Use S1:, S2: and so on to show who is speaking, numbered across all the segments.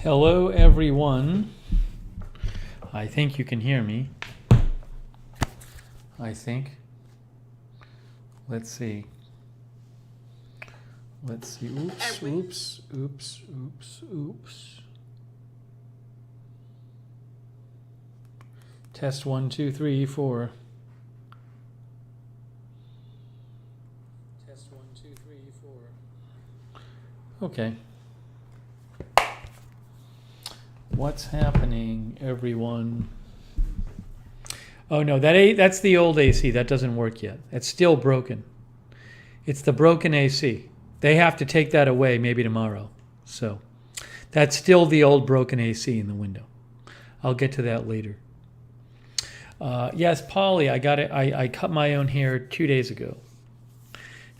S1: Hello, everyone. I think you can hear me. I think. Let's see. Oops. Test 1, 2, 3, 4. Test 1, 2, 3, 4. Okay. What's happening, everyone? Oh no, that's the old AC. That doesn't work yet. It's still broken. It's the broken AC. They have to take that away maybe tomorrow. So that's still the old broken AC in the window. I'll get to that later. Yes, Polly, I got it. I cut my own hair 2 days ago.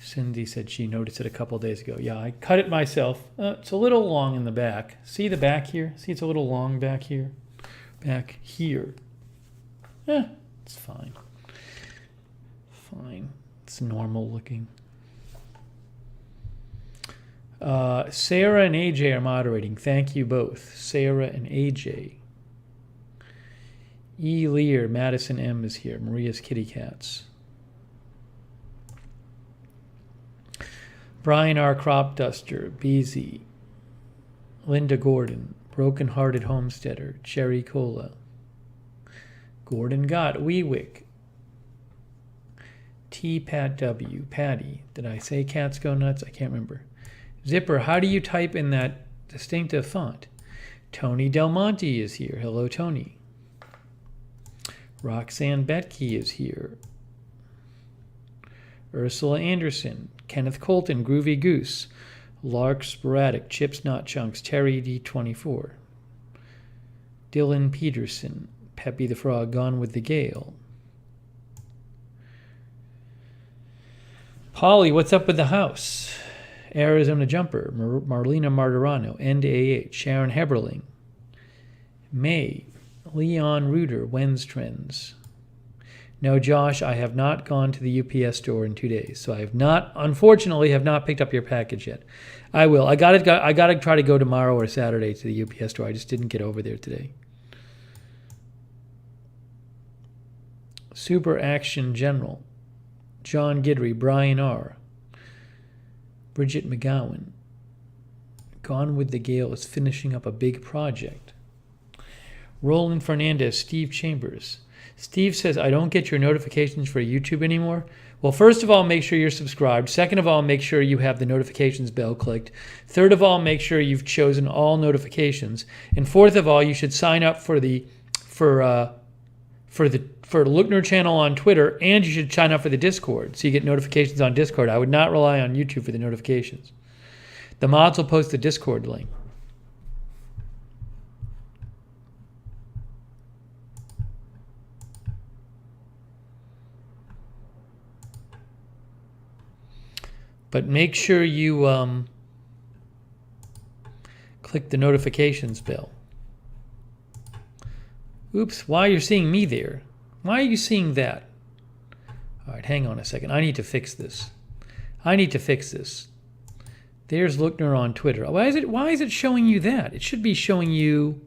S1: Cindy said she noticed it a couple days ago. Yeah, I cut it myself. It's a little long in the back. See the back here? See, it's a little long back here. Back here. It's fine. Fine. It's normal looking. Sarah and AJ are moderating. Thank you both. Sarah and AJ. E. Lear, Madison M. is here. Maria's Kitty Cats. Brian R. Crop Duster, BZ, Linda Gordon, Broken Hearted Homesteader, Cherry Cola, Gordon Gott, Weewick, T. Pat W, Patty, did I say Cats Go Nuts? I can't remember. Zipper, how do you type in that distinctive font? Tony Del Monte is here. Hello, Tony. Roxanne Betke is here. Ursula Anderson, Kenneth Colton, Groovy Goose, Lark Sporadic, Chips Not Chunks, Terry D24, Dylan Peterson, Peppy the Frog, Gone with the Gale. Polly, what's up with the house? Arizona Jumper, Marlena Martirano, End AH, Sharon Heberling, May, Leon Reuter, Wens Trends. No, Josh, I have not gone to the UPS store in 2 days, so I have not, unfortunately, have not picked up your package yet. I will. I gotta try to go tomorrow or Saturday to the UPS store. I just didn't get over there today. Super Action General, John Gidry, Brian R., Bridget McGowan. Gone with the Gale is finishing up a big project. Roland Fernandez, Steve Chambers. Steve says, I don't get your notifications for YouTube anymore. Well, first of all, make sure you're subscribed. Second of all, make sure you have the notifications bell clicked. Third of all, make sure you've chosen all notifications. And fourth of all, you should sign up for the Lookner channel on Twitter, and you should sign up for the Discord so you get notifications on Discord. I would not rely on YouTube for the notifications. The mods will post the Discord link. But make sure you click the notifications bell. Oops, why you're seeing me there? Why are you seeing that? All right, hang on a second. I need to fix this. There's Lookner on Twitter. Why is it showing you that? It should be showing you...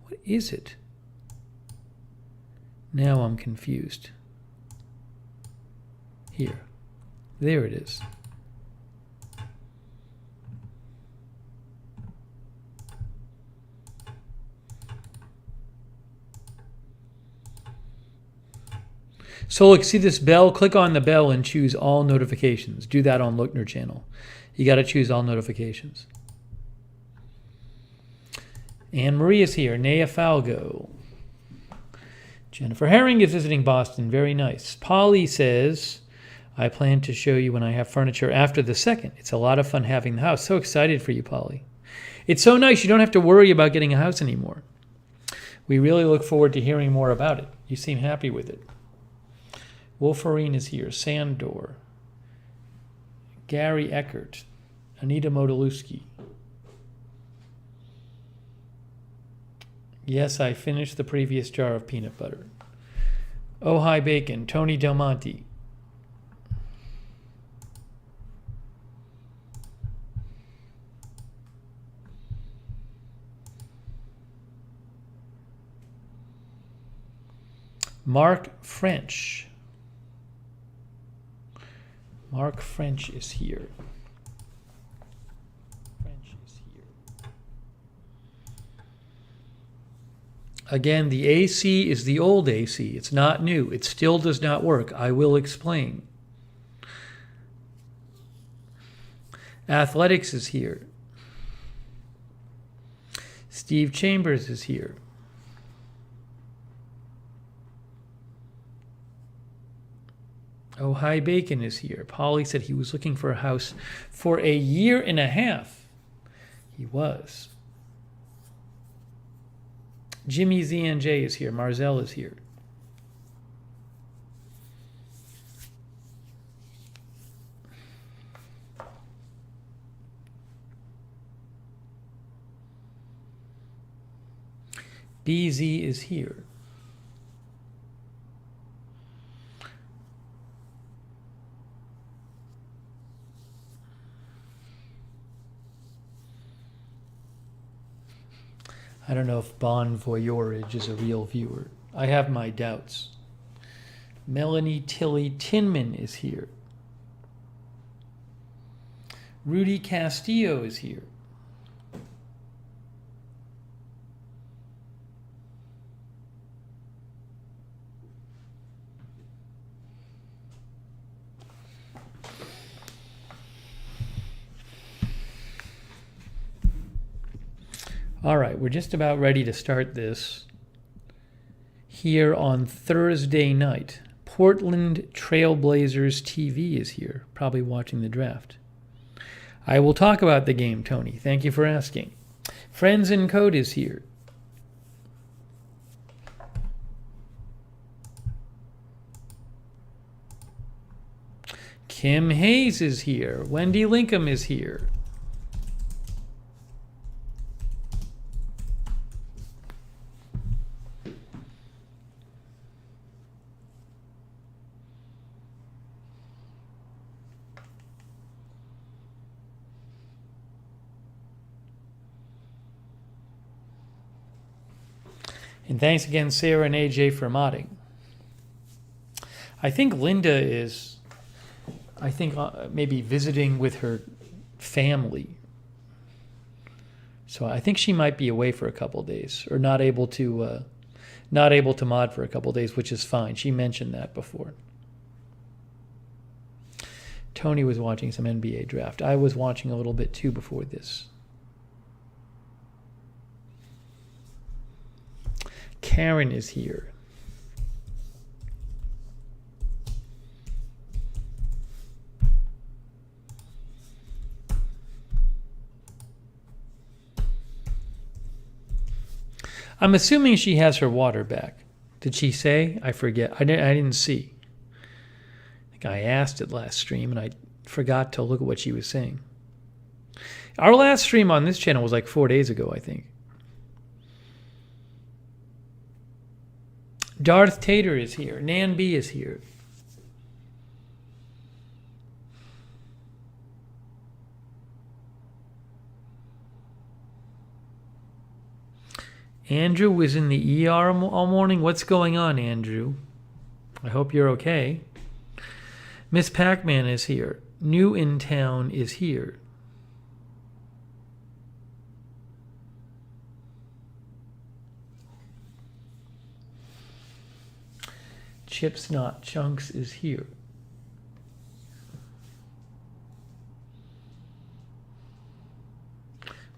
S1: What is it? Now I'm confused. Here. There it is. So look, see this bell? Click on the bell and choose all notifications. Do that on Lookner channel. You got to choose all notifications. Anne Marie is here. Nea Falgo. Jennifer Herring is visiting Boston. Very nice. Polly says, I plan to show you when I have furniture after the 2nd. It's a lot of fun having the house. So excited for you, Polly. It's so nice. You don't have to worry about getting a house anymore. We really look forward to hearing more about it. You seem happy with it. Wolferine is here. Sandor. Gary Eckert. Anita Modolewski. Yes, I finished the previous jar of peanut butter. Oh Hi Bacon, Tony Del Monte. Mark French. Mark French is here. Again, the AC is the old AC. It's not new. It still does not work. I will explain. Athletics is here. Steve Chambers is here. Oh, Hi Bacon is here. Polly said he was looking for a house for a year and a half. He was. Jimmy ZNJ is here. Marzell is here. BZ is here. I don't know if Bon Voyage is a real viewer. I have my doubts. Melanie Tilly Tinman is here. Rudy Castillo is here. All right, we're just about ready to start this here on Thursday night. Portland Trailblazers TV is here, probably watching the draft. I will talk about the game, Tony. Thank you for asking. Friends in Code is here. Kim Hayes is here. Wendy Lincoln is here. And thanks again, Sarah and AJ, for modding. I think Linda is, maybe visiting with her family. So I think she might be away for a couple of days, or not able to mod for a couple of days, which is fine. She mentioned that before. Tony was watching some NBA draft. I was watching a little bit too before this. Karen is here. I'm assuming she has her water back. Did she say? I forget. I didn't see. I think I asked it last stream and I forgot to look at what she was saying. Our last stream on this channel was like 4 days ago, I think. Darth Tater is here. Nan B is here. Andrew was in the ER all morning. What's going on, Andrew? I hope you're okay. Miss Pac-Man is here. New in Town is here. Chips Not Chunks is here.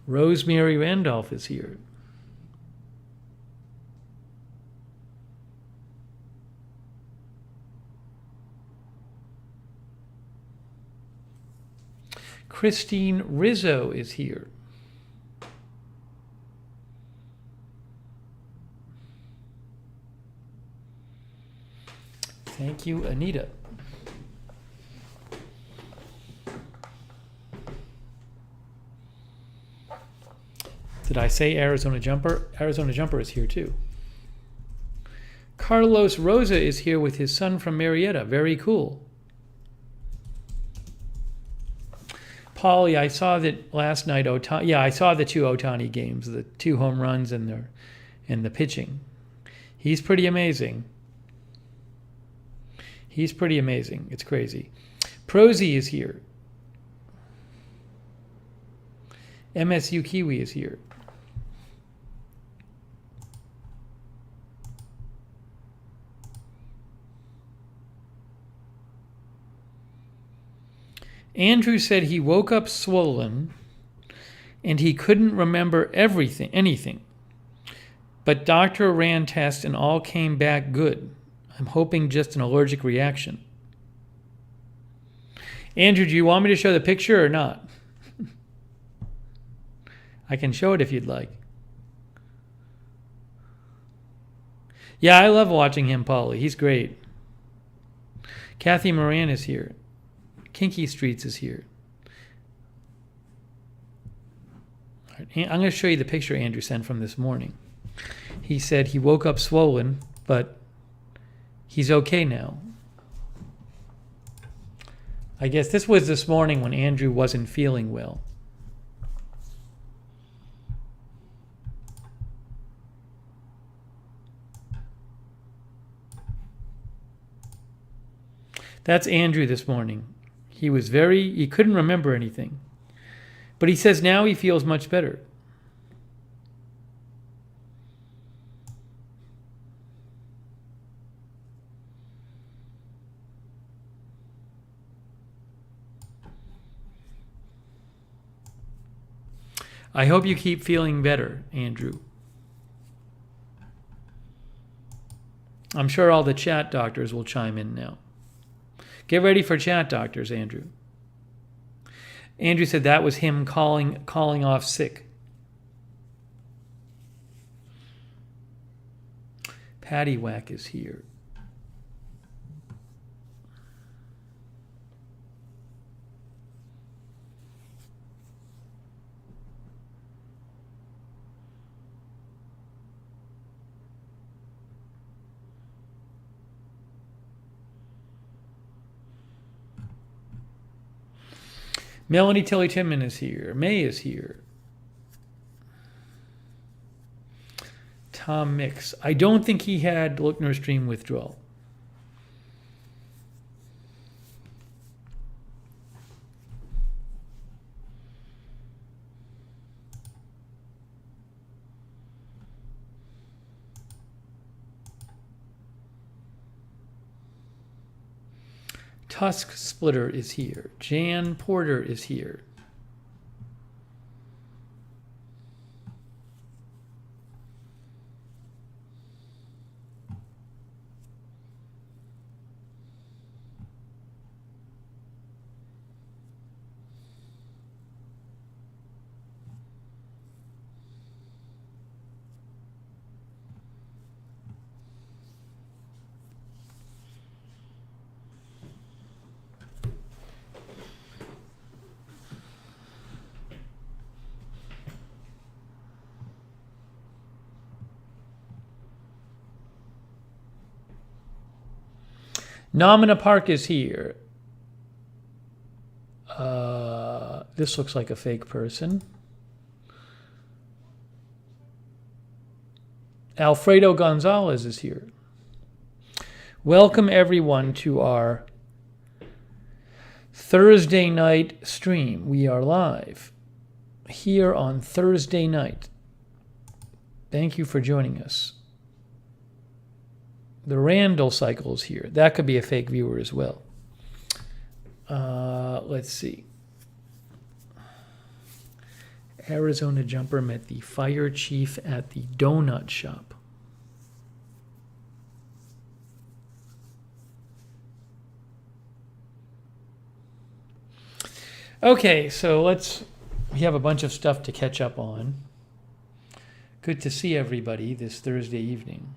S1: Rosemary Randolph is here. Christine Rizzo is here. Thank you, Anita. Did I say Arizona Jumper? Arizona Jumper is here too. Carlos Rosa is here with his son from Marietta. Very cool. Paulie, I saw that last night. I saw the two Ohtani games, the 2 home runs and the pitching. He's pretty amazing. He's pretty amazing. It's crazy. Prosy is here. MSU Kiwi is here. Andrew said he woke up swollen and he couldn't remember anything. But doctor ran tests and all came back good. I'm hoping just an allergic reaction. Andrew, do you want me to show the picture or not? I can show it if you'd like. Yeah, I love watching him, Polly. He's great. Kathy Moran is here. Kinky Streets is here. All right, I'm going to show you the picture Andrew sent from this morning. He said he woke up swollen, but he's okay now. I guess this was this morning when Andrew wasn't feeling well. That's Andrew this morning. He couldn't remember anything. But he says now he feels much better. I hope you keep feeling better, Andrew. I'm sure all the chat doctors will chime in now. Get ready for chat doctors, Andrew. Andrew said that was him calling off sick. Patty Whack is here. Melanie Tilly Tinman is here. May is here. Tom Mix. I don't think he had Lookner stream withdrawal. Tusk Splitter is here. Jan Porter is here. Nomina Park is here. This looks like a fake person. Alfredo Gonzalez is here. Welcome everyone to our Thursday night stream. We are live here on Thursday night. Thank you for joining us. The Randall cycle is here. That could be a fake viewer as well. Let's see. Arizona Jumper met the fire chief at the donut shop. Okay, so we have a bunch of stuff to catch up on. Good to see everybody this Thursday evening.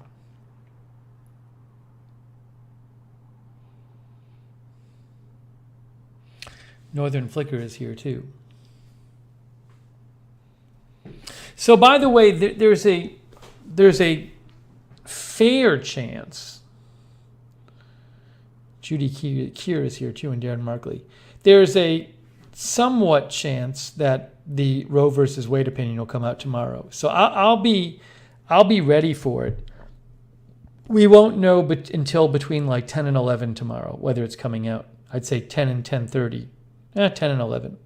S1: Northern Flicker is here too. So, by the way, there's a fair chance. Judy Kier is here too, and Darren Markley. There's a somewhat chance that the Roe versus Wade opinion will come out tomorrow. So I'll be ready for it. We won't know until between like 10 and 11 tomorrow, whether it's coming out. I'd say 10 and 10:30. 10 and 11.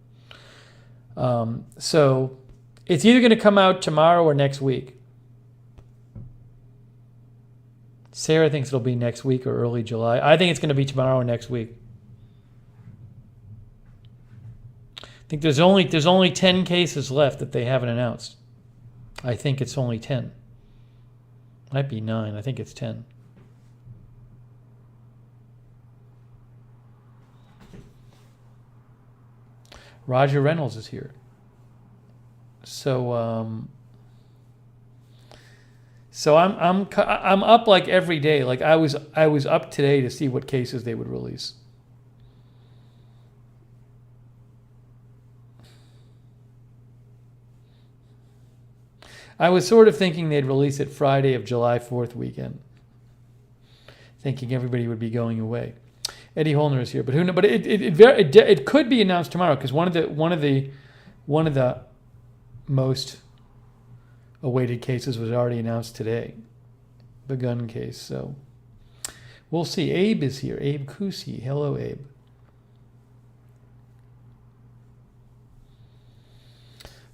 S1: So it's either going to come out tomorrow or next week. Sarah thinks it'll be next week or early July. I think it's going to be tomorrow or next week. I think there's only 10 cases left that they haven't announced. I think it's only 10. Might be 9. I think it's 10. Roger Reynolds is here. So I'm up like every day. Like I was up today to see what cases they would release. I was sort of thinking they'd release it Friday of July 4th weekend, thinking everybody would be going away. Eddie Holner is here, but who knows? But it could be announced tomorrow because one of the most awaited cases was already announced today, the gun case. So we'll see. Abe is here. Abe Kusi. Hello, Abe.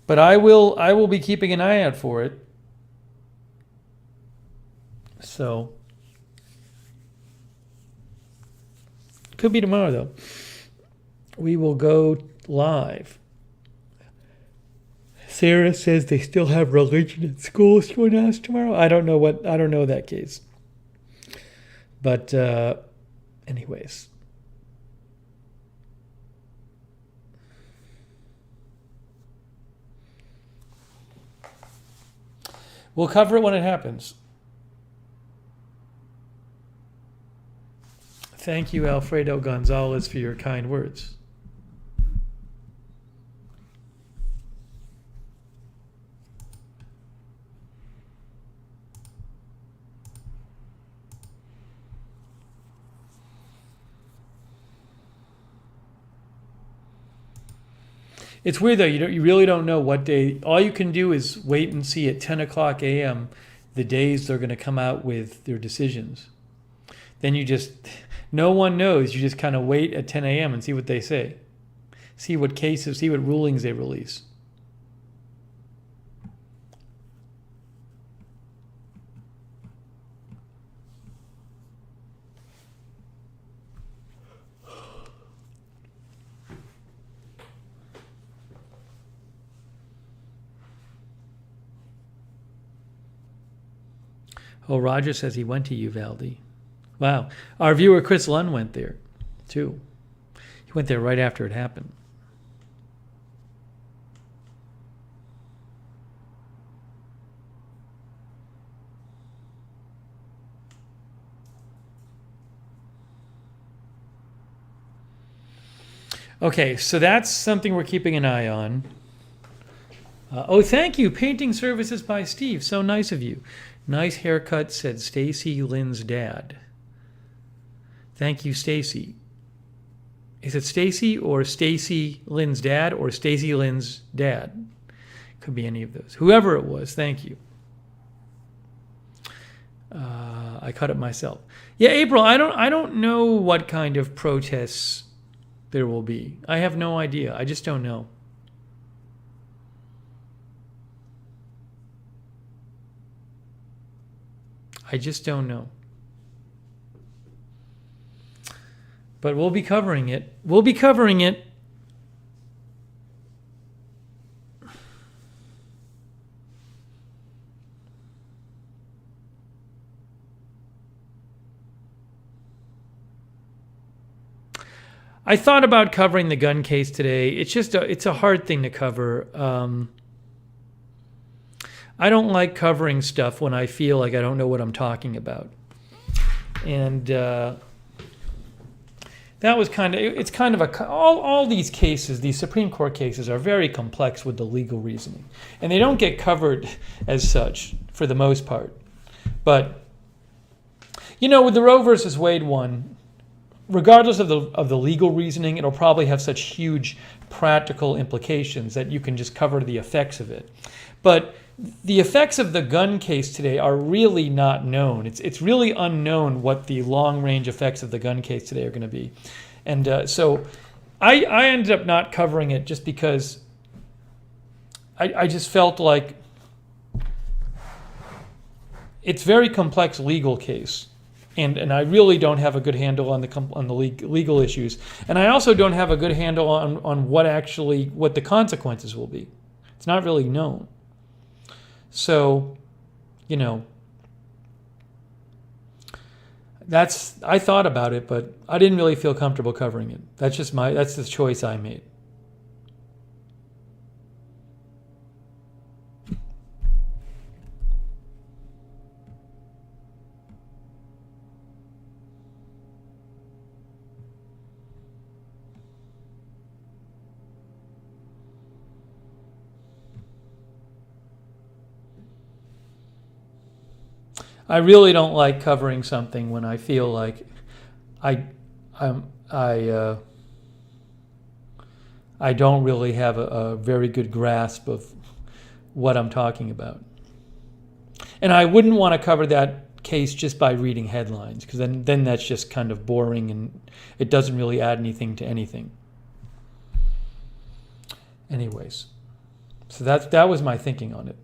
S1: But I will be keeping an eye out for it. So could be tomorrow though. We will go live. Sarah says they still have religion in schools to announce tomorrow. I don't know that case. But anyways. We'll cover it when it happens. Thank you, Alfredo Gonzalez, for your kind words. It's weird though. You really don't know what day. All you can do is wait and see at 10 o'clock a.m. the days they're going to come out with their decisions. Then no one knows. You just kind of wait at 10 a.m. and see what they say. See what cases, see what rulings they release. Oh, Roger says he went to Uvalde. Wow. Our viewer Chris Lunn went there, too. He went there right after it happened. Okay, so that's something we're keeping an eye on. Thank you. Painting services by Steve. So nice of you. Nice haircut, said Stacy Lynn's dad. Thank you, Stacy. Is it Stacy or Stacy Lynn's dad or Stacy Lynn's dad? Could be any of those. Whoever it was, thank you. I cut it myself. Yeah, April, I don't know what kind of protests there will be. I have no idea. I just don't know. I just don't know. But we'll be covering it. We'll be covering it. I thought about covering the gun case today. It's a hard thing to cover. I don't like covering stuff when I feel like I don't know what I'm talking about. And that was all these cases, these Supreme Court cases are very complex with the legal reasoning. And they don't get covered as such for the most part. But, with the Roe versus Wade one, regardless of the legal reasoning, it'll probably have such huge practical implications that you can just cover the effects of it. But the effects of the gun case today are really not known. It's really unknown what the long-range effects of the gun case today are going to be. And so I ended up not covering it just because I just felt like it's a very complex legal case. And I really don't have a good handle on the legal issues. And I also don't have a good handle on what the consequences will be. It's not really known. So, I thought about it, but I didn't really feel comfortable covering it. That's the choice I made. I really don't like covering something when I feel like I don't really have a very good grasp of what I'm talking about. And I wouldn't want to cover that case just by reading headlines, because then that's just kind of boring and it doesn't really add anything to anything. Anyways, so that was my thinking on it.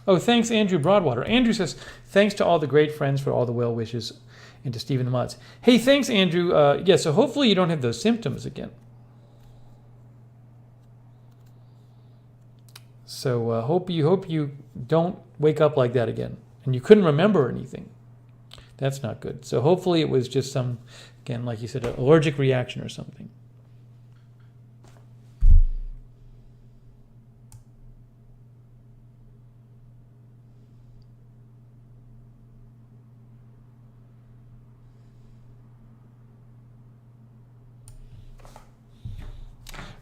S1: Oh, thanks, Andrew Broadwater. Andrew says, thanks to all the great friends for all the well wishes, and to Stephen the Mods. Hey, thanks, Andrew. Yeah, so hopefully you don't have those symptoms again. So hope you don't wake up like that again, and you couldn't remember anything. That's not good. So hopefully it was just some, again, like you said, an allergic reaction or something.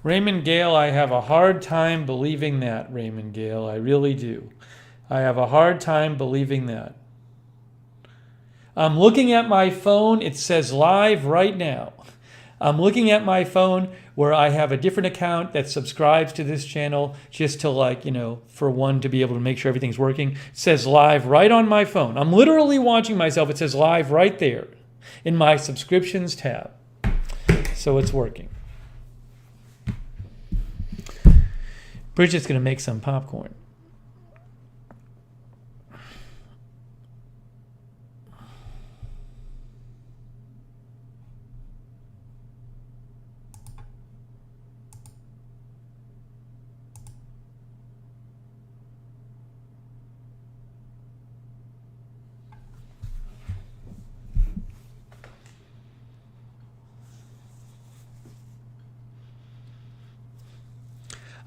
S1: Raymond Gale, I have a hard time believing that, Raymond Gale. I really do. I have a hard time believing that. I'm looking at my phone. It says live right now. I'm looking at my phone where I have a different account that subscribes to this channel just to for one to be able to make sure everything's working. It says live right on my phone. I'm literally watching myself. It says live right there in my subscriptions tab. So it's working. Bridget's going to make some popcorn.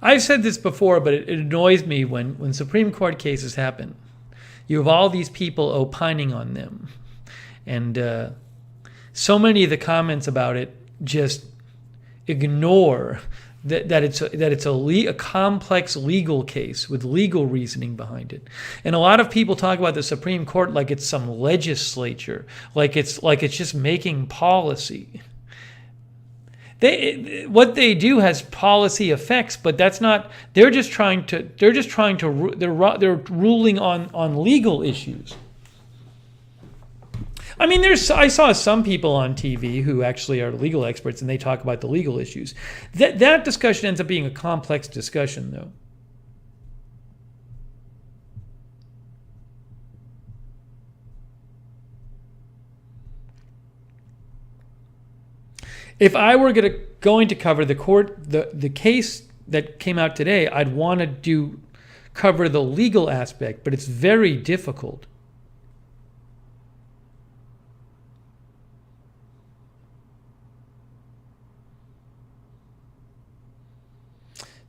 S1: I've said this before, but it annoys me when Supreme Court cases happen. You have all these people opining on them. And so many of the comments about it just ignore that it's a complex legal case with legal reasoning behind it. And a lot of people talk about the Supreme Court like it's some legislature, like it's just making policy. What they do has policy effects, but that's not. They're ruling on legal issues. I mean, I saw some people on TV who actually are legal experts, and they talk about the legal issues. That discussion ends up being a complex discussion, though. If I were going to cover the case that came out today, I'd want to cover the legal aspect, but it's very difficult.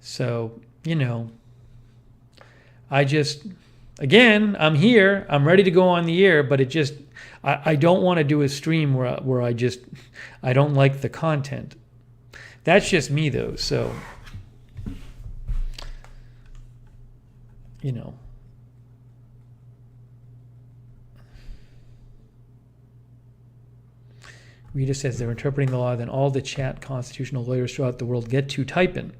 S1: So, I'm here, I'm ready to go on the air, but I don't want to do a stream where I don't like the content. That's just me, though, so, Rita says they're interpreting the law, then all the chat constitutional lawyers throughout the world get to typing.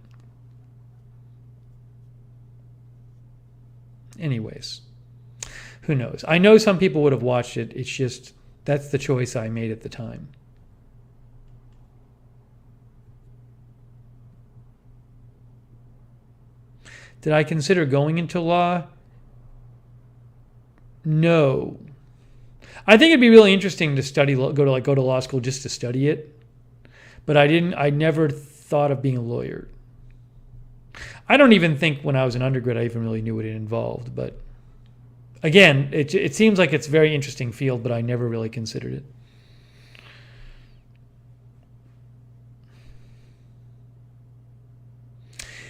S1: nice. Who knows? I know some people would have watched it. It's just, that's the choice I made at the time. Did I consider going into law? No. I think it'd be really interesting to study, go to law school just to study it. But I never thought of being a lawyer. I don't even think when I was an undergrad I even really knew what it involved. But again, it seems like it's a very interesting field, but I never really considered it.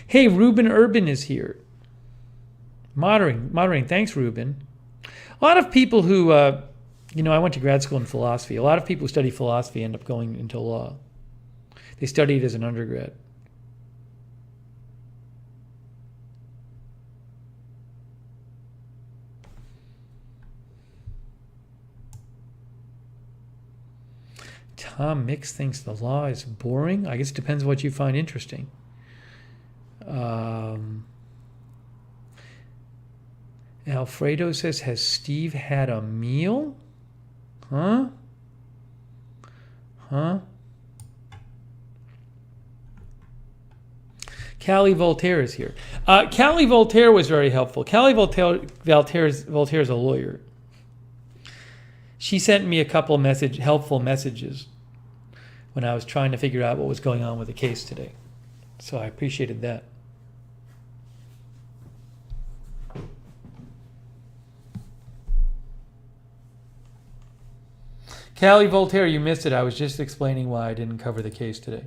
S1: Hey, Ruben Urban is here. Moderating. Thanks, Ruben. A lot of people who, I went to grad school in philosophy. A lot of people who study philosophy end up going into law. They study it as an undergrad. Tom Mix thinks the law is boring. I guess it depends what you find interesting. Alfredo says, has Steve had a meal? Huh? Callie Voltaire is here. Callie Voltaire was very helpful. Callie Voltaire's a lawyer. She sent me a couple helpful messages when I was trying to figure out what was going on with the case today. So I appreciated that. Callie Voltaire, you missed it. I was just explaining why I didn't cover the case today.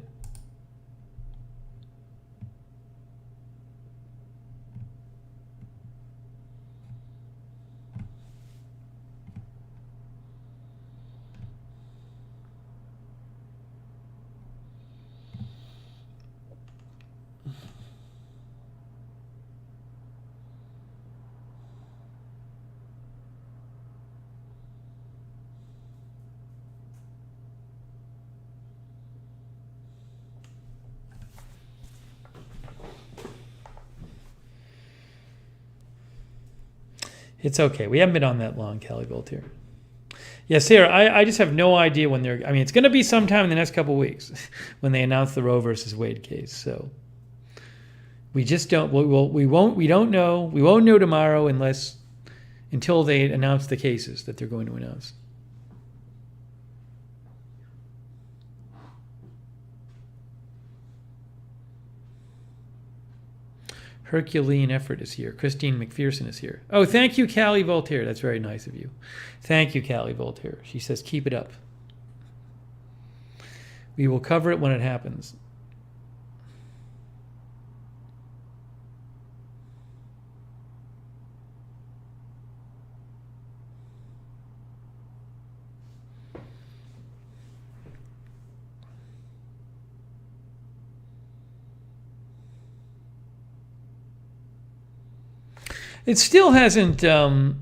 S1: It's okay. We haven't been on that long, Callie Voltaire. Yeah, Sarah, I just have no idea when they're... I mean, it's going to be sometime in the next couple of weeks when they announce the Roe versus Wade case. So we just don't... We don't know. We won't know tomorrow until they announce the cases that they're going to announce. Herculean effort is here. Christine McPherson is here. Oh, thank you, Callie Voltaire. That's very nice of you. Thank you, Callie Voltaire. She says, keep it up. We will cover it when it happens. It still hasn't, in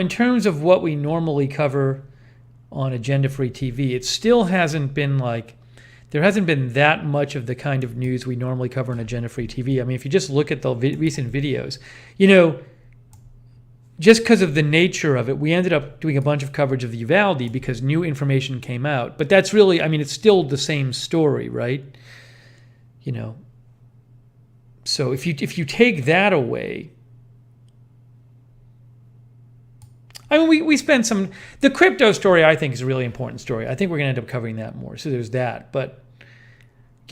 S1: terms of what we normally cover on agenda-free TV, it still hasn't been there hasn't been that much of the kind of news we normally cover on agenda-free TV. I mean, if you just look at the recent videos, just because of the nature of it, we ended up doing a bunch of coverage of the Uvalde because new information came out. But that's really, I mean, it's still the same story, right? So if you take that away, I mean, we spent the crypto story I think is a really important story. I think we're going to end up covering that more. So there's that. But,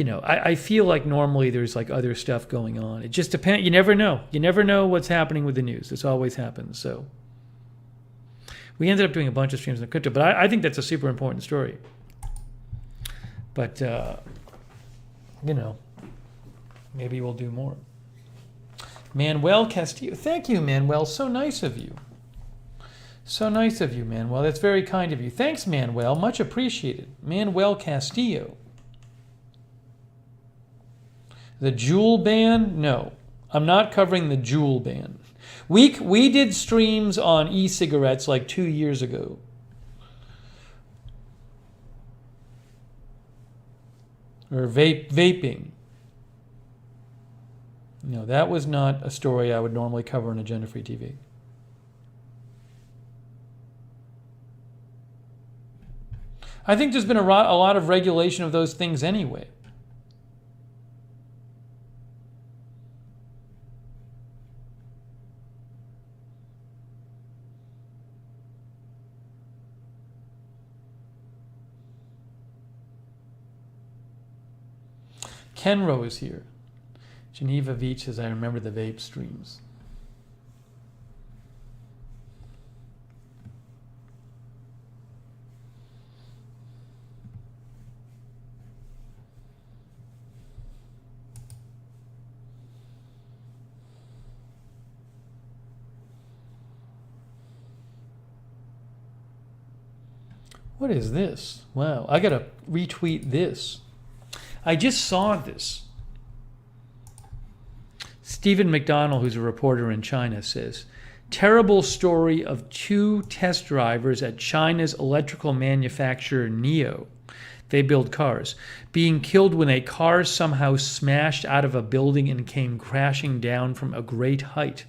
S1: I feel like normally there's other stuff going on. It just depends. You never know. You never know what's happening with the news. This always happens. So we ended up doing a bunch of streams on crypto. But I think that's a super important story. But, maybe we'll do more. Manuel Castillo. Thank you, Manuel. So nice of you. So nice of you, Manuel. That's very kind of you. Thanks, Manuel. Much appreciated. Manuel Castillo. The Juul ban? No. I'm not covering the Juul ban. We did streams on e-cigarettes 2 years ago. Or vaping. No, that was not a story I would normally cover on Agenda Free TV. I think there's been a lot of regulation of those things anyway. Kenro is here. Geneva Beach says, I remember the vape streams. What is this? Wow, I gotta retweet this. I just saw this. Stephen McDonald, who's a reporter in China, says, terrible story of 2 test drivers at China's electrical manufacturer NIO. They build cars. Being killed when a car somehow smashed out of a building and came crashing down from a great height.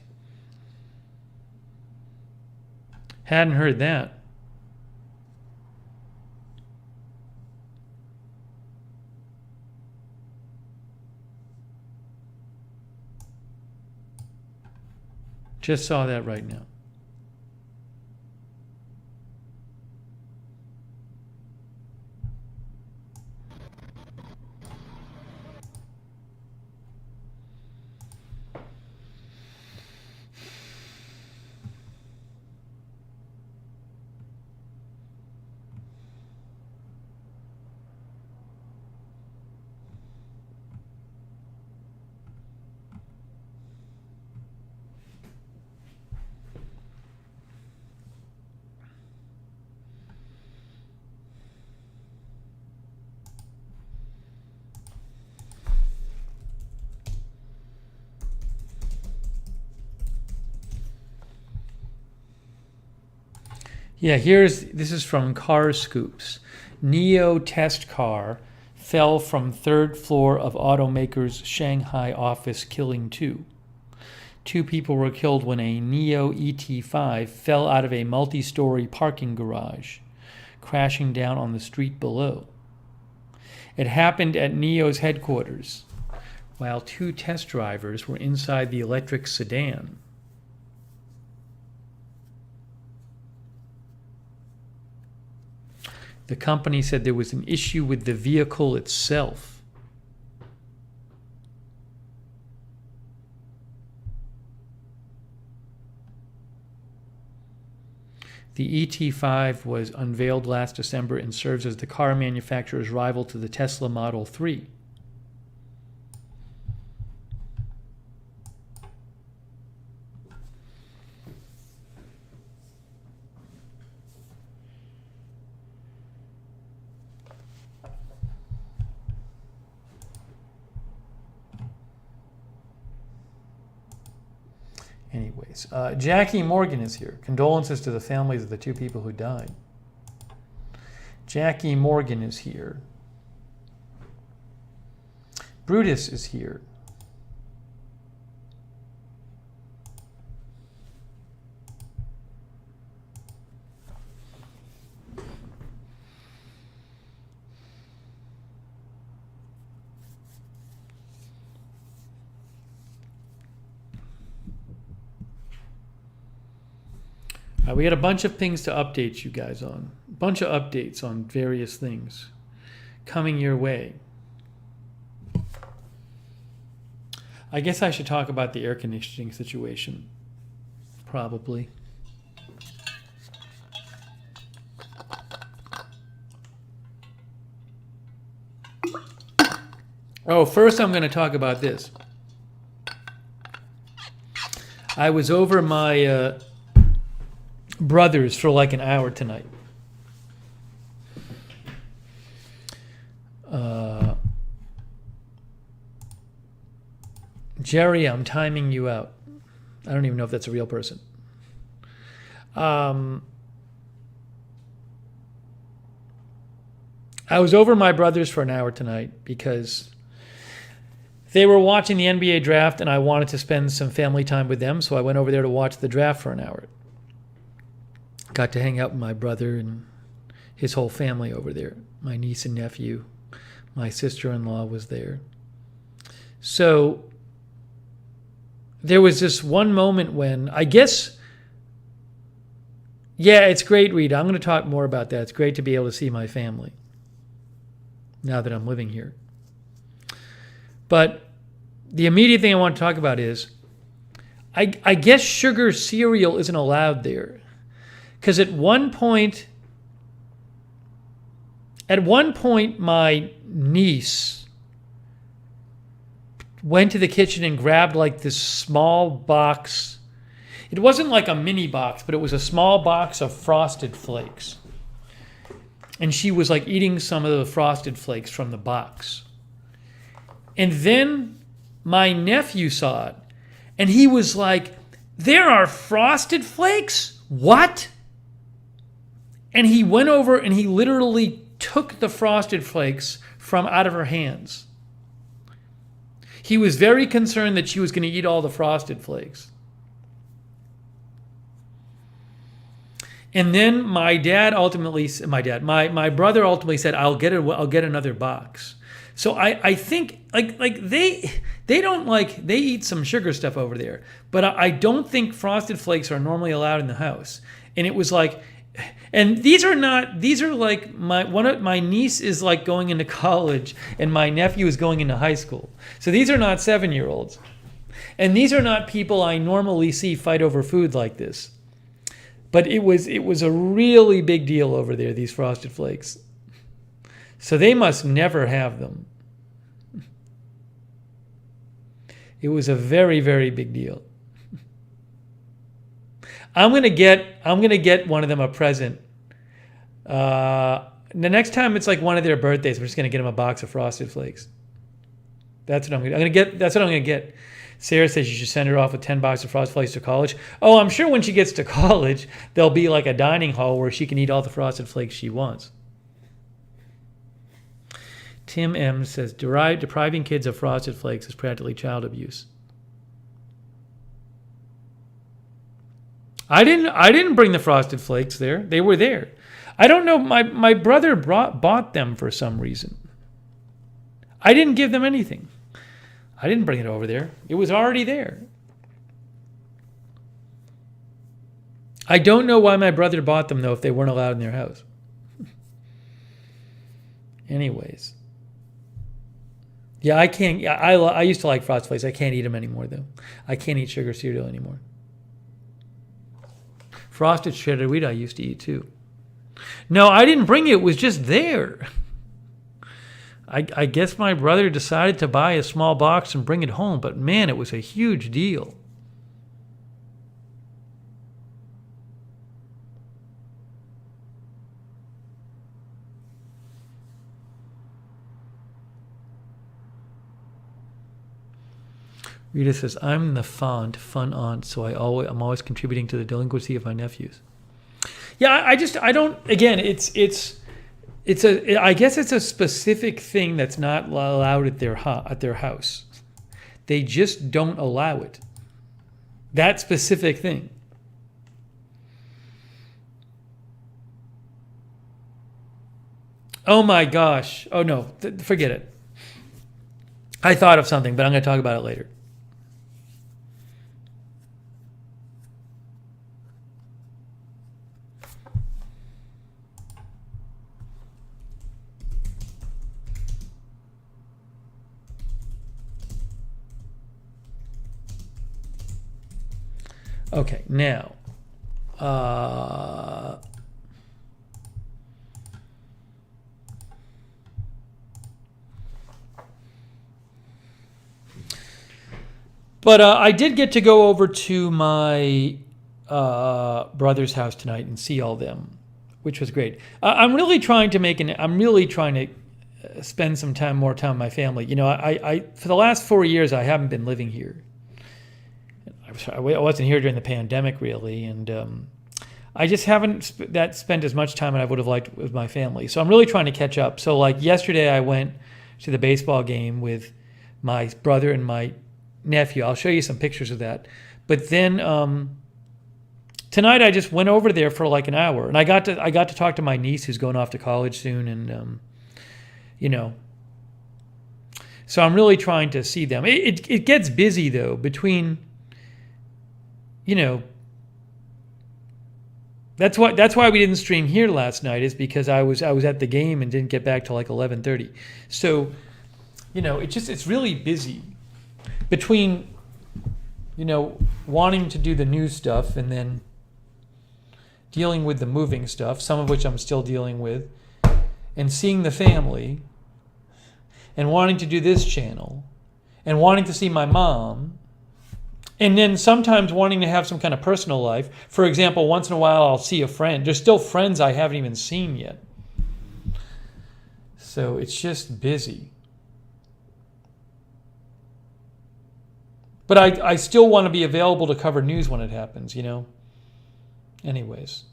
S1: Hadn't heard that. Just saw that right now. Yeah, this is from Car Scoops. NIO test car fell from 3rd floor of automaker's Shanghai office, killing 2. 2 people were killed when a NIO ET5 fell out of a multi-story parking garage, crashing down on the street below. It happened at NIO's headquarters, while 2 test drivers were inside the electric sedan. The company said there was an issue with the vehicle itself. The ET5 was unveiled last December and serves as the car manufacturer's rival to the Tesla Model 3. Anyways, Jackie Morgan is here. Condolences to the families of the 2 people who died. Jackie Morgan is here. Brutus is here. We got a bunch of things to update you guys on. A bunch of updates on various things coming your way. I guess I should talk about the air conditioning situation. Probably. Oh, first I'm going to talk about this. I was over my brother's for like an hour tonight. Jerry, I'm timing you out. I don't even know if that's a real person. I was over my brother's for an hour tonight because they were watching the NBA draft, and I wanted to spend some family time with them, so I went over there to watch the draft for an hour. Got to hang out with my brother and his whole family over there. My niece and nephew. My sister-in-law was there. So there was this one moment when, I guess, yeah, it's great, Rita. I'm going to talk more about that. It's great to be able to see my family now that I'm living here. But the immediate thing I want to talk about is, I guess sugar cereal isn't allowed there. Because at one point, my niece went to the kitchen and grabbed like this small box. It wasn't like a mini box, but it was a small box of Frosted Flakes. And she was like eating some of the Frosted Flakes from the box. And then my nephew saw it, and he was like, "There are Frosted Flakes? What?" And he went over and he literally took the Frosted Flakes from out of her hands. He was very concerned that she was going to eat all the Frosted Flakes. And then my brother ultimately said, I'll get another box. So I think like they eat some sugar stuff over there, but I don't think Frosted Flakes are normally allowed in the house. And it was like, and these are like my niece is like going into college and my nephew is going into high school. So these are not 7-year-olds. And these are not people I normally see fight over food like this. But it was a really big deal over there, these Frosted Flakes. So they must never have them. It was a very, very big deal. I'm gonna get one of them a present. The next time it's like one of their birthdays, I'm just gonna get them a box of Frosted Flakes. That's what I'm gonna get. Sarah says you should send her off with 10 boxes of Frosted Flakes to college. Oh, I'm sure when she gets to college, there'll be like a dining hall where she can eat all the Frosted Flakes she wants. Tim M says depriving kids of Frosted Flakes is practically child abuse. I didn't bring the Frosted Flakes there. They were there. I don't know. My brother bought them for some reason. I didn't give them anything. I didn't bring it over there. It was already there. I don't know why my brother bought them, though, if they weren't allowed in their house. Anyways. Yeah, I can't. I used to like Frosted Flakes. I can't eat them anymore, though. I can't eat sugar cereal anymore. Frosted shredded wheat I used to eat, too. No, I didn't bring it. It was just there. I guess my brother decided to buy a small box and bring it home, but man, it was a huge deal. Rita says, I'm the fun aunt, so I'm always contributing to the delinquency of my nephews. Yeah, I don't, again, I guess it's a specific thing that's not allowed at their house. They just don't allow it. That specific thing. Oh my gosh. Oh no, forget it. I thought of something, but I'm going to talk about it later. Okay, now, but I did get to go over to my brother's house tonight and see all them, which was great. I'm really trying to spend some more time with my family. You know, I for the last 4 years I haven't been living here. I wasn't here during the pandemic, really, and I just haven't spent as much time as I would have liked with my family. So I'm really trying to catch up. So, like yesterday, I went to the baseball game with my brother and my nephew. I'll show you some pictures of that. But then tonight I just went over there for like an hour, and I got to talk to my niece who's going off to college soon, and so I'm really trying to see them. It gets busy though between, That's why we didn't stream here last night, is because I was at the game and didn't get back till like 11:30. So, it's really busy between, wanting to do the news stuff and then dealing with the moving stuff, some of which I'm still dealing with, and seeing the family, and wanting to do this channel, and wanting to see my mom. And then sometimes wanting to have some kind of personal life. For example, once in a while I'll see a friend. There's still friends I haven't even seen yet. So it's just busy. But I still want to be available to cover news when it happens, Anyways.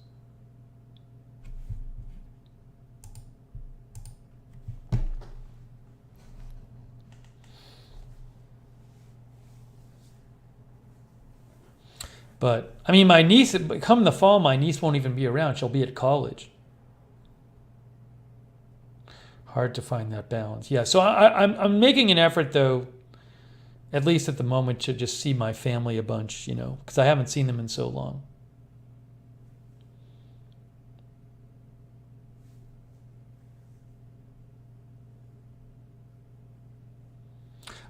S1: But, my niece, come the fall, my niece won't even be around. She'll be at college. Hard to find that balance. Yeah, so I'm making an effort, though, at least at the moment, to just see my family a bunch, because I haven't seen them in so long.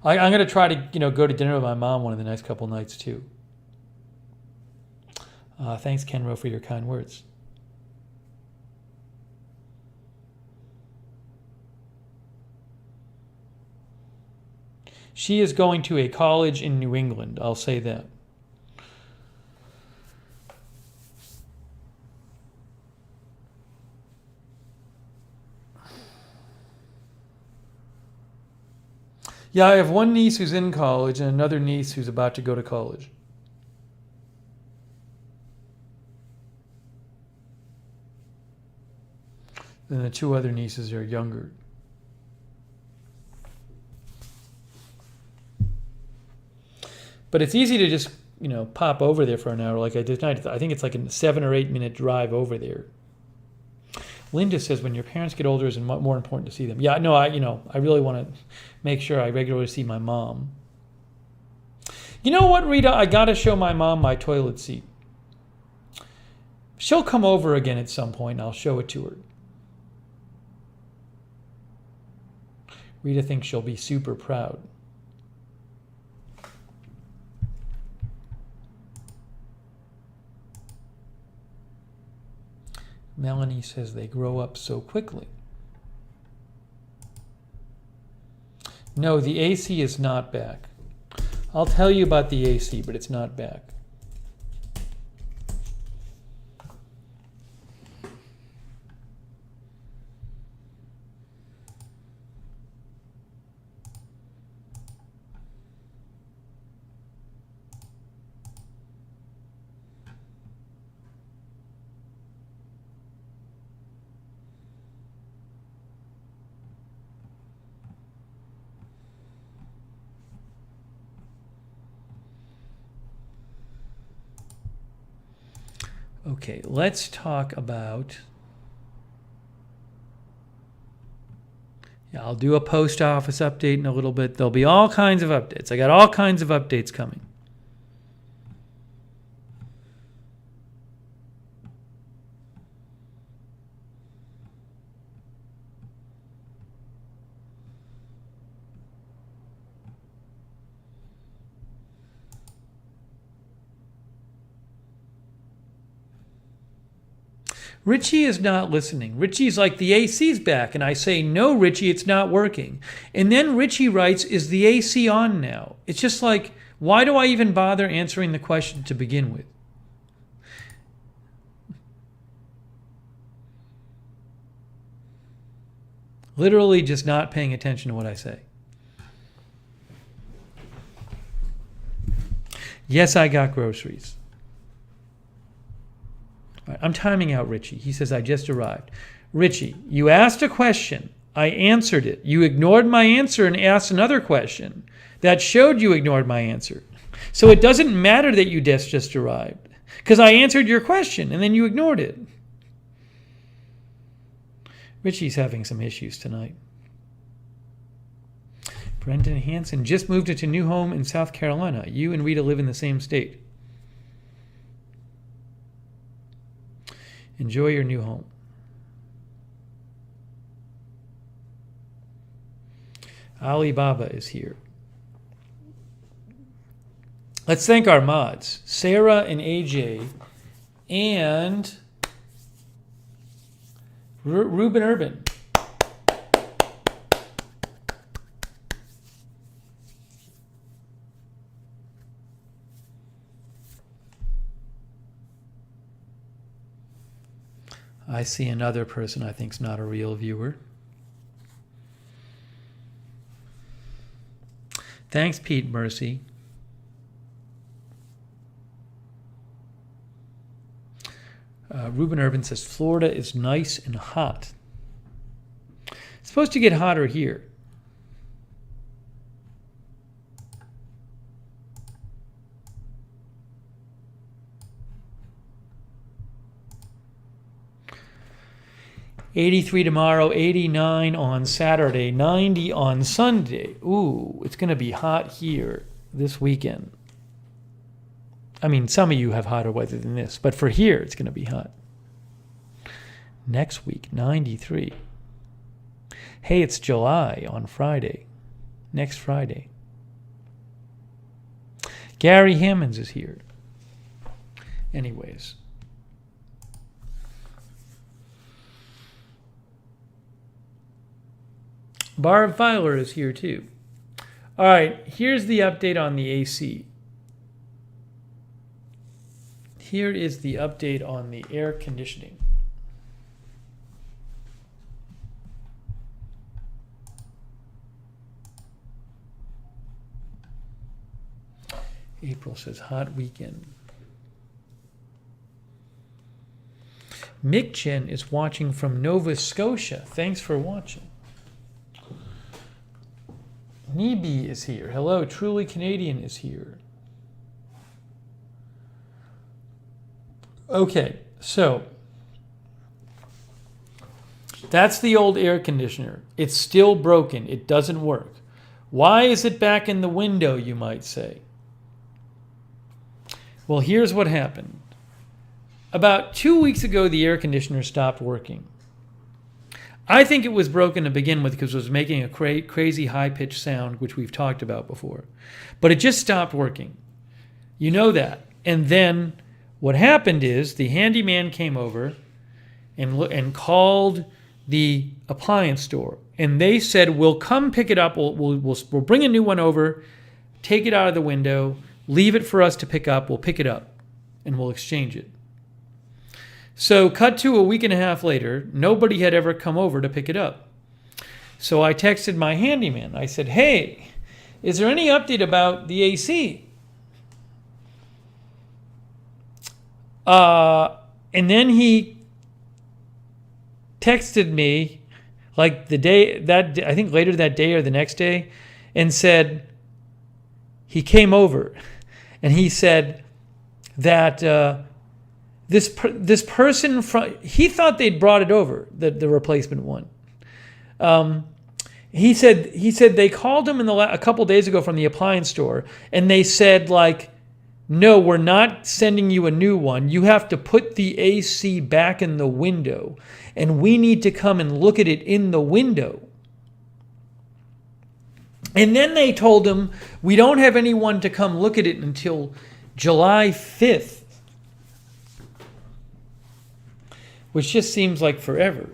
S1: I'm going to try to, go to dinner with my mom one of the next couple nights, too. Thanks, Kenro, for your kind words. She is going to a college in New England, I'll say that. Yeah, I have one niece who's in college and another niece who's about to go to college. Then the two other nieces are younger. But it's easy to just, pop over there for an hour like I did tonight. I think it's like a 7 or 8 minute drive over there. Linda says when your parents get older, it's more important to see them. Yeah, no, I really want to make sure I regularly see my mom. You know what, Rita? I got to show my mom my toilet seat. She'll come over again at some point, and I'll show it to her. Rita thinks she'll be super proud. Melanie says they grow up so quickly. No, the AC is not back. I'll tell you about the AC, but it's not back. Okay, let's talk about... Yeah, I'll do a post office update in a little bit. There'll be all kinds of updates. I got all kinds of updates coming. Richie is not listening. Richie's like, the AC's back. And I say, no, Richie, it's not working. And then Richie writes, is the AC on now? It's just like, why do I even bother answering the question to begin with? Literally just not paying attention to what I say. Yes, I got groceries. All right, I'm timing out Richie. He says, I just arrived. Richie, you asked a question. I answered it. You ignored my answer and asked another question. That showed you ignored my answer. So it doesn't matter that you just arrived, because I answered your question and then you ignored it. Richie's having some issues tonight. Brendan Hansen just moved into a new home in South Carolina. You and Rita live in the same state. Enjoy your new home. Alibaba is here. Let's thank our mods, Sarah and AJ, and Ruben Urban. I see another person I think's not a real viewer. Thanks, Pete Mercy. Ruben Urban says, Florida is nice and hot. It's supposed to get hotter here. '83 tomorrow, 89 on Saturday, 90 on Sunday. Ooh, it's going to be hot here this weekend. I mean, some of you have hotter weather than this, but for here, it's going to be hot. Next week, 93. Hey, it's July on Friday. Next Friday. Gary Hammonds is here. Anyways. Barb Filer is here too. All right, here's the update on the AC. Here is the update on the air conditioning. April says hot weekend. Mick Chen is watching from Nova Scotia. Thanks for watching. Nibi is here. Hello, Truly Canadian is here. Okay, so that's the old air conditioner. It's still broken. It doesn't work. Why is it back in the window, you might say? Well, here's what happened. About 2 weeks ago, the air conditioner stopped working. I think it was broken to begin with because it was making a crazy high-pitched sound, which we've talked about before. But it just stopped working. You know that. And then what happened is the handyman came over and called the appliance store. And they said, we'll come pick it up. We'll bring a new one over, take it out of the window, leave it for us to pick up. We'll pick it up, and we'll exchange it. So cut to a week and a half later, nobody had ever come over to pick it up. So I texted my handyman. I said, hey, is there any update about the AC? And then he texted me like the day that I think later that day or the next day and said he came over and he said that this person he thought they'd brought it over, the replacement one. He said they called him a couple days ago from the appliance store and they said like, no, we're not sending you a new one. You have to put the AC back in the window and we need to come and look at it in the window. And then they told him, we don't have anyone to come look at it until July 5th. Which just seems like forever.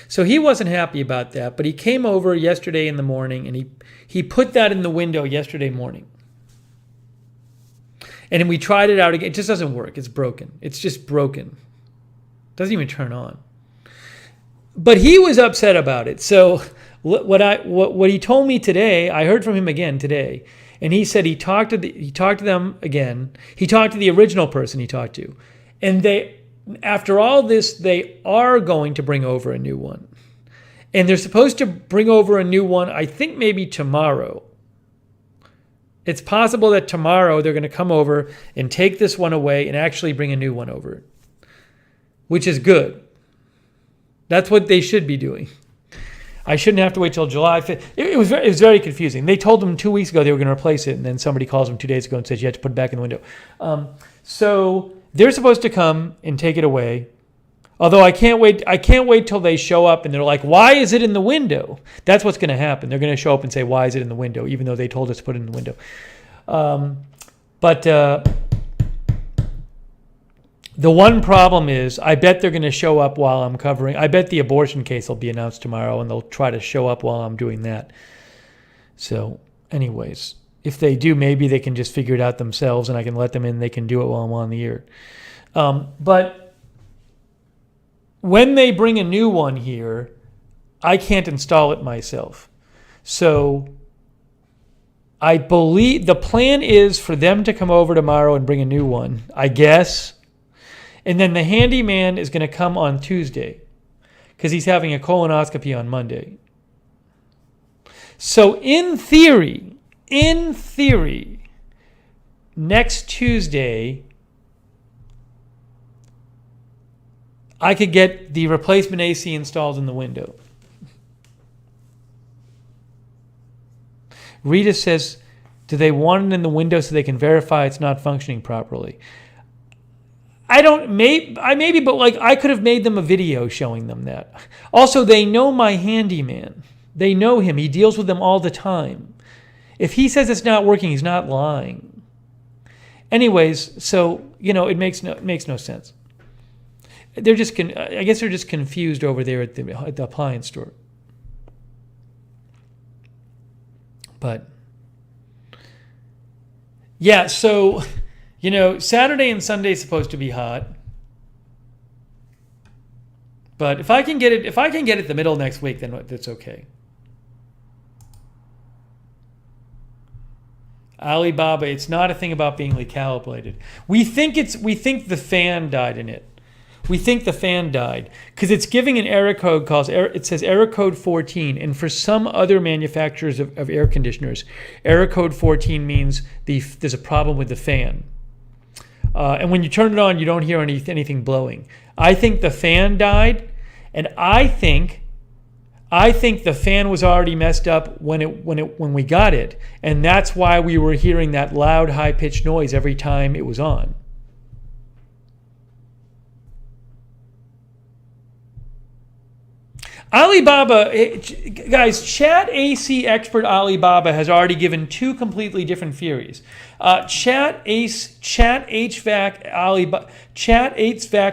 S1: So he wasn't happy about that, but he came over yesterday in the morning and he put that in the window yesterday morning. And then we tried it out again. It just doesn't work. It's broken. It's just broken. It doesn't even turn on. But he was upset about it. So what he told me today, I heard from him again today, and he said he talked to them again. He talked to the original person he talked to, and after all this, they are going to bring over a new one. And they're supposed to bring over a new one, I think maybe tomorrow. It's possible that tomorrow they're going to come over and take this one away and actually bring a new one over, which is good. That's what they should be doing. I shouldn't have to wait till July 5th. It was very confusing. They told them 2 weeks ago they were going to replace it, and then somebody calls them 2 days ago and says you have to put it back in the window. So they're supposed to come and take it away. Although I can't wait till they show up and they're like, why is it in the window? That's what's going to happen. They're going to show up and say, why is it in the window? Even though they told us to put it in the window. But the one problem is I bet they're going to show up while I'm covering. I bet the abortion case will be announced tomorrow and they'll try to show up while I'm doing that. So anyways, if they do, maybe they can just figure it out themselves and I can let them in. They can do it while I'm on the air. But when they bring a new one here, I can't install it myself. So I believe the plan is for them to come over tomorrow and bring a new one, I guess. And then the handyman is going to come on Tuesday because he's having a colonoscopy on Monday. So in theory, next Tuesday, I could get the replacement AC installed in the window. Rita says, do they want it in the window so they can verify it's not functioning properly? Maybe, but like I could have made them a video showing them that. Also, they know my handyman. They know him. He deals with them all the time. If he says it's not working, he's not lying. Anyways, so, it makes no sense. I guess they're just confused over there at the appliance store. But yeah, so Saturday and Sunday is supposed to be hot. But if I can get it the middle of next week, then that's okay. Alibaba, it's not a thing about being recalibrated. We think the fan died in it. We think the fan died because it's giving an error code it says error code 14, and for some other manufacturers of air conditioners, error code 14 means there's a problem with the fan. And when you turn it on, you don't hear anything blowing. I think the fan died, and I think the fan was already messed up when we got it, and that's why we were hearing that loud, high-pitched noise every time it was on. Alibaba, guys, Chat AC expert Alibaba has already given two completely different theories. Chat HVAC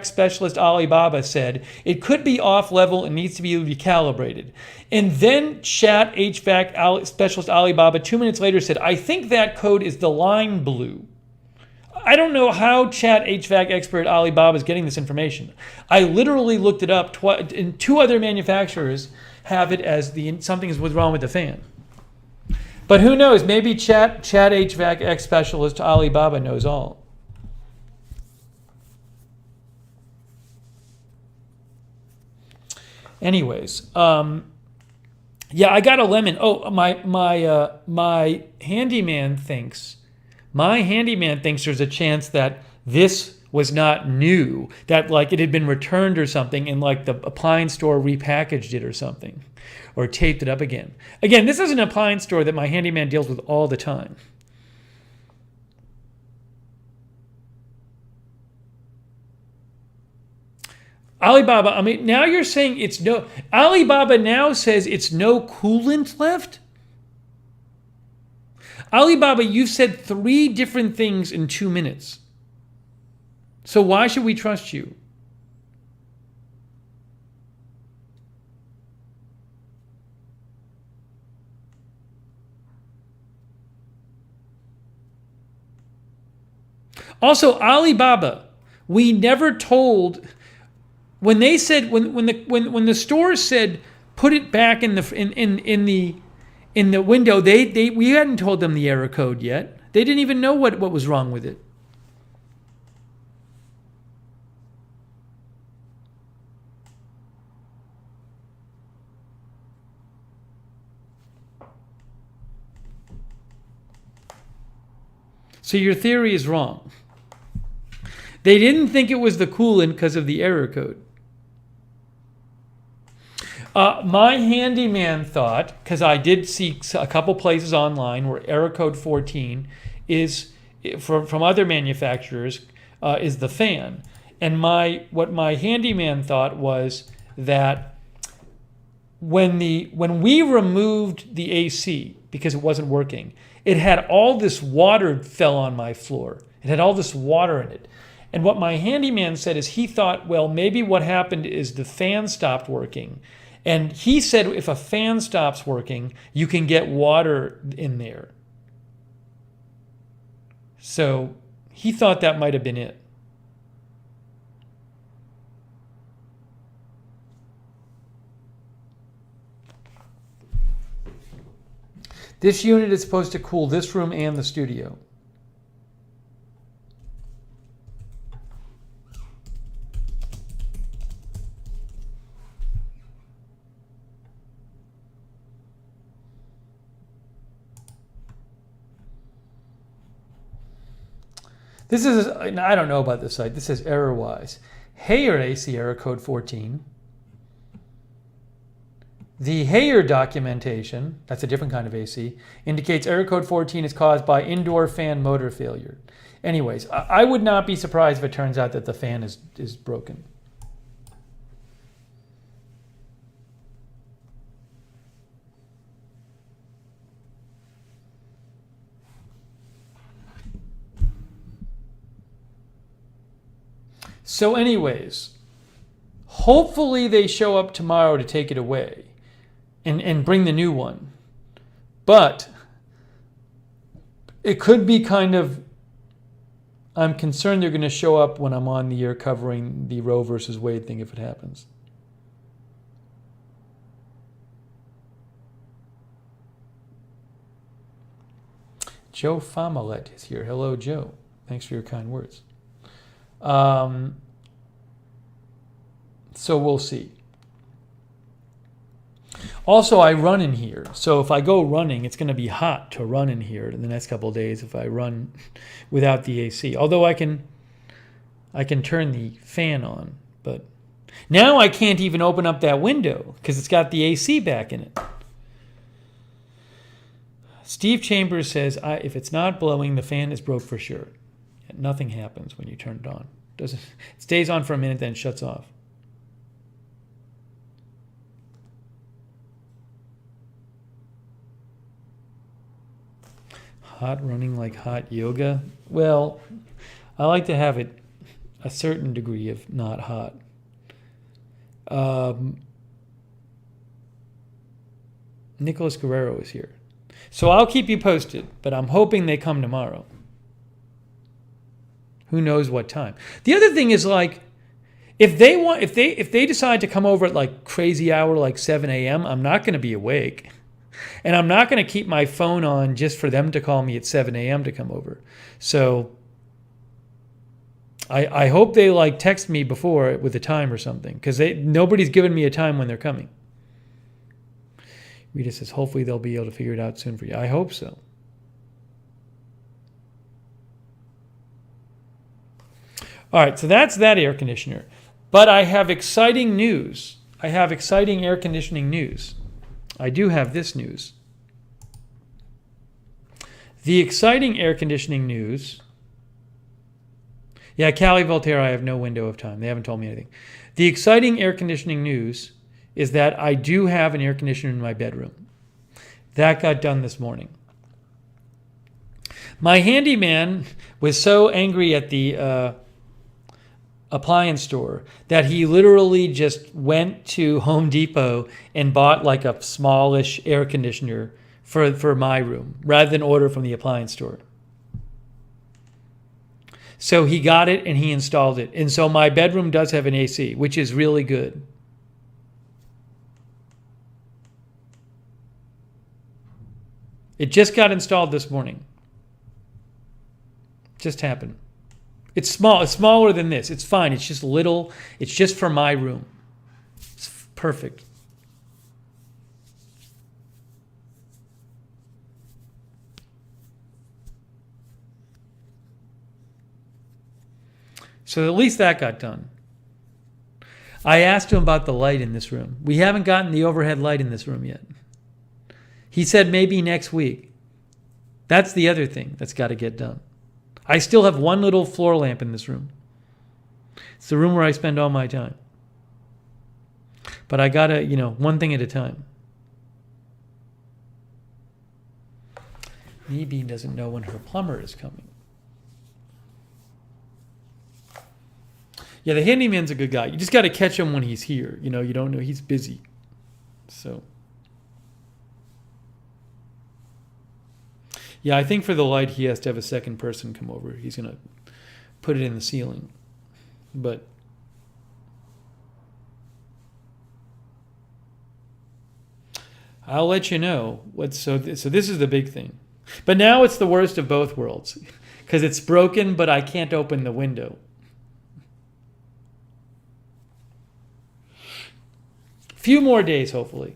S1: specialist Alibaba said it could be off level and needs to be recalibrated. And then Chat HVAC specialist Alibaba 2 minutes later said, I think that code is the line blue. I don't know how Chat HVAC expert Alibaba is getting this information. I literally looked it up, and two other manufacturers have it as something is wrong with the fan. But who knows? Maybe Chat HVAC specialist Alibaba knows all. Anyways, yeah, I got a lemon. Oh, my handyman thinks. My handyman thinks there's a chance that this was not new, that like it had been returned or something and like the appliance store repackaged it or something or taped it up again. Again, this is an appliance store that my handyman deals with all the time. Alibaba, now you're saying Alibaba now says it's no coolant left? Alibaba, you said 3 different things in 2 minutes. So why should we trust you? Also, Alibaba, we never told when they said when the store said put it back in the window, we hadn't told them the error code yet. They didn't even know what was wrong with it. So your theory is wrong. They didn't think it was the coolant because of the error code. My handyman thought, because I did see a couple places online where error code 14 is, from other manufacturers, is the fan. And what my handyman thought was that when we removed the AC because it wasn't working, it had all this water fell on my floor. It had all this water in it. And what my handyman said is he thought, well, maybe what happened is the fan stopped working. And he said if a fan stops working, you can get water in there. So he thought that might have been it. This unit is supposed to cool this room and the studio. This is, I don't know about this site. This says error-wise. Hayer AC error code 14. The Hayer documentation, that's a different kind of AC, indicates error code 14 is caused by indoor fan motor failure. Anyways, I would not be surprised if it turns out that the fan is broken. So anyways, hopefully they show up tomorrow to take it away and bring the new one. But it could be kind of, I'm concerned they're going to show up when I'm on the air covering the Roe versus Wade thing if it happens. Joe Famalet is here. Hello, Joe. Thanks for your kind words. So we'll see. Also, I run in here. So if I go running, it's going to be hot to run in here in the next couple of days if I run without the AC. Although I can turn the fan on. But now I can't even open up that window because it's got the AC back in it. Steve Chambers says, if it's not blowing, the fan is broke for sure. Nothing happens when you turn it on. It stays on for a minute, then shuts off. Hot running like hot yoga? Well, I like to have it a certain degree of not hot. Nicholas Guerrero is here. So I'll keep you posted, but I'm hoping they come tomorrow. Who knows what time? The other thing is, like, if they decide to come over at like crazy hour, like 7 a.m., I'm not going to be awake. And I'm not going to keep my phone on just for them to call me at 7 a.m. to come over. So I hope they like text me before with a time or something, because nobody's given me a time when they're coming. Rita says, hopefully they'll be able to figure it out soon for you. I hope so. All right, so that's that air conditioner. But I have exciting news. I have exciting air conditioning news. I do have this news. The exciting air conditioning news. Yeah, Cali Voltaire, I have no window of time. They haven't told me anything. The exciting air conditioning news is that I do have an air conditioner in my bedroom. That got done this morning. My handyman was so angry at the appliance store that he literally just went to Home Depot and bought like a smallish air conditioner for my room rather than order from the appliance store. So he got it and he installed it. And so my bedroom does have an AC, which is really good. It just got installed this morning. Just happened. It's small. It's smaller than this. It's fine. It's just little. It's just for my room. It's perfect. So at least that got done. I asked him about the light in this room. We haven't gotten the overhead light in this room yet. He said maybe next week. That's the other thing that's got to get done. I still have one little floor lamp in this room. It's the room where I spend all my time. But I got to, one thing at a time. Maybe doesn't know when her plumber is coming. Yeah, the handyman's a good guy. You just got to catch him when he's here. You don't know. He's busy. So. Yeah, I think for the light, he has to have a second person come over. He's going to put it in the ceiling. But I'll let you know. So this is the big thing. But now it's the worst of both worlds. Because it's broken, but I can't open the window. Few more days, hopefully.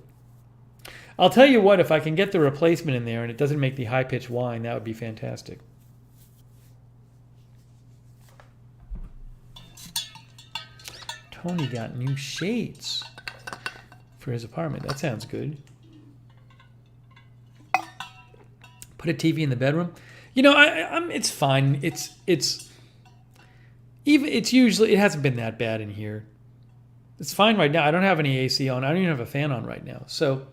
S1: I'll tell you what, if I can get the replacement in there and it doesn't make the high-pitched whine, that would be fantastic. Tony got new shades for his apartment. That sounds good. Put a TV in the bedroom. It's fine. It's usually, it hasn't been that bad in here. It's fine right now. I don't have any AC on. I don't even have a fan on right now. So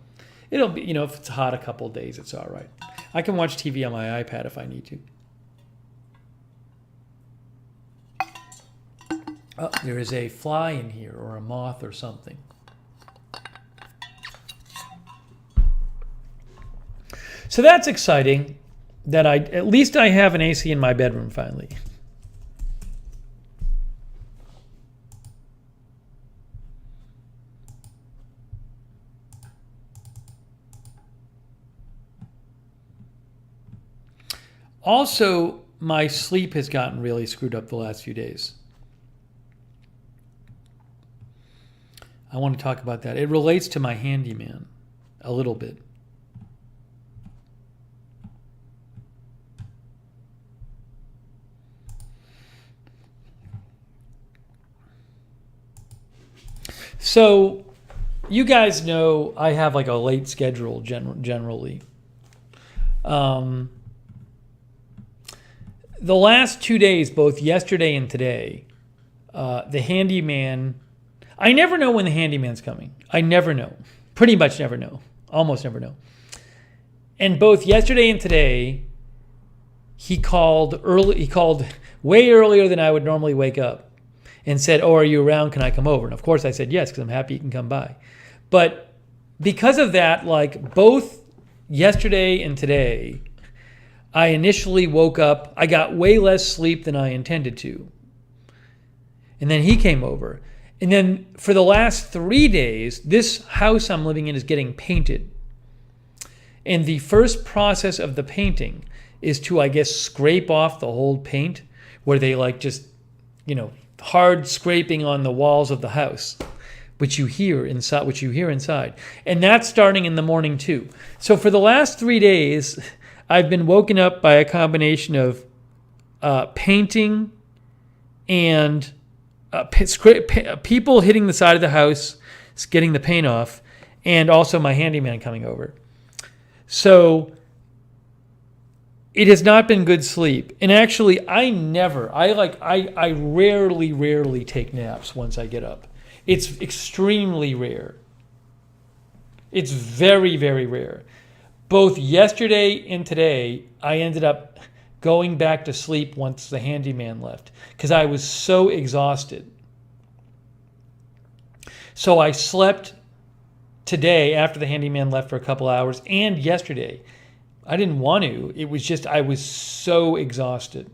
S1: it'll be, if it's hot a couple of days, it's all right. I can watch TV on my iPad if I need to. Oh, there is a fly in here or a moth or something. So that's exciting that at least I have an AC in my bedroom finally. Also, my sleep has gotten really screwed up the last few days. I want to talk about that. It relates to my handyman a little bit. So, you guys know I have like a late schedule generally. The last 2 days, both yesterday and today, the handyman, I never know when the handyman's coming. I never know. Pretty much never know. Almost never know. And both yesterday and today, he called way earlier than I would normally wake up and said, "Oh, are you around? Can I come over?" And of course I said yes, because I'm happy you can come by. But because of that, like both yesterday and today, I initially woke up, I got way less sleep than I intended to. And then he came over. And then for the last 3 days, this house I'm living in is getting painted. And the first process of the painting is to, I guess, scrape off the old paint, where they like just, hard scraping on the walls of the house, which you hear inside. And that's starting in the morning too. So for the last 3 days, I've been woken up by a combination of painting and people hitting the side of the house, getting the paint off, and also my handyman coming over. So it has not been good sleep. And actually, I rarely take naps once I get up. It's extremely rare. It's very, very rare. Both yesterday and today, I ended up going back to sleep once the handyman left because I was so exhausted. So I slept today after the handyman left for a couple hours, and yesterday. I didn't want to. It was just I was so exhausted.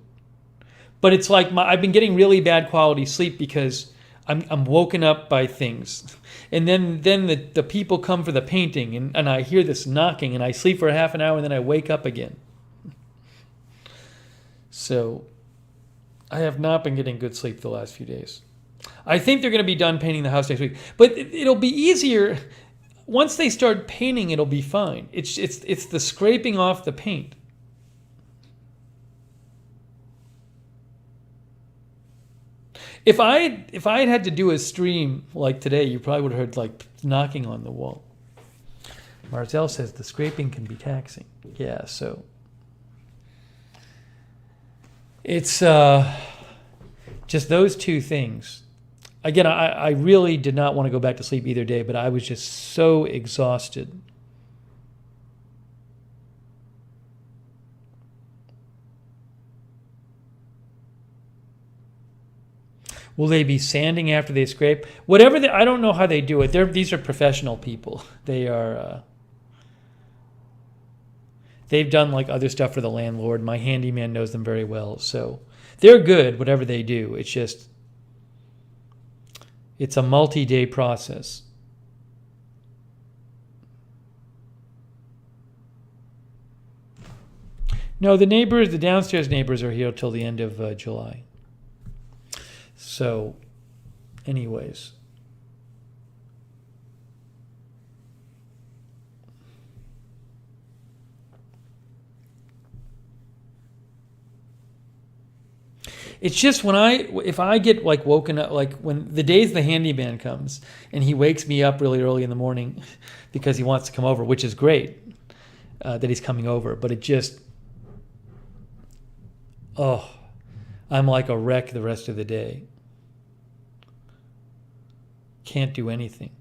S1: But it's like I've been getting really bad quality sleep because I'm woken up by things. And then the people come for the painting, and I hear this knocking, and I sleep for half an hour, and then I wake up again. So I have not been getting good sleep the last few days. I think they're going to be done painting the house next week. But it'll be easier. Once they start painting, it'll be fine. It's the scraping off the paint. If I had to do a stream like today, you probably would have heard like knocking on the wall. Marcel says the scraping can be taxing. Yeah, so it's just those two things. Again, I really did not want to go back to sleep either day, but I was just so exhausted. Will they be sanding after they scrape? Whatever I don't know how they do it. These are professional people. They are. They've done like other stuff for the landlord. My handyman knows them very well, so they're good. Whatever they do, it's a multi-day process. No, the downstairs neighbors are here till the end of July. So, anyways. It's just if I get like woken up, like when the days the handyman comes and he wakes me up really early in the morning because he wants to come over, which is great that he's coming over, but it just, I'm like a wreck the rest of the day. Can't do anything.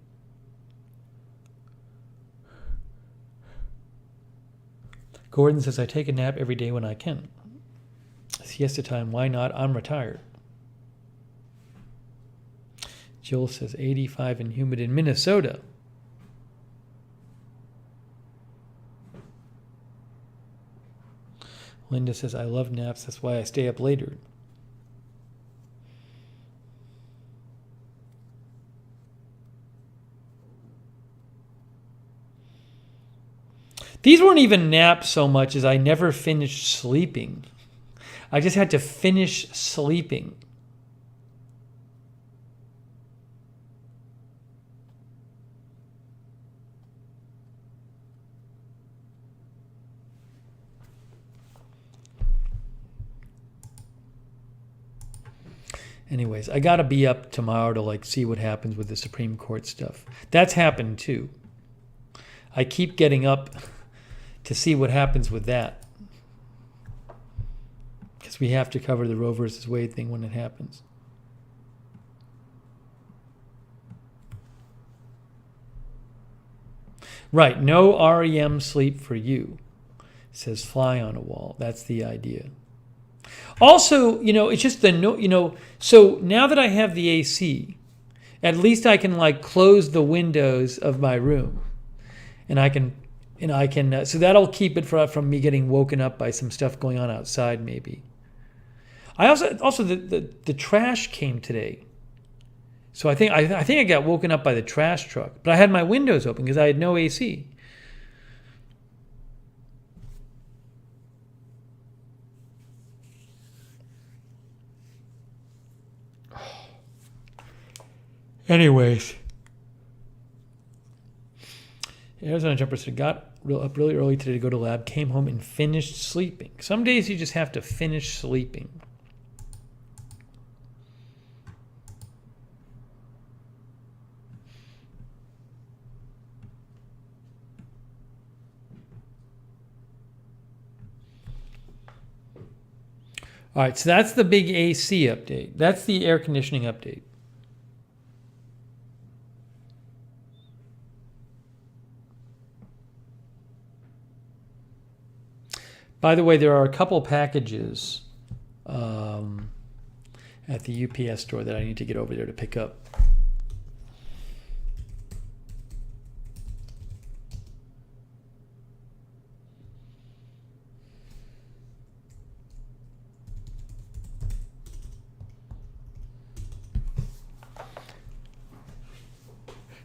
S1: Gordon says, I take a nap every day when I can. Siesta time, why not? I'm retired. Jill says 85 and humid in Minnesota. Linda says, I love naps, that's why I stay up later. These weren't even naps so much as I never finished sleeping. I just had to finish sleeping. Anyways, I got to be up tomorrow to like see what happens with the Supreme Court stuff. That's happened too. I keep getting up to see what happens with that. Because we have to cover the Roe versus Wade thing when it happens. Right, no REM sleep for you, says Fly on a Wall. That's the idea. Also, it's just so now that I have the AC, at least I can like close the windows of my room. And I can, so that'll keep it from me getting woken up by some stuff going on outside maybe. I also the trash came today, so I think I got woken up by the trash truck. But I had my windows open because I had no AC. Anyways, Arizona Jumper said got up really early today to go to lab, came home and finished sleeping. Some days you just have to finish sleeping. All right, so that's the big AC update. That's the air conditioning update. By the way, there are a couple packages at the UPS store that I need to get over there to pick up.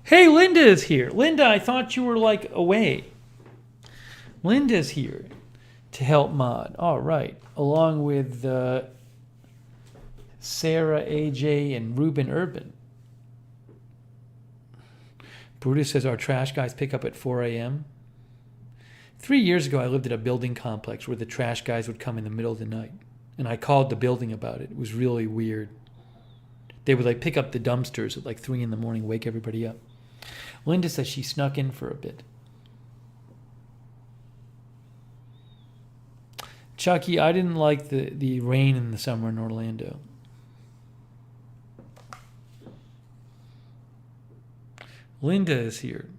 S1: Hey, Linda is here. Linda, I thought you were like away. Linda's here to help mod. All right. Along with Sarah, AJ, and Ruben Urban. Brutus says our trash guys pick up at 4 a.m. 3 years ago, I lived at a building complex where the trash guys would come in the middle of the night. And I called the building about it. It was really weird. They would like pick up the dumpsters at like 3 in the morning, wake everybody up. Linda says she snuck in for a bit. Chucky, I didn't like the rain in the summer in Orlando. Linda is here.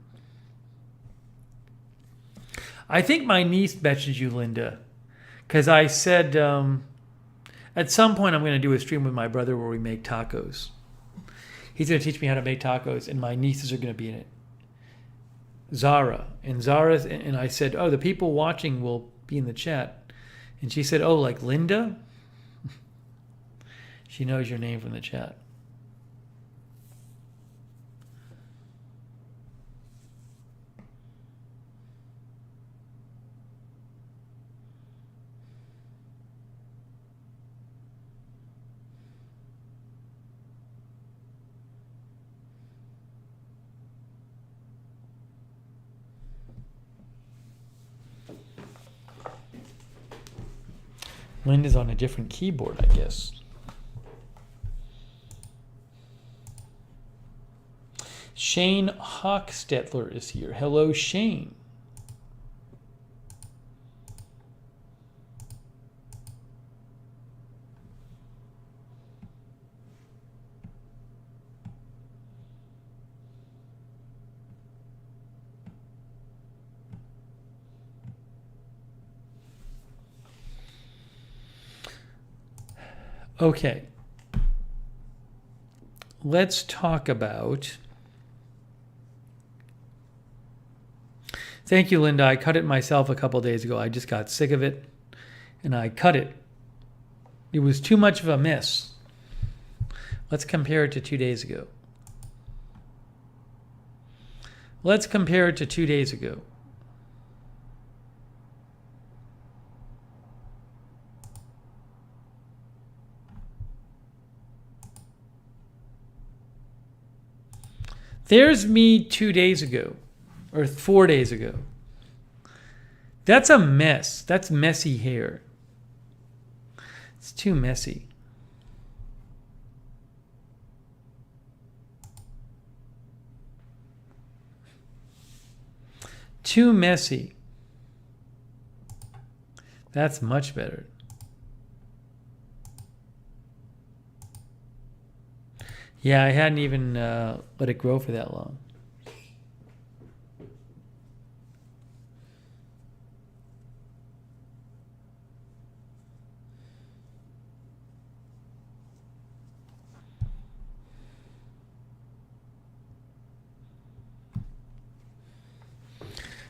S1: I think my niece messaged you, Linda, because I said at some point I'm going to do a stream with my brother where we make tacos. He's going to teach me how to make tacos, and my nieces are going to be in it. Zara. And I said, oh, the people watching will be in the chat. And she said, oh, like Linda? She knows your name from the chat. Linda's on a different keyboard, I guess. Shane Hochstetler is here. Hello, Shane. Okay. Let's talk about... Thank you, Linda. I cut it myself a couple days ago. I just got sick of it, and I cut it. It was too much of a mess. Let's compare it to 2 days ago. Let's compare it to 2 days ago. There's me 2 days ago, or 4 days ago. That's a mess. That's messy hair. It's too messy. Too messy. That's much better. Yeah, I hadn't even let it grow for that long.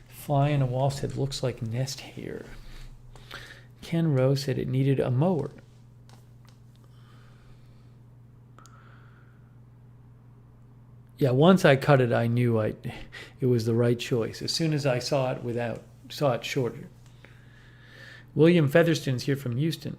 S1: Fly on a wall said, looks like nest hair. Ken Rose said it needed a mower. Yeah, once I cut it, I knew it was the right choice. As soon as I saw it shorter. William Featherston's here from Houston.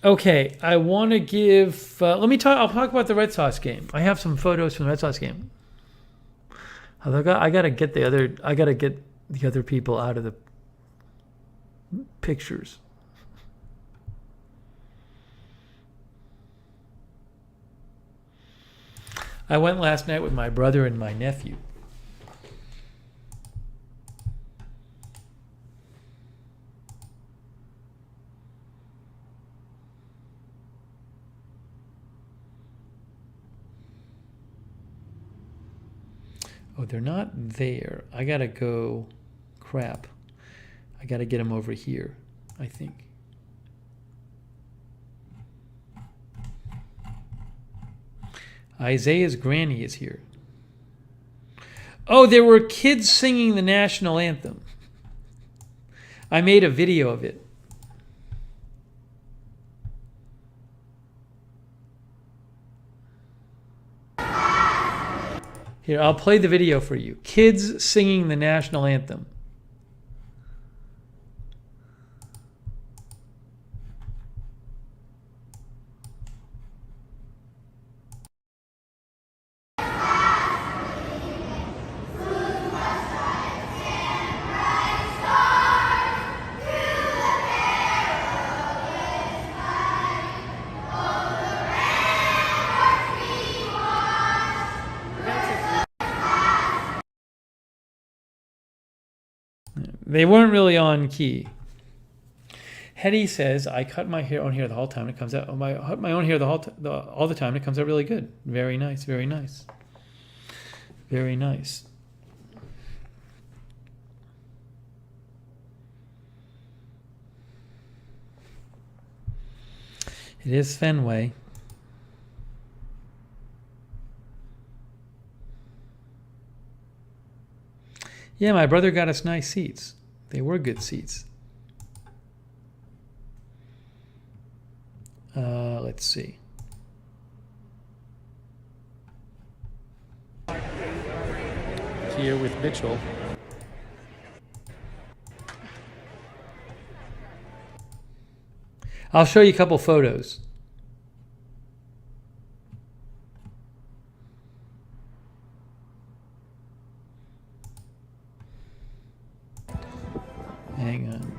S1: Okay, I want to give. I'll talk about the Red Sox game. I have some photos from the Red Sox game. I gotta get the other people out of the pictures. I went last night with my brother and my nephew. Oh, they're not there. I gotta go. Crap. I gotta get them over here, I think. Isaiah's granny is here. Oh, there were kids singing the national anthem. I made a video of it. Here, I'll play the video for you. Kids singing the national anthem. They weren't really on key. Hetty says, I cut my own hair the whole time. It comes out. I cut my own hair all the time. It comes out really good. Very nice. Very nice. Very nice. It is Fenway. Yeah, my brother got us nice seats. They were good seats. Let's see. Here with Mitchell. I'll show you a couple photos. Hang on.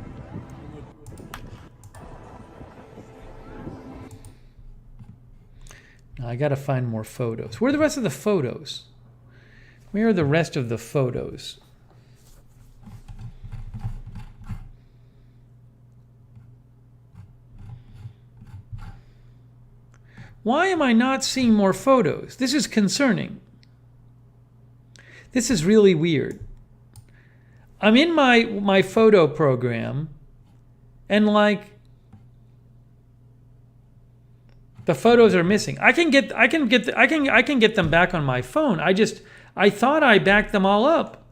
S1: Now I gotta find more photos. Where are the rest of the photos? Where are the rest of the photos? Why am I not seeing more photos? This is concerning. This is really weird. I'm in my photo program, and like the photos are missing. I can get them back on my phone. I thought I backed them all up.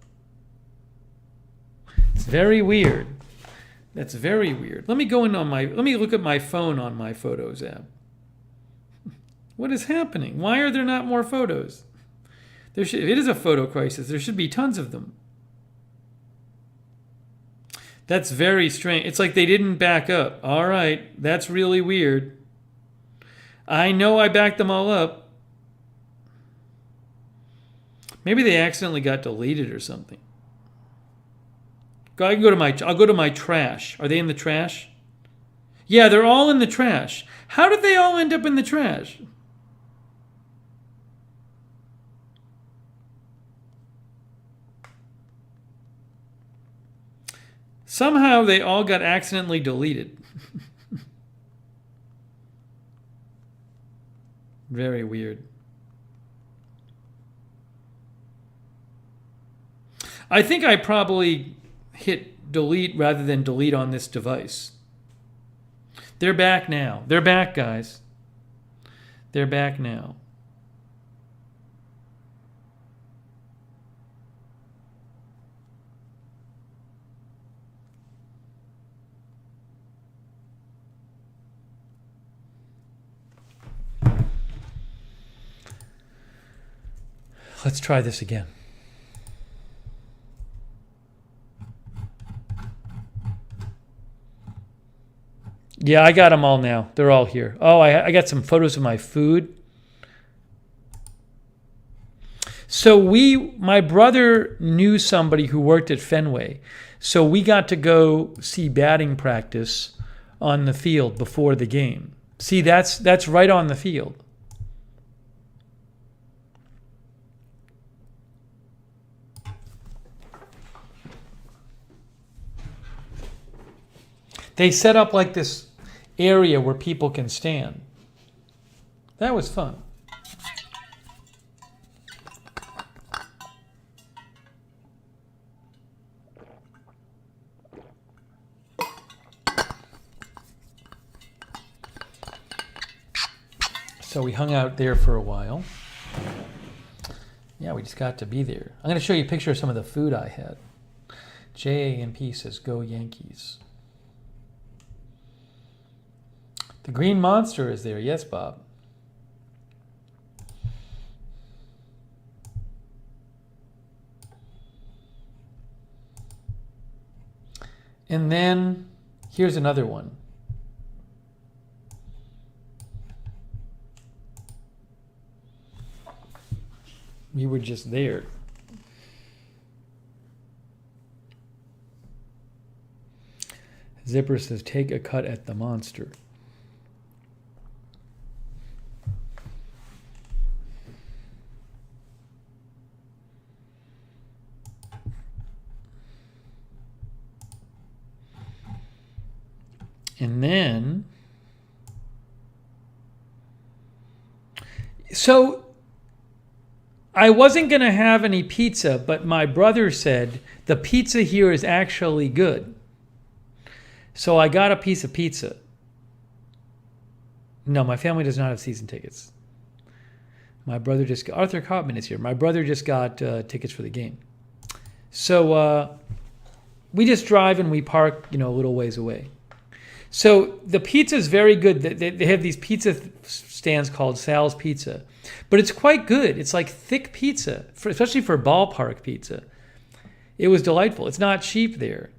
S1: It's very weird. That's very weird. Let me look at my phone on my Photos app. What is happening? Why are there not more photos? If it is a photo crisis, there should be tons of them. That's very strange. It's like they didn't back up. All right, that's really weird. I know I backed them all up. Maybe they accidentally got deleted or something. I'll go to my trash. Are they in the trash? Yeah, they're all in the trash. How did they all end up in the trash? Somehow they all got accidentally deleted. Very weird. I think I probably hit delete rather than delete on this device. They're back now. They're back, guys. They're back now. Let's try this again. Yeah, I got them all now. They're all here. Oh, I got some photos of my food. So my brother knew somebody who worked at Fenway. So we got to go see batting practice on the field before the game. See, that's right on the field. They set up like this area where people can stand. That was fun. So we hung out there for a while. Yeah, we just got to be there. I'm going to show you a picture of some of the food I had. JAMP says, "Go Yankees." The Green Monster is there. Yes, Bob. And then here's another one. We were just there. Zipper says, "Take a cut at the monster." And then, so I wasn't going to have any pizza, but my brother said the pizza here is actually good. So I got a piece of pizza. No, my family does not have season tickets. My brother just got, Arthur Cotman is here. My brother just got tickets for the game. So we just drive and we park, a little ways away. So the pizza is very good. They have these pizza stands called Sal's Pizza, but it's quite good. It's like thick pizza, especially for ballpark pizza. It was delightful. It's not cheap there.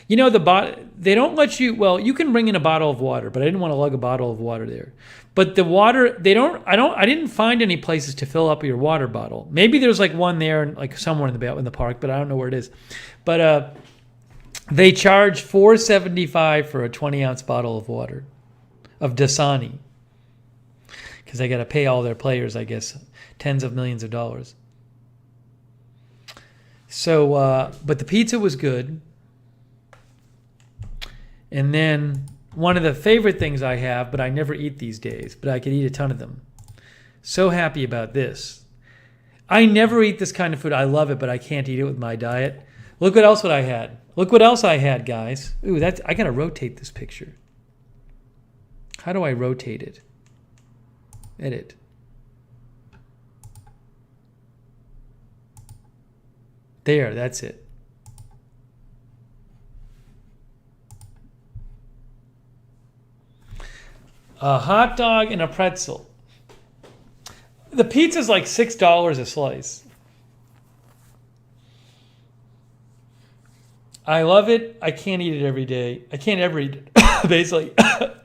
S1: They don't let you, well, you can bring in a bottle of water, but I didn't want to lug a bottle of water there. But the water, I didn't find any places to fill up your water bottle. Maybe there's like one there, like somewhere in the park, but I don't know where it is. But they charge $4.75 for a 20-ounce bottle of water, of Dasani. Because they got to pay all their players, I guess, tens of millions of dollars. So, but the pizza was good. And then one of the favorite things I have, but I never eat these days, but I could eat a ton of them. So happy about this. I never eat this kind of food. I love it, but I can't eat it with my diet. Look what else I had. Look what else I had, guys. Ooh, I got to rotate this picture. How do I rotate it? Edit. There, that's it. A hot dog and a pretzel. The pizza's like $6 a slice. I love it. I can't eat it every day. I can't ever eat it, basically. But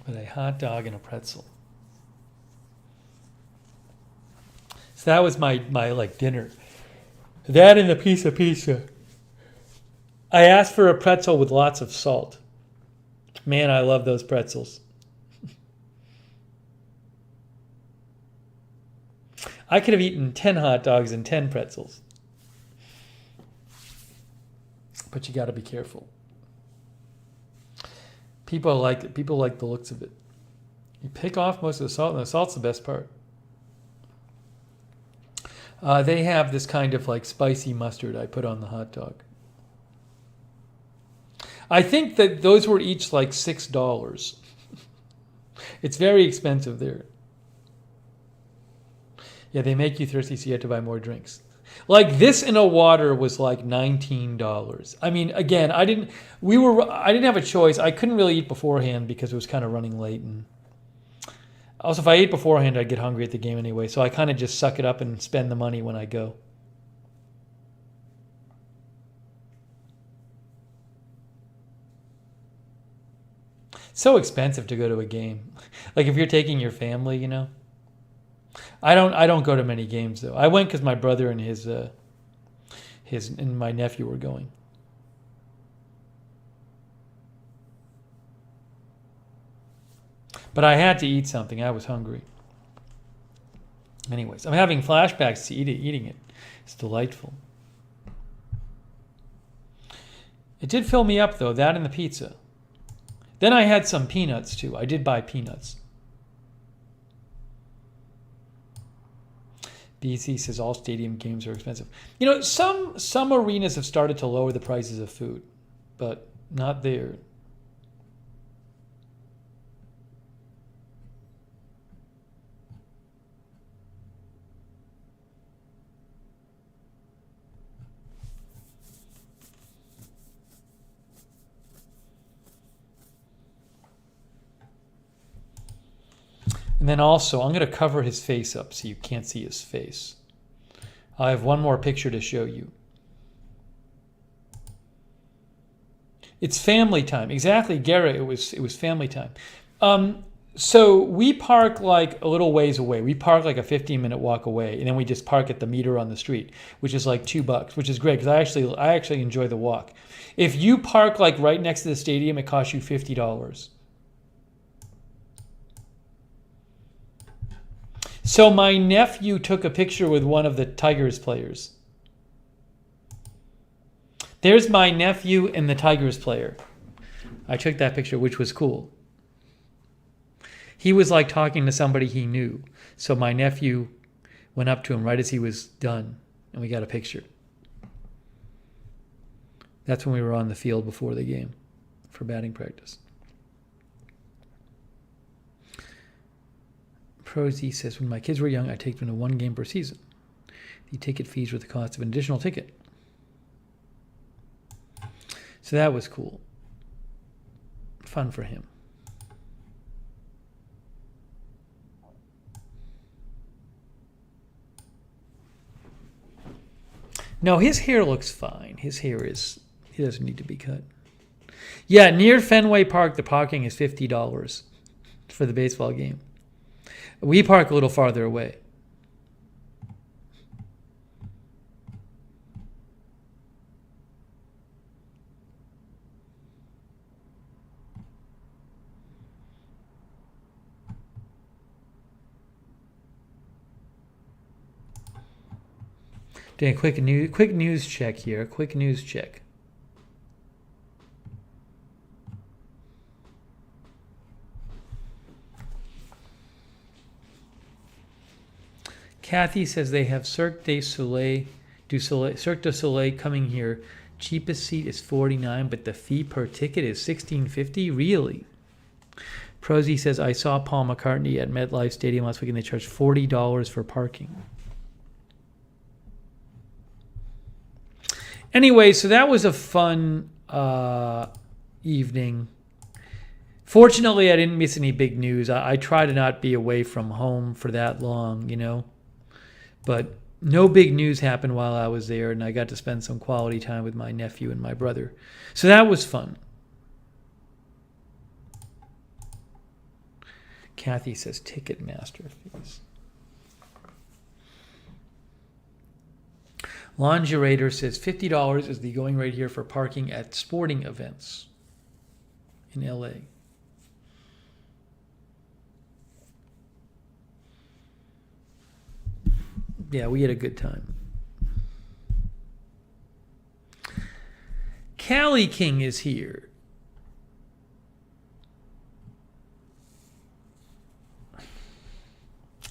S1: a hot dog and a pretzel. So that was my like dinner. That and a piece of pizza. I asked for a pretzel with lots of salt. Man, I love those pretzels. I could have eaten 10 hot dogs and 10 pretzels. But you got to be careful. People like it. People like the looks of it. You pick off most of the salt, and the salt's the best part. They have this kind of like spicy mustard I put on the hot dog. I think that those were each like $6. It's very expensive there. Yeah, they make you thirsty, so you have to buy more drinks. Like this in a water was like $19. I mean, again, I didn't have a choice. I couldn't really eat beforehand because it was kind of running late, and also if I ate beforehand, I'd get hungry at the game anyway. So I kind of just suck it up and spend the money when I go. So expensive to go to a game. Like if you're taking your family, I don't go to many games though. I went because my brother and his and my nephew were going. But I had to eat something. I was hungry. Anyways, I'm having flashbacks to eating it. It's delightful. It did fill me up though, that and the pizza. Then I had some peanuts too. I did buy peanuts. BC says all stadium games are expensive. Some arenas have started to lower the prices of food, but not there. And then also, I'm going to cover his face up so you can't see his face. I have one more picture to show you. It's family time. Exactly, Garrett, it was family time. So we park like a little ways away. We park like a 15-minute walk away, and then we just park at the meter on the street, which is like $2, which is great because I actually enjoy the walk. If you park like right next to the stadium, it costs you $50. So my nephew took a picture with one of the Tigers players. There's my nephew and the Tigers player. I took that picture, which was cool. He was like talking to somebody he knew. So my nephew went up to him right as he was done, and we got a picture. That's when we were on the field before the game for batting practice. Prosy says, when my kids were young, I take them to one game per season. The ticket fees were the cost of an additional ticket. So that was cool. Fun for him. No, his hair looks fine. His hair he doesn't need to be cut. Yeah, near Fenway Park, the parking is $50 for the baseball game. We park a little farther away. Doing a quick news check here. Quick news check. Kathy says they have Cirque du Soleil coming here. Cheapest seat is $49, but the fee per ticket is $16.50. Really? Prosy says I saw Paul McCartney at MetLife Stadium last week, and they charged $40 for parking. Anyway, so that was a fun evening. Fortunately, I didn't miss any big news. I try to not be away from home for that long, you know. But no big news happened while I was there, and I got to spend some quality time with my nephew and my brother. So that was fun. Kathy says Ticketmaster fees. Longerator says $50 is the going rate here for parking at sporting events in LA. Yeah, we had a good time. Cali King is here.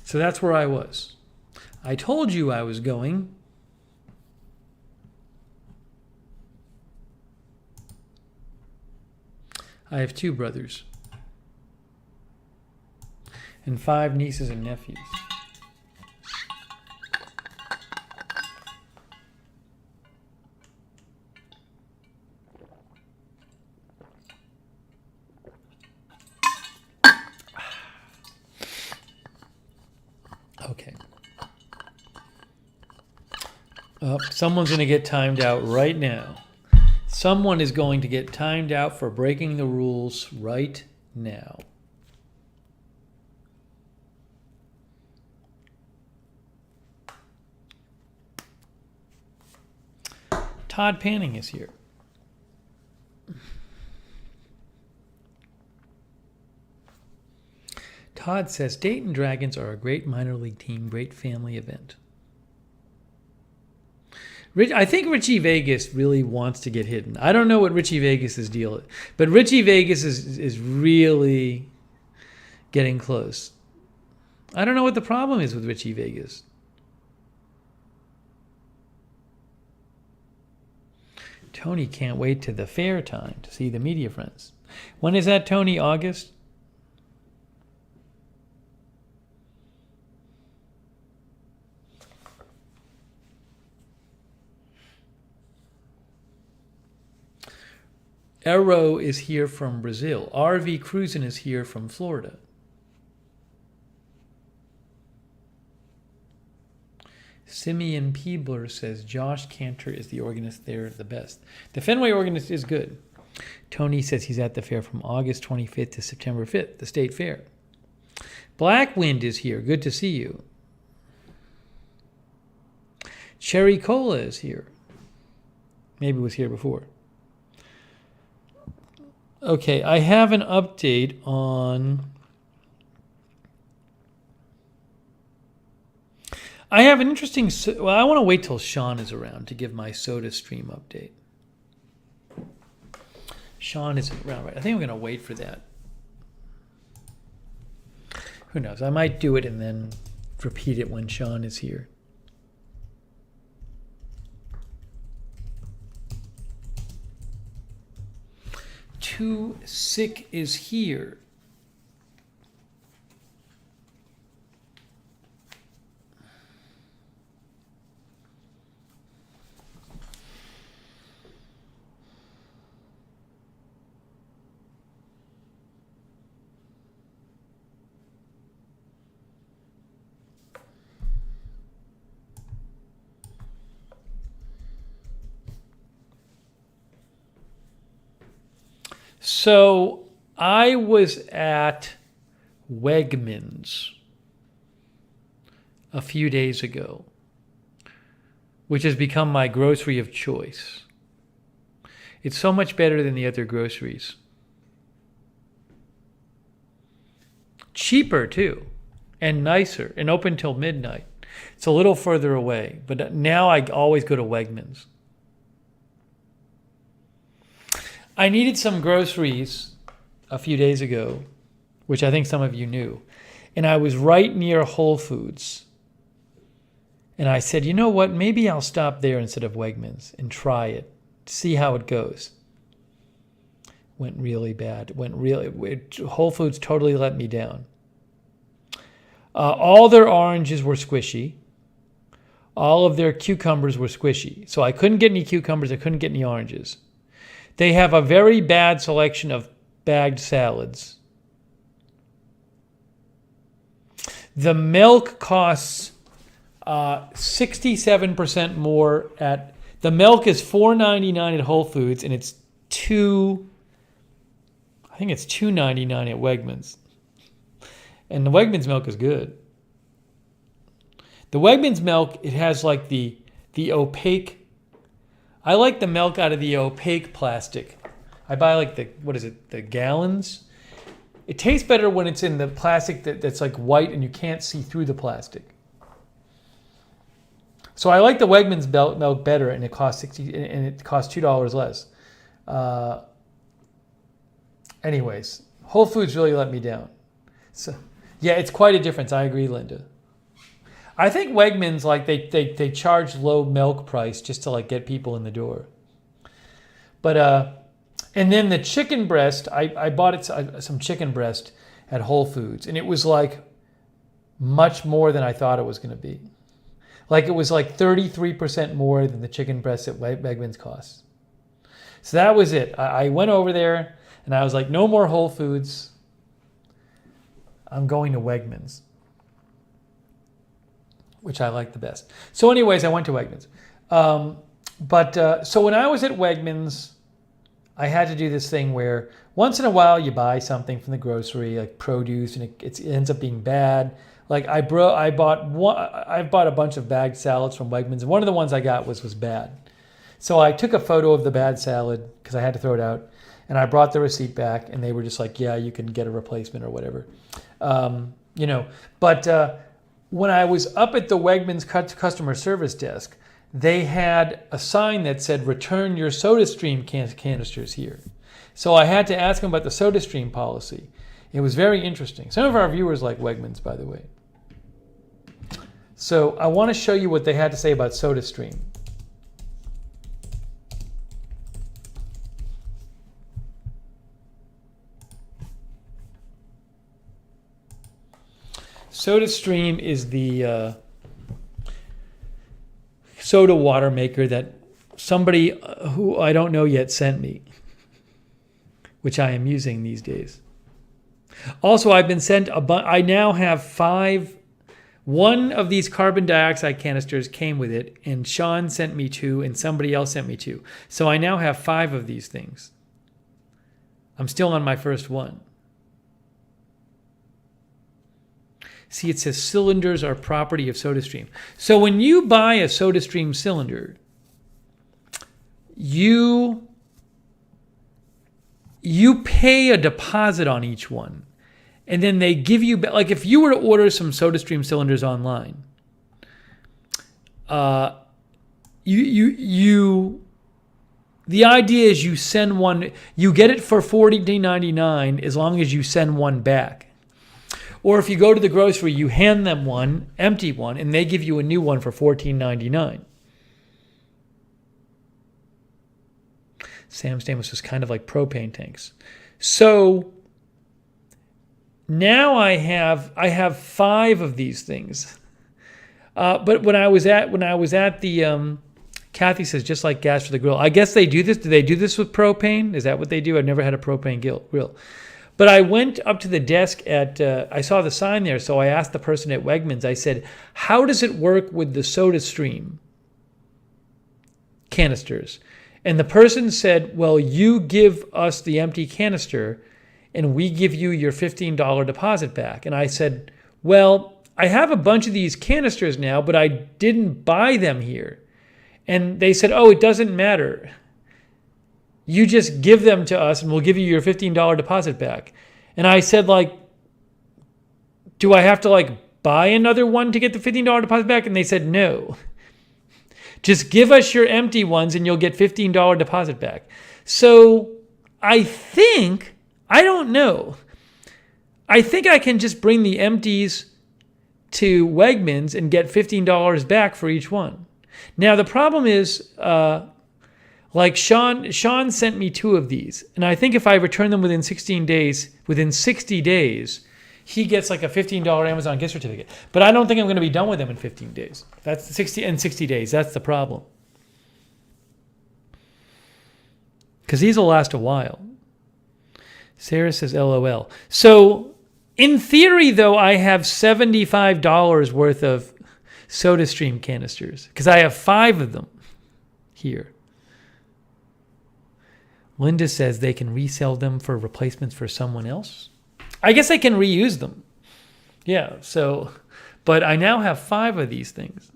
S1: So that's where I was. I told you I was going. I have 2 brothers and 5 nieces and nephews. Okay. Someone's going to get timed out right now. Someone is going to get timed out for breaking the rules right now. Todd Panning is here. Todd says Dayton Dragons are a great minor league team, great family event. I think Richie Vegas really wants to get hidden. I don't know what Richie Vegas' deal is, but Richie Vegas is really getting close. I don't know what the problem is with Richie Vegas. Tony can't wait to the fair time to see the media friends. When is that, Tony? August? Arrow is here from Brazil. RV Cruisin' is here from Florida. Simeon Peebler says Josh Cantor is the organist there the best. The Fenway organist is good. Tony says he's at the fair from August 25th to September 5th, the state fair. Blackwind is here. Good to see you. Cherry Cola is here. Maybe was here before. Okay, I have an update on I have an interesting. Well, I want to wait till Sean is around to give my SodaStream update. Sean isn't around, right? I think I'm going to wait for that. Who knows? I might do it and then repeat it when Sean is here. Too Sick is here. So I was at Wegmans a few days ago, which has become my grocery of choice. It's so much better than the other groceries. Cheaper too, and nicer, and open till midnight. It's a little further away, but now I always go to Wegmans. I needed some groceries a few days ago, which I think some of you knew. And I was right near Whole Foods. And I said, you know what? Maybe I'll stop there instead of Wegmans and try it. See how it goes. Went really bad. Whole Foods totally let me down. All their oranges were squishy. All of their cucumbers were squishy. So I couldn't get any cucumbers. I couldn't get any oranges. They have a very bad selection of bagged salads. The milk costs 67% more at... The milk is $4.99 at Whole Foods, and it's $2.99 at Wegmans. And the Wegmans milk is good. The Wegmans milk, it has like the opaque... I like the milk out of the opaque plastic. I buy like the gallons. It tastes better when it's in the plastic that's like white and you can't see through the plastic. So I like the Wegmans milk better, and it costs $2 less. Anyways, Whole Foods really let me down. So yeah, it's quite a difference. I agree, Linda. I think Wegmans, like they charge low milk price just to like get people in the door. But and then the chicken breast, I bought some chicken breast at Whole Foods, and it was like much more than I thought it was going to be. Like it was like 33% more than the chicken breast at Wegmans costs. So that was it. I went over there and I was like, no more Whole Foods. I'm going to Wegmans, which I like the best. So anyways, I went to Wegmans. So when I was at Wegmans, I had to do this thing where once in a while you buy something from the grocery, like produce, and it ends up being bad. Like I bought a bunch of bagged salads from Wegmans, and one of the ones I got was bad. So I took a photo of the bad salad because I had to throw it out, and I brought the receipt back, and they were just like, yeah, you can get a replacement or whatever. When I was up at the Wegmans customer service desk, they had a sign that said, return your SodaStream canisters here. So I had to ask them about the SodaStream policy. It was very interesting. Some of our viewers like Wegmans, by the way. So I want to show you what they had to say about SodaStream. SodaStream is the soda water maker that somebody who I don't know yet sent me, which I am using these days. Also, I've been sent I now have 5. One of these carbon dioxide canisters came with it, and Sean sent me 2, and somebody else sent me 2. So I now have 5 of these things. I'm still on my first one. See, it says cylinders are property of SodaStream. So when you buy a SodaStream cylinder, you pay a deposit on each one. And then they give you, like if you were to order some SodaStream cylinders online, uh, you the idea is you send one, you get it for $14.99 as long as you send one back. Or if you go to the grocery, you hand them one, empty one, and they give you a new one for $14.99. Sam Stamos was kind of like propane tanks. So now I have 5 of these things. But when I was at the Kathy says just like gas for the grill. I guess they do this. Do they do this with propane? Is that what they do? I've never had a propane grill. But I went up to the desk I saw the sign there, so I asked the person at Wegmans, I said, how does it work with the SodaStream canisters? And the person said, well, you give us the empty canister and we give you your $15 deposit back. And I said, well, I have a bunch of these canisters now, but I didn't buy them here. And they said, oh, it doesn't matter. You just give them to us and we'll give you your $15 deposit back. And I said, like, do I have to buy another one to get the $15 deposit back? And they said, no. Just give us your empty ones and you'll get $15 deposit back. So I don't know. I think I can just bring the empties to Wegmans and get $15 back for each one. Now, the problem is, Sean sent me 2 of these, and I think if I return them within 60 days, he gets like a $15 Amazon gift certificate. But I don't think I'm going to be done with them in 15 days. That's 60 days. That's the problem. Because these will last a while. Sarah says, LOL. So, in theory, though, I have $75 worth of SodaStream canisters because I have 5 of them here. Linda says they can resell them for replacements for someone else. I guess I can reuse them. Yeah, so, but I now have 5 of these things.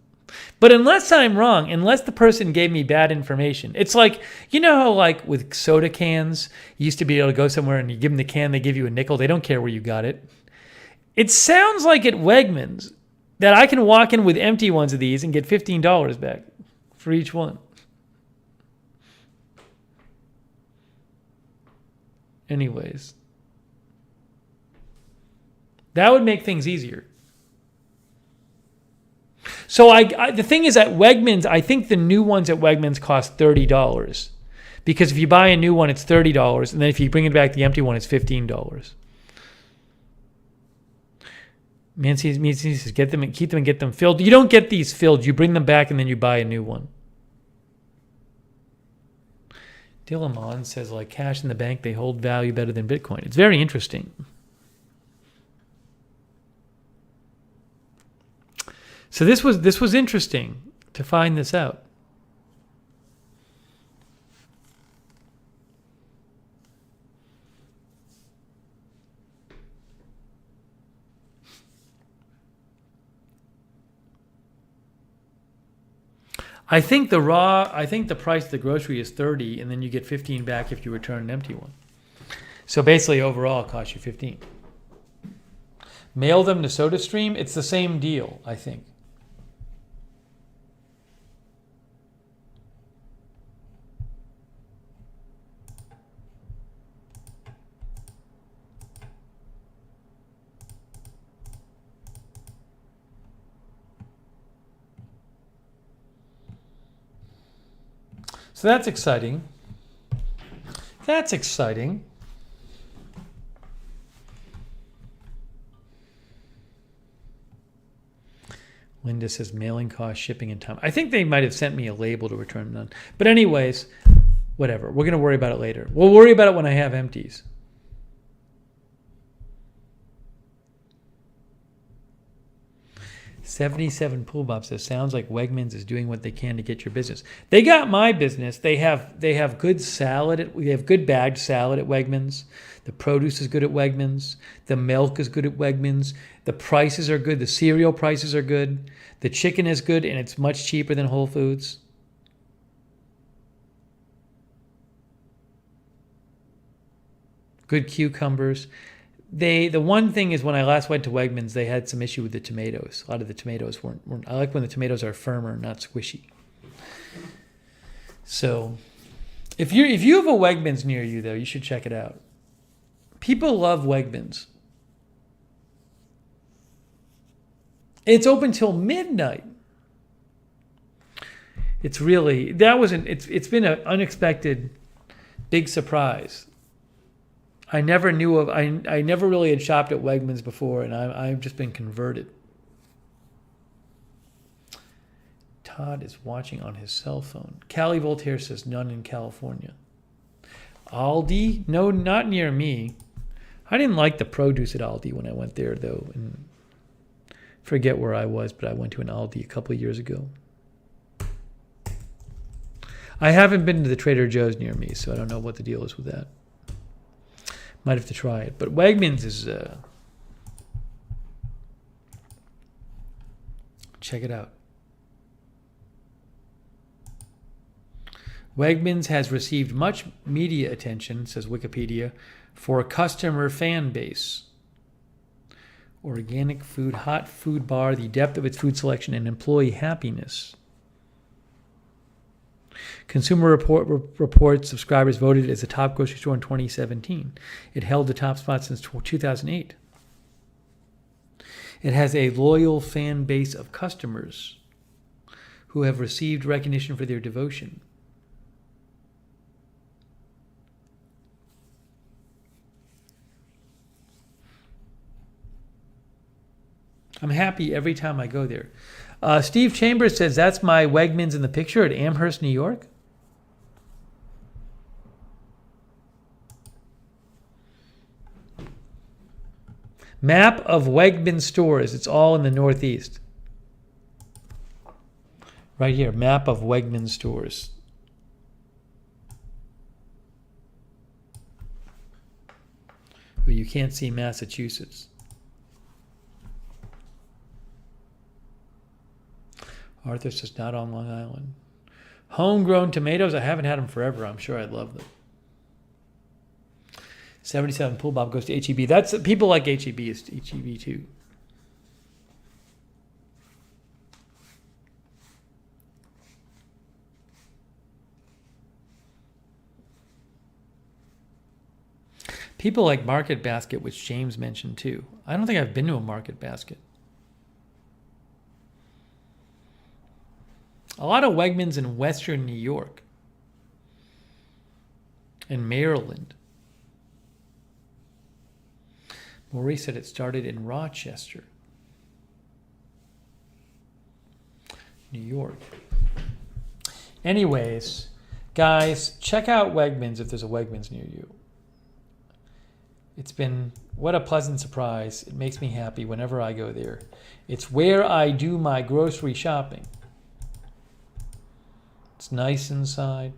S1: But unless I'm wrong, unless the person gave me bad information, it's like, you know how like with soda cans, you used to be able to go somewhere and you give them the can, they give you a nickel. They don't care where you got it. It sounds like at Wegmans that I can walk in with empty ones of these and get $15 back for each one. Anyways, that would make things easier. So the thing is at Wegmans, I think the new ones at Wegmans cost $30. Because if you buy a new one, it's $30. And then if you bring it back the empty one, it's $15. Nancy says, get them and keep them and get them filled. You don't get these filled. You bring them back and then you buy a new one. Dillamon says, like cash in the bank, they hold value better than Bitcoin. It's very interesting. So this was interesting to find this out. I think the price of the grocery is $30, and then you get $15 back if you return an empty one. So basically, overall, it costs you $15. Mail them to SodaStream. It's the same deal, I think. So that's exciting. That's exciting. Linda says mailing cost, shipping, and time. I think they might have sent me a label to return none. But anyways, whatever. We're going to worry about it later. We'll worry about it when I have empties. $77 Pool Bob says, sounds like Wegmans is doing what they can to get your business. They got my business. They have good salad. We have good bagged salad at Wegmans. The produce is good at Wegmans. The milk is good at Wegmans. The prices are good. The cereal prices are good. The chicken is good, and it's much cheaper than Whole Foods. Good cucumbers. The one thing is when I last went to Wegmans, they had some issue with the tomatoes. A lot of the tomatoes weren't. I like when the tomatoes are firmer, not squishy. So, if you have a Wegmans near you, though, you should check it out. People love Wegmans. It's open till midnight. It's really it's been an unexpected big surprise. I never knew of I never really had shopped at Wegmans before, and I've just been converted. Todd is watching on his cell phone. Callie Voltaire says none in California. Aldi? No, not near me. I didn't like the produce at Aldi when I went there, though. And forget where I was, but I went to an Aldi a couple of years ago. I haven't been to the Trader Joe's near me, so I don't know what the deal is with that. Might have to try it. But Wegmans is... check it out. Wegmans has received much media attention, says Wikipedia, for a customer fan base. Organic food, hot food bar, the depth of its food selection, and employee happiness. Consumer Report subscribers voted as the top grocery store in 2017. It held the top spot since 2008. It has a loyal fan base of customers who have received recognition for their devotion. I'm happy every time I go there. Steve Chambers says that's my Wegmans in the picture at Amherst, New York. Map of Wegmans stores. It's all in the Northeast. Right here, map of Wegmans stores. Well, you can't see Massachusetts. Arthur says not on Long Island. Homegrown tomatoes. I haven't had them forever. I'm sure I'd love them. 77 Pool Bob goes to HEB. That's people like HEB is HEB too. People like Market Basket, which James mentioned too. I don't think I've been to a Market Basket. A lot of Wegmans in Western New York and Maryland. Maurice said it started in Rochester, New York. Anyways, guys, check out Wegmans if there's a Wegmans near you. It's been, what a pleasant surprise. It makes me happy whenever I go there. It's where I do my grocery shopping. It's nice inside.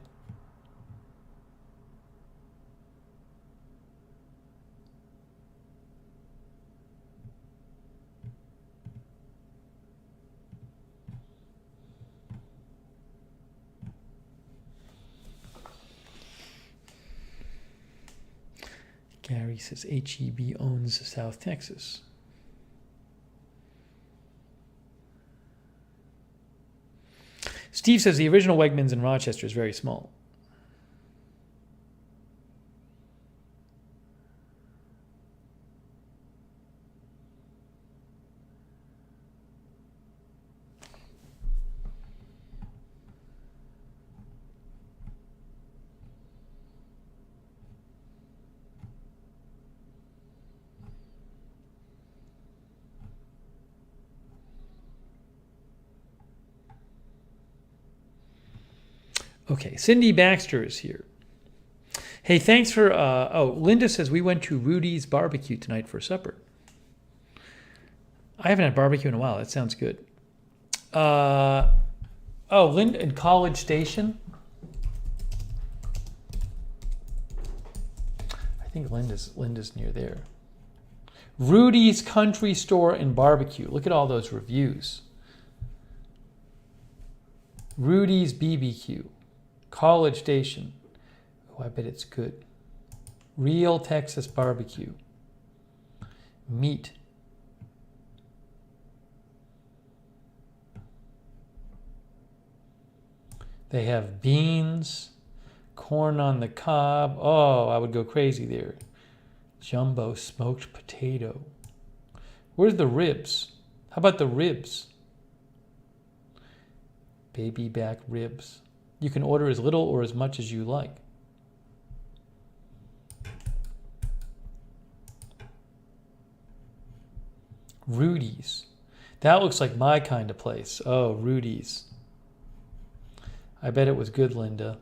S1: Gary says HEB owns South Texas. Steve says the original Wegmans in Rochester is very small. Okay, Cindy Baxter is here. Hey, thanks for... Linda says we went to Rudy's barbecue tonight for supper. I haven't had barbecue in a while. That sounds good. Linda in College Station. I think Linda's near there. Rudy's Country Store and Barbecue. Look at all those reviews. Rudy's BBQ. College Station. Oh, I bet it's good. Real Texas barbecue. Meat. They have beans, corn on the cob. Oh, I would go crazy there. Jumbo smoked potato. Where's the ribs? How about the ribs? Baby back ribs. You can order as little or as much as you like. Rudy's. That looks like my kind of place. Oh, Rudy's. I bet it was good, Linda.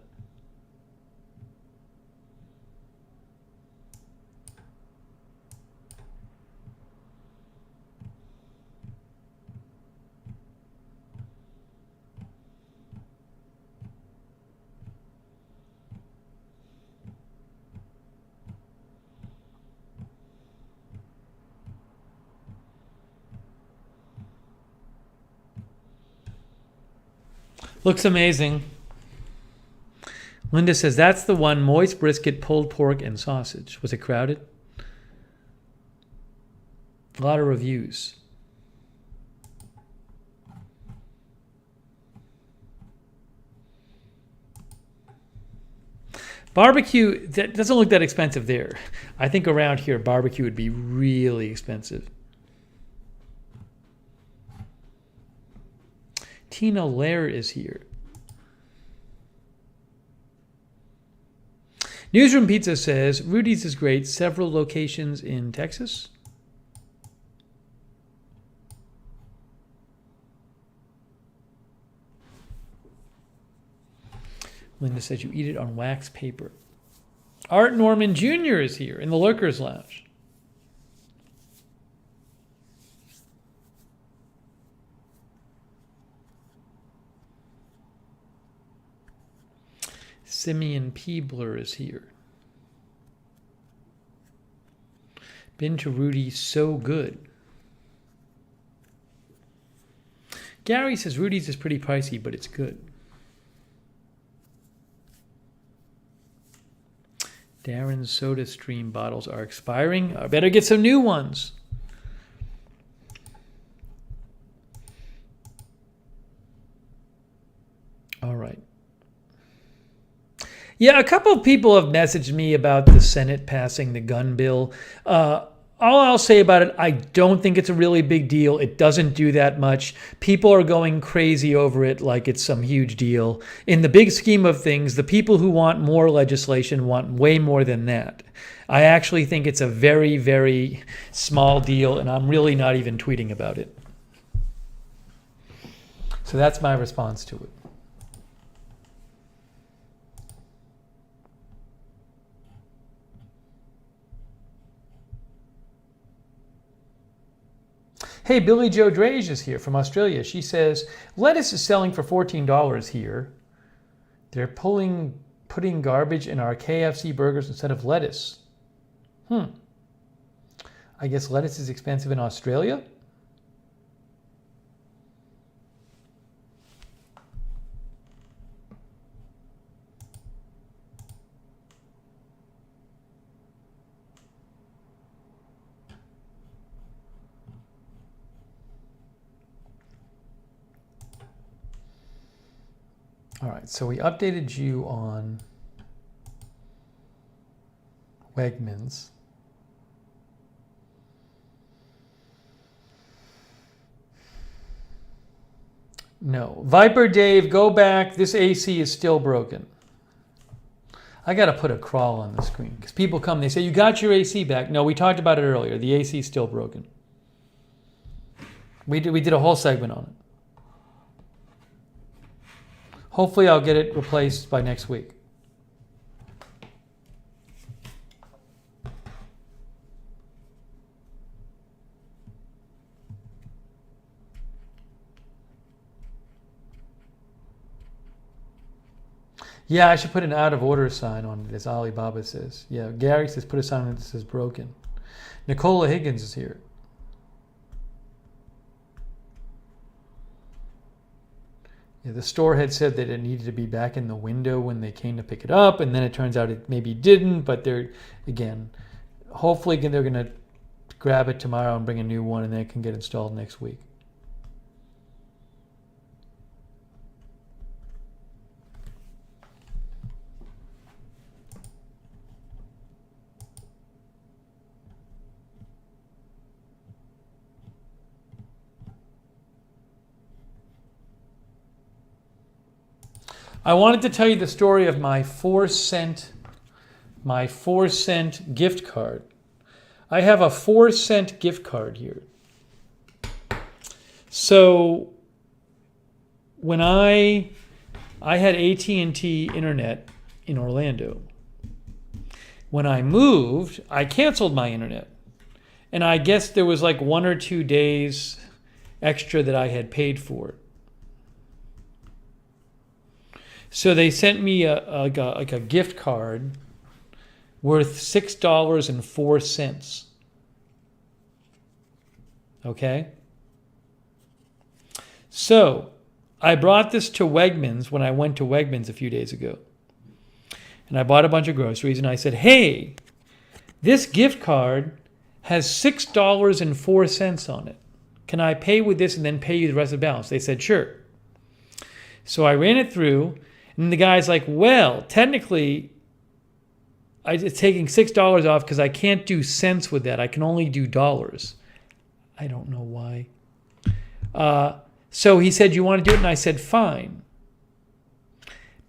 S1: Looks amazing. Linda says, that's the one, moist brisket, pulled pork, and sausage. Was it crowded? A lot of reviews. Barbecue, that doesn't look that expensive there. I think around here, barbecue would be really expensive. Tina Lair is here. Newsroom Pizza says, Rudy's is great. Several locations in Texas. Linda says you eat it on wax paper. Art Norman Jr. is here in the Lurkers Lounge. Simeon Peebler is here. Been to Rudy, so good. Gary says Rudy's is pretty pricey, but it's good. Darren's Soda Stream bottles are expiring. I better get some new ones. All right. Yeah, a couple of people have messaged me about the Senate passing the gun bill. All I'll say about it, I don't think it's a really big deal. It doesn't do that much. People are going crazy over it like it's some huge deal. In the big scheme of things, the people who want more legislation want way more than that. I actually think it's a very, very small deal, and I'm really not even tweeting about it. So that's my response to it. Hey, Billy Joe Drage is here from Australia. She says, lettuce is selling for $14 here. They're putting garbage in our KFC burgers instead of lettuce. I guess lettuce is expensive in Australia? All right, so we updated you on Wegmans. No. Viper Dave, go back. This AC is still broken. I got to put a crawl on the screen because people come, they say, you got your AC back. No, we talked about it earlier. The AC is still broken. We did a whole segment on it. Hopefully I'll get it replaced by next week. Yeah, I should put an out of order sign on it, as Alibaba says. Yeah, Gary says put a sign on it that says broken. Nicola Higgins is here. Yeah, the store had said that it needed to be back in the window when they came to pick it up, and then it turns out it maybe didn't, but they're, again, hopefully they're going to grab it tomorrow and bring a new one, and then it can get installed next week. I wanted to tell you the story of my 4-cent gift card. I have a 4-cent gift card here. So when I had AT&T internet in Orlando. When I moved, I canceled my internet. And I guess there was like 1 or 2 days extra that I had paid for it. So they sent me a gift card worth $6.04. Okay? So I brought this to Wegmans when I went to Wegmans a few days ago. And I bought a bunch of groceries and I said, hey, this gift card has $6.04 on it. Can I pay with this and then pay you the rest of the balance? They said, sure. So I ran it through. And the guy's like, well, technically, it's taking $6 off because I can't do cents with that. I can only do dollars. I don't know why. So he said, you want to do it? And I said, fine.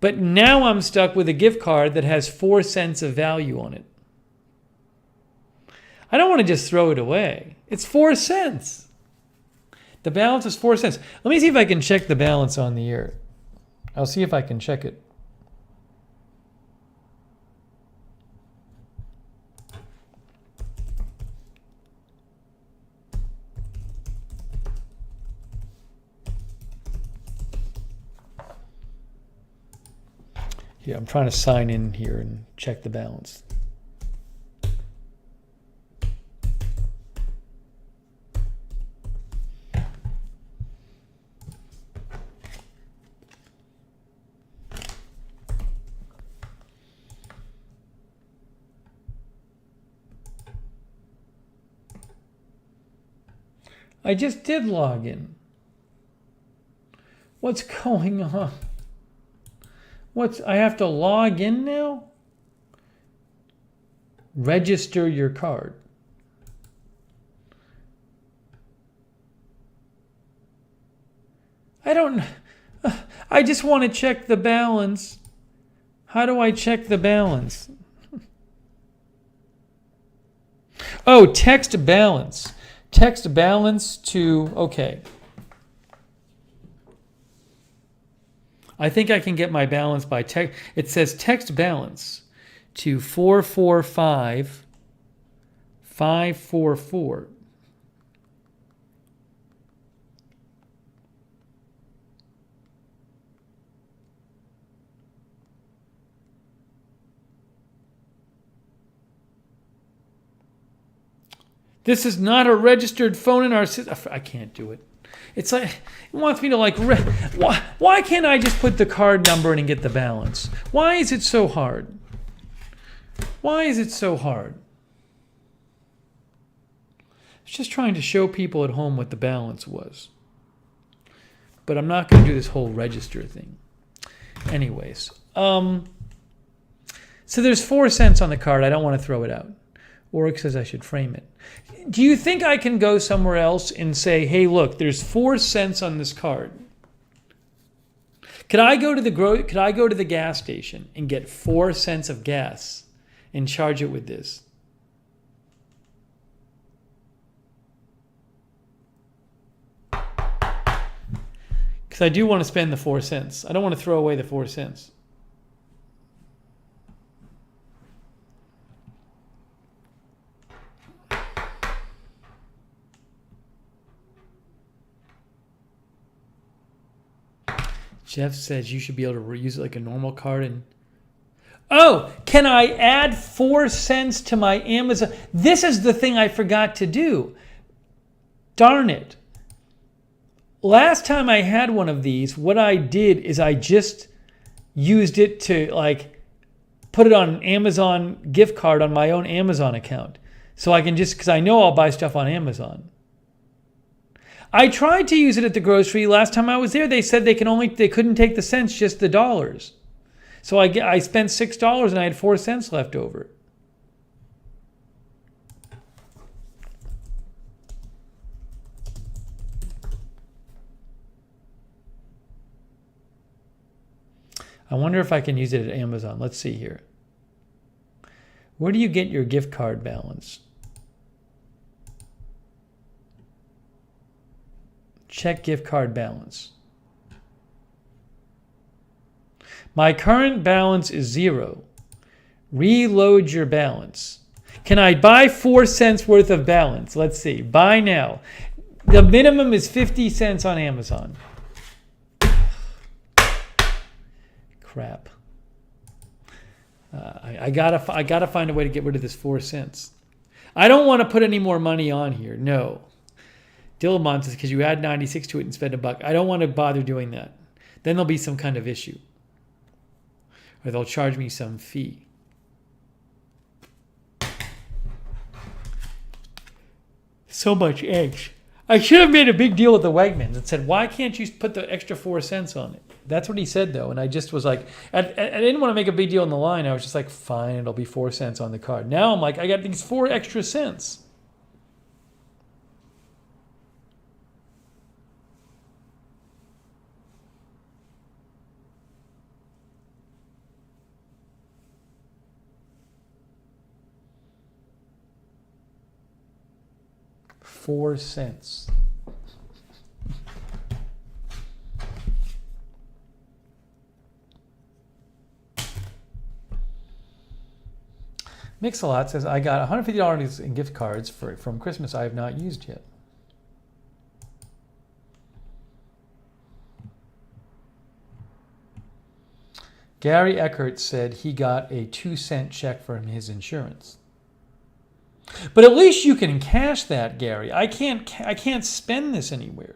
S1: But now I'm stuck with a gift card that has 4 cents of value on it. I don't want to just throw it away. It's 4 cents. The balance is 4 cents. Let me see if I can check the balance on the air. I'll see if I can check it. Yeah, I'm trying to sign in here and check the balance. I just did log in. What's going on? I have to log in now? Register your card. I just want to check the balance. How do I check the balance? Oh, text balance. Text balance to, okay. I think I can get my balance by text. It says text balance to 445544. This is not a registered phone in our system. I can't do it. It's like, it wants me to like, why can't I just put the card number in and get the balance? Why is it so hard? Why is it so hard? I was just trying to show people at home what the balance was. But I'm not going to do this whole register thing. Anyways, so there's 4 cents on the card. I don't want to throw it out. Oric says I should frame it. Do you think I can go somewhere else and say, hey, look, there's 4 cents on this card. Could I go to the gas station and get 4 cents of gas and charge it with this? Because I do want to spend the 4 cents. I don't want to throw away the 4 cents. Jeff says you should be able to use it like a normal card. And oh, can I add 4 cents to my Amazon? This is the thing I forgot to do. Darn it. Last time I had one of these, what I did is I just used it to like put it on an Amazon gift card on my own Amazon account. So I can just, because I know I'll buy stuff on Amazon. I tried to use it at the grocery. Last time I was there, they said they couldn't take the cents, just the dollars. So I spent $6 and I had 4 cents left over. I wonder if I can use it at Amazon. Let's see here. Where do you get your gift card balance? Check gift card balance. My current balance is 0. Reload your balance. Can I buy 4 cents worth of balance? Let's see. Buy now. The minimum is 50 cents on Amazon. Crap. I gotta find a way to get rid of this 4 cents. I don't want to put any more money on here. No. Dillamon says, because you add 96 to it and spend $1. I don't want to bother doing that. Then there'll be some kind of issue. Or they'll charge me some fee. So much eggs. I should have made a big deal with the Wegmans and said, why can't you put the extra 4 cents on it? That's what he said, though. And I just was like, I didn't want to make a big deal on the line. I was just like, fine, it'll be 4 cents on the card. Now I'm like, I got these 4 extra cents. $0.04. Mix-a-Lot says, I got $150 in gift cards from Christmas I have not used yet. Gary Eckert said he got a 2-cent check from his insurance. But at least you can cash that, Gary. I can't spend this anywhere.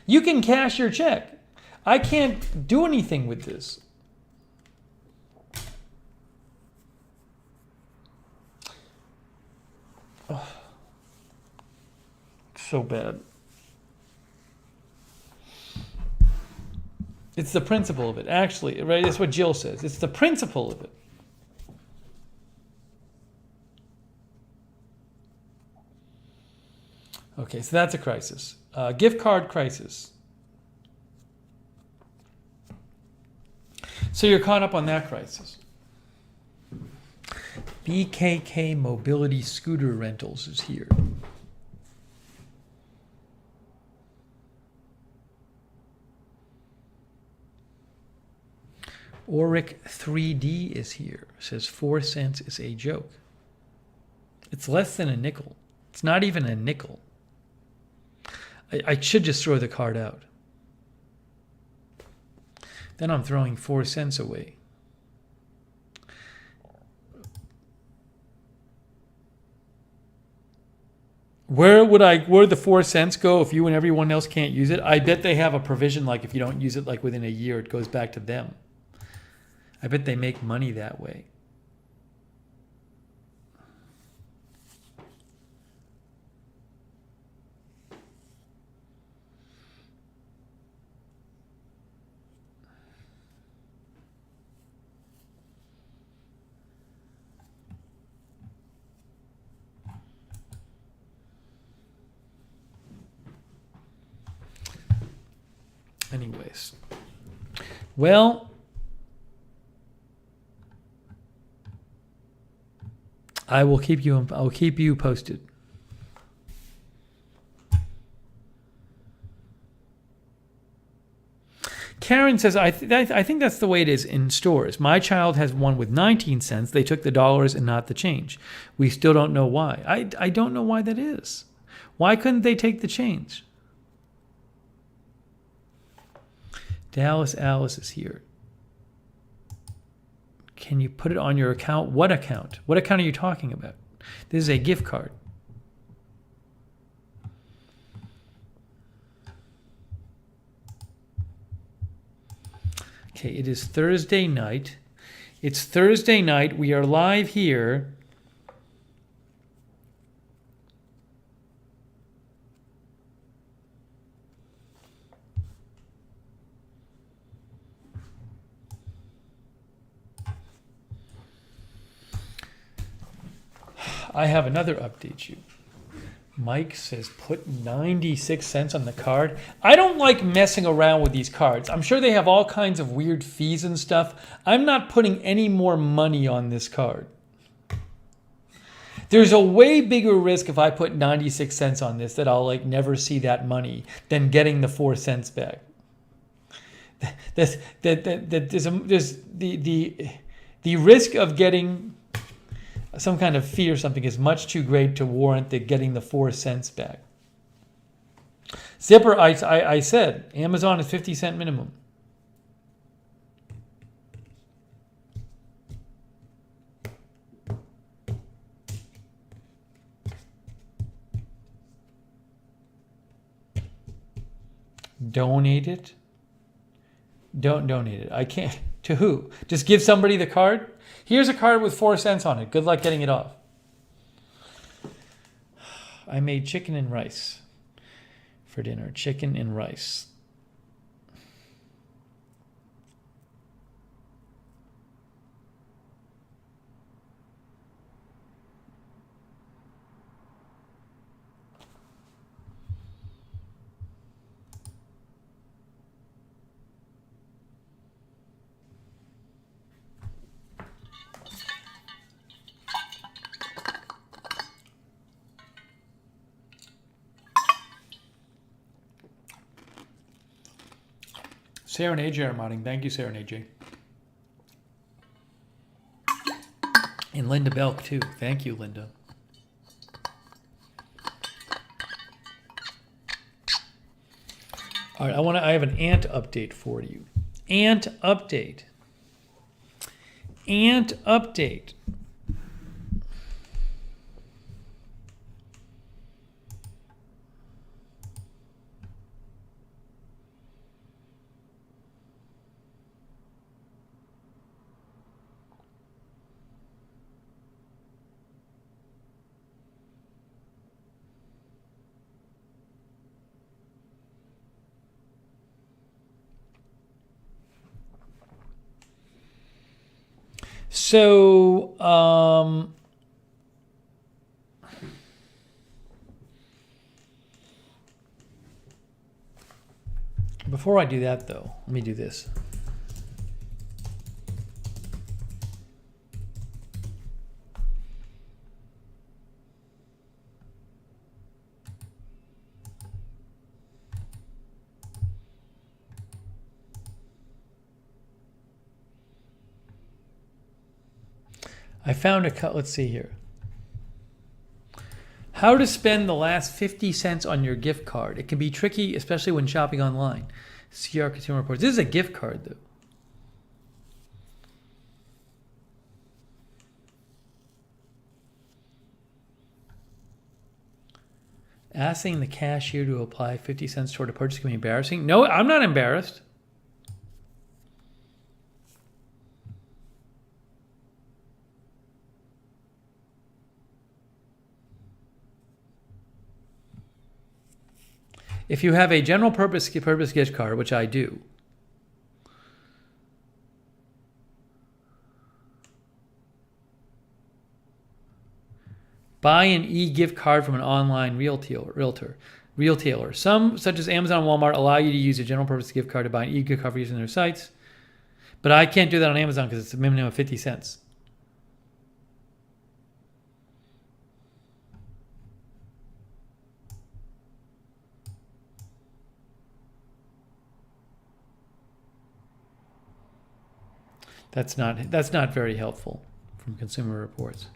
S1: You can cash your check. I can't do anything with this. Oh, so bad. It's the principle of it. Actually, right? That's what Jill says. It's the principle of it. Okay, so that's a crisis. Gift card crisis. So you're caught up on that crisis. BKK Mobility Scooter Rentals is here. Auric 3D is here. Says 4 cents is a joke. It's less than a nickel. It's not even a nickel. I should just throw the card out. Then I'm throwing 4 cents away. Where'd the 4 cents go if you and everyone else can't use it? I bet they have a provision like if you don't use it like within a year, it goes back to them. I bet they make money that way. Anyways, well, I'll keep you posted. Karen says, I think that's the way it is in stores. My child has one with 19 cents. They took the dollars and not the change. We still don't know why. I don't know why that is. Why couldn't they take the change? Dallas Alice is here. Can you put it on your account? What account? What account are you talking about? This is a gift card. Okay, it is Thursday night. It's Thursday night. We are live here. I have another update you. Mike says put 96 cents on the card. I don't like messing around with these cards. I'm sure they have all kinds of weird fees and stuff. I'm not putting any more money on this card. There's a way bigger risk if I put 96 cents on this that I'll like never see that money than getting the 4 cents back. There's the risk of getting some kind of fee or something is much too great to warrant getting the 4 cents back. Zipper, I said, Amazon is 50-cent minimum. Donate it. Don't donate it. I can't. To who? Just give somebody the card? Here's a card with 4 cents on it. Good luck getting it off. I made chicken and rice for dinner. Chicken and rice. Sarah and AJ are modding. Thank you, Sarah and AJ. And Linda Belk, too. Thank you, Linda. All right, I have an ant update for you. Ant update. Ant update. So, before I do that, though, let me do this. I found let's see here. How to spend the last 50 cents on your gift card. It can be tricky, especially when shopping online. See our consumer reports. This is a gift card, though. Asking the cashier to apply 50 cents toward a purchase can be embarrassing. No, I'm not embarrassed. If you have a general purpose gift card, which I do, buy an e-gift card from an online retailer. Some, such as Amazon and Walmart, allow you to use a general purpose gift card to buy an e-gift card for using their sites. But I can't do that on Amazon because it's a minimum of 50 cents. That's not very helpful from Consumer Reports.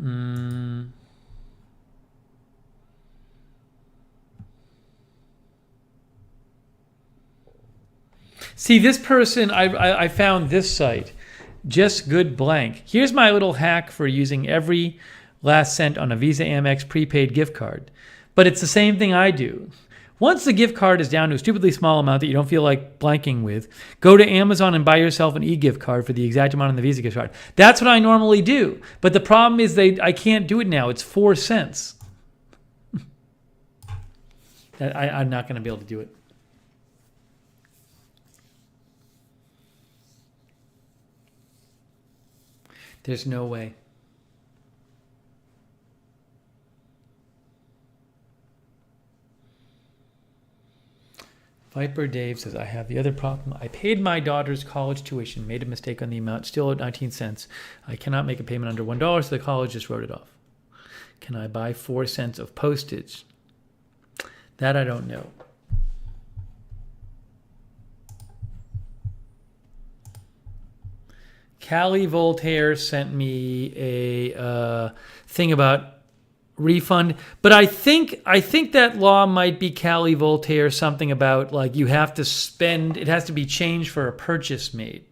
S1: Mm. See, this person, I found this site, Just Good Blank. Here's my little hack for using every last cent on a Visa Amex prepaid gift card. But it's the same thing I do. Once the gift card is down to a stupidly small amount that you don't feel like blanking with, go to Amazon and buy yourself an e-gift card for the exact amount on the Visa gift card. That's what I normally do. But the problem is I can't do it now. It's 4 cents. I'm not going to be able to do it. There's no way. Viper Dave says, I have the other problem. I paid my daughter's college tuition, made a mistake on the amount, still at 19 cents. I cannot make a payment under $1, so the college just wrote it off. Can I buy 4 cents of postage? That I don't know. Callie Voltaire sent me a thing about refund, but I think that law might be Callie Voltaire something about like you have to spend, it has to be changed for a purchase made.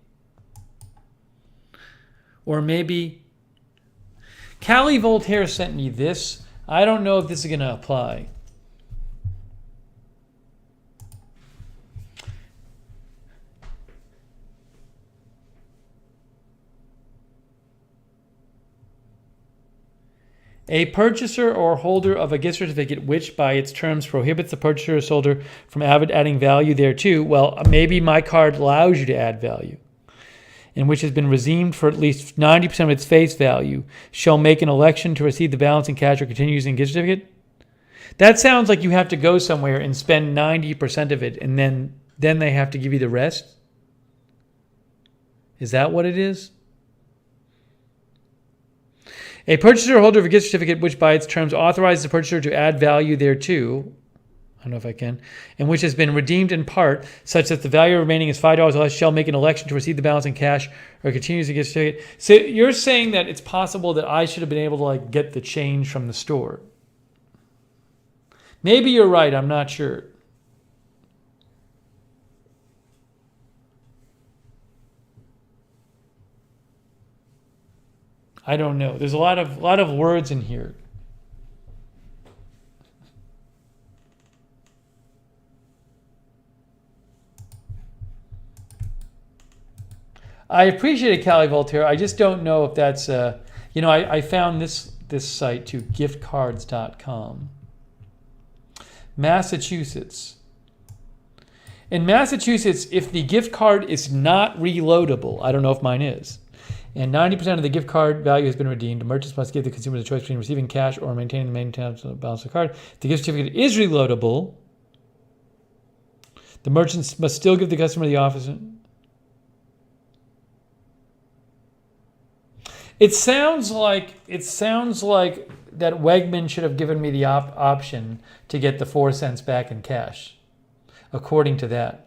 S1: Or maybe Callie Voltaire sent me this. I don't know if this is going to apply. A purchaser or holder of a gift certificate which by its terms prohibits the purchaser or holder from adding value thereto, well, maybe my card allows you to add value, and which has been redeemed for at least 90% of its face value, shall make an election to receive the balance in cash or continue using a gift certificate. That sounds like you have to go somewhere and spend 90% of it, and then they have to give you the rest. Is that what it is? A purchaser or holder of a gift certificate which by its terms authorizes the purchaser to add value thereto, I don't know if I can, and which has been redeemed in part such that the value remaining is $5 or less, shall make an election to receive the balance in cash or continue using a gift certificate. So you're saying that it's possible that I should have been able to like get the change from the store. Maybe you're right, I'm not sure. I don't know. There's a lot of words in here. I appreciate it, Callie Voltaire. I just don't know if that's I found this site too, giftcards.com. Massachusetts. In Massachusetts, if the gift card is not reloadable, I don't know if mine is, and 90% of the gift card value has been redeemed, merchants must give the consumer the choice between receiving cash or maintaining the maintenance balance of the card. If the gift certificate is reloadable, the merchants must still give the customer the offer. It sounds like that Wegmans should have given me the option to get the 4 cents back in cash, according to that.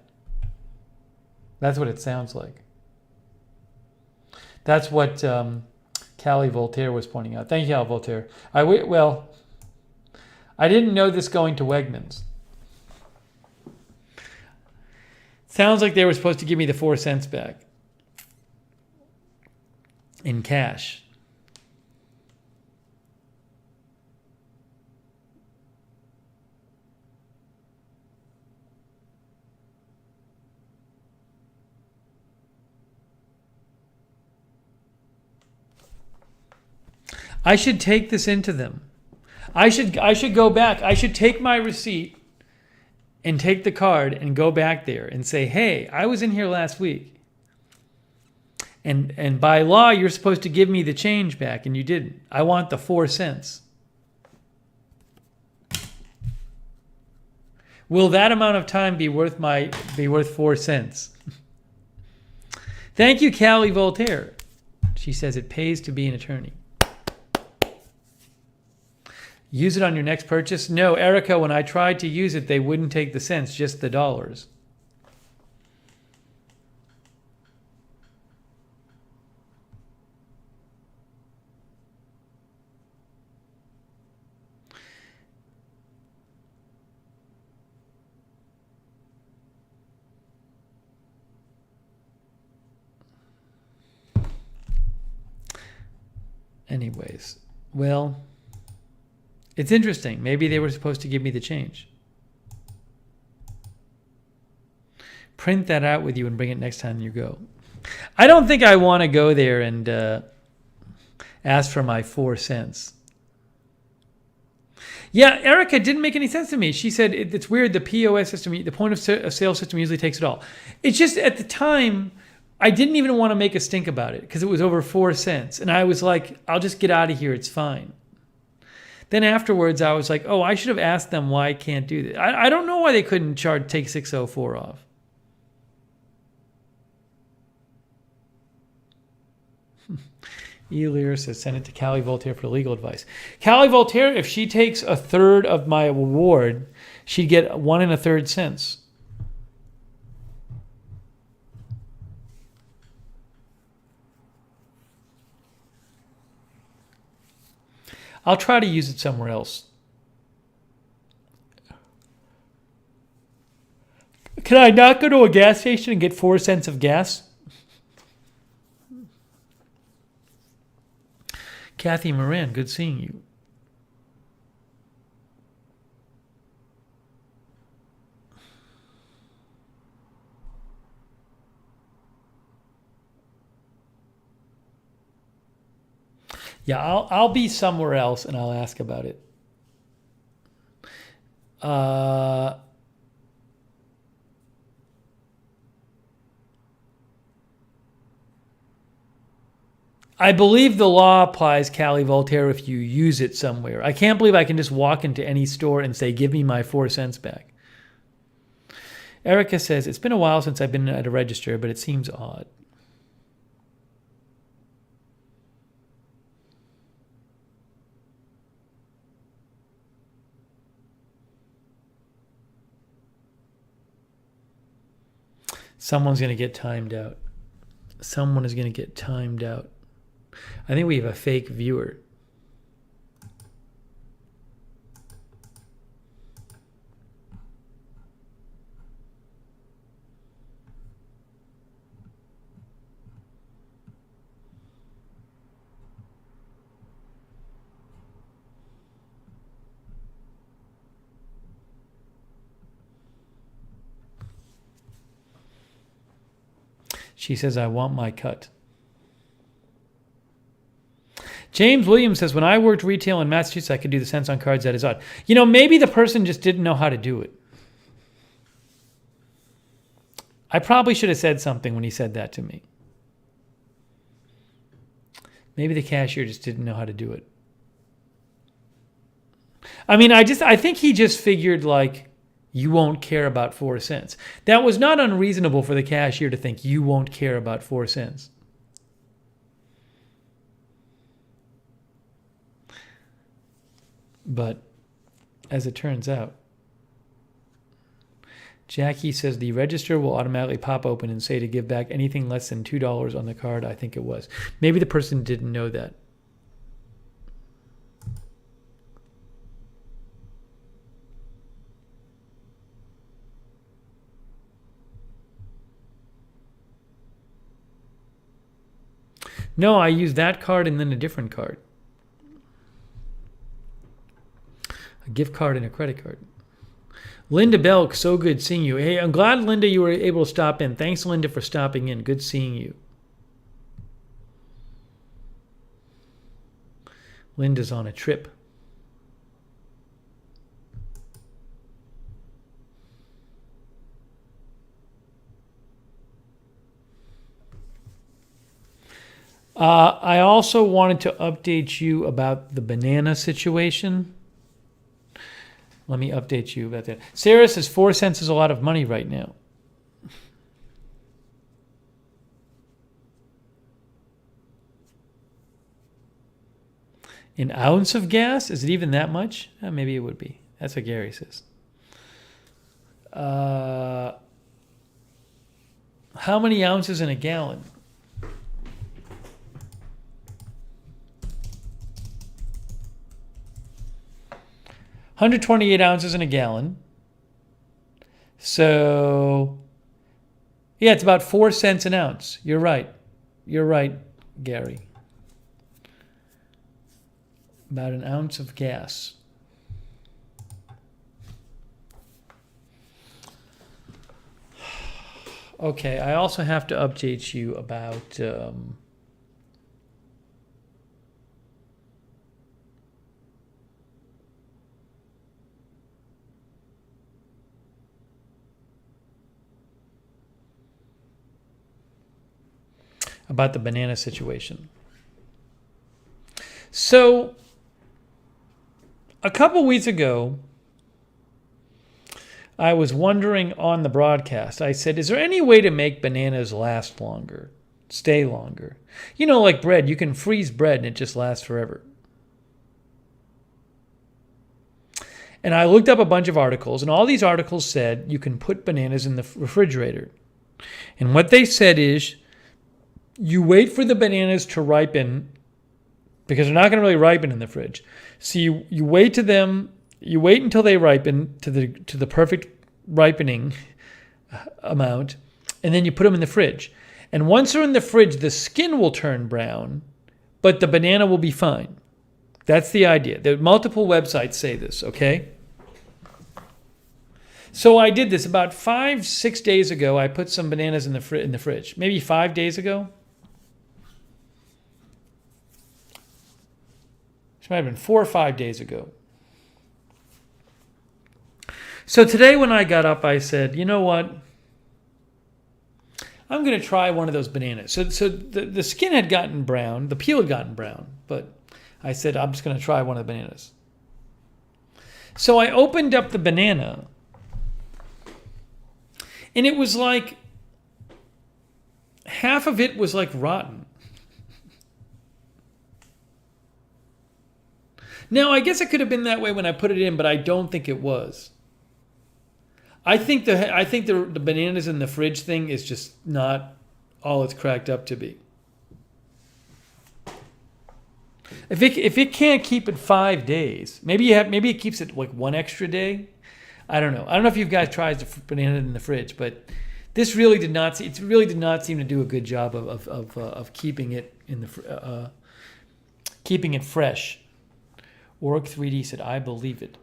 S1: That's what it sounds like. That's what Callie Voltaire was pointing out. Thank you, Callie Voltaire. I didn't know this going to Wegmans. Sounds like they were supposed to give me the 4 cents back in cash. I should take this into them. I should go back. I should take my receipt and take the card and go back there and say, hey, I was in here last week. And by law, you're supposed to give me the change back, and you didn't. I want the 4 cents. Will that amount of time be worth 4 cents? Thank you, Callie Voltaire. She says it pays to be an attorney. Use it on your next purchase? No, Erica, when I tried to use it, they wouldn't take the cents, just the dollars. Anyways, well, it's interesting. Maybe they were supposed to give me the change. Print that out with you and bring it next time you go. I don't think I want to go there and ask for my 4 cents. Yeah, Erica didn't make any sense to me. She said it's weird. The POS system, the point of sale system usually takes it all. It's just at the time, I didn't even want to make a stink about it because it was over 4 cents. And I was like, I'll just get out of here. It's fine. Then afterwards, I was like, oh, I should have asked them why I can't do this. I don't know why they couldn't take 604 off. Elir says, send it to Callie Voltaire for legal advice. Callie Voltaire, if she takes a third of my award, she'd get 1 1/3 cents. I'll try to use it somewhere else. Can I not go to a gas station and get 4 cents of gas? Kathy Moran, good seeing you. Yeah, I'll be somewhere else and I'll ask about it. I believe the law applies, Callie Voltaire, if you use it somewhere. I can't believe I can just walk into any store and say, give me my 4 cents back. Erica says, it's been a while since I've been at a register, but it seems odd. Someone's going to get timed out. Someone is going to get timed out. I think we have a fake viewer. She says, I want my cut. James Williams says, when I worked retail in Massachusetts, I could do the cents on cards. That is odd. You know, maybe the person just didn't know how to do it. I probably should have said something when he said that to me. Maybe the cashier just didn't know how to do it. I mean, I think he just figured, like, you won't care about 4 cents. That was not unreasonable for the cashier to think you won't care about 4 cents. But as it turns out, Jackie says the register will automatically pop open and say to give back anything less than $2 on the card. I think it was. Maybe the person didn't know that. No, I used that card and then a different card. A gift card and a credit card. Linda Belk, so good seeing you. Hey, I'm glad, Linda, you were able to stop in. Thanks, Linda, for stopping in. Good seeing you. Linda's on a trip. I also wanted to update you about the banana situation. Let me update you about that. Sarah says 4 cents is a lot of money right now. An ounce of gas? Is it even that much? Maybe it would be. That's what Gary says. How many ounces in a gallon? $128 ounces in a gallon. So, yeah, it's about 4 cents an ounce. You're right. You're right, Gary. About an ounce of gas. Okay, I also have to update you about the banana situation. So, a couple weeks ago, I was wondering on the broadcast, I said, is there any way to make bananas last longer, stay longer? You know, like bread, you can freeze bread and it just lasts forever. And I looked up a bunch of articles, and all these articles said you can put bananas in the refrigerator. And what they said is you wait for the bananas to ripen because they're not going to really ripen in the fridge. So you wait until they ripen to the perfect ripening amount, and then you put them in the fridge. And once they're in the fridge, the skin will turn brown, but the banana will be fine. That's the idea. There multiple websites say this, okay? So I did this about 5-6 days ago. I put some bananas in the fridge. Maybe 5 days ago. It might have been 4 or 5 days ago. So today when I got up, I said, you know what? I'm going to try one of those bananas. So the skin had gotten brown. The peel had gotten brown. But I said, I'm just going to try one of the bananas. So I opened up the banana. And it was like, half of it was like rotten. Now, I guess it could have been that way when I put it in, but I don't think it was. I think the bananas in the fridge thing is just not all it's cracked up to be. If it can't keep it 5 days, maybe it keeps it like one extra day. I don't know. I don't know if you guys tried the banana in the fridge, but this really did not. It really did not seem to do a good job of keeping it in the keeping it fresh. Org 3D said, I believe it.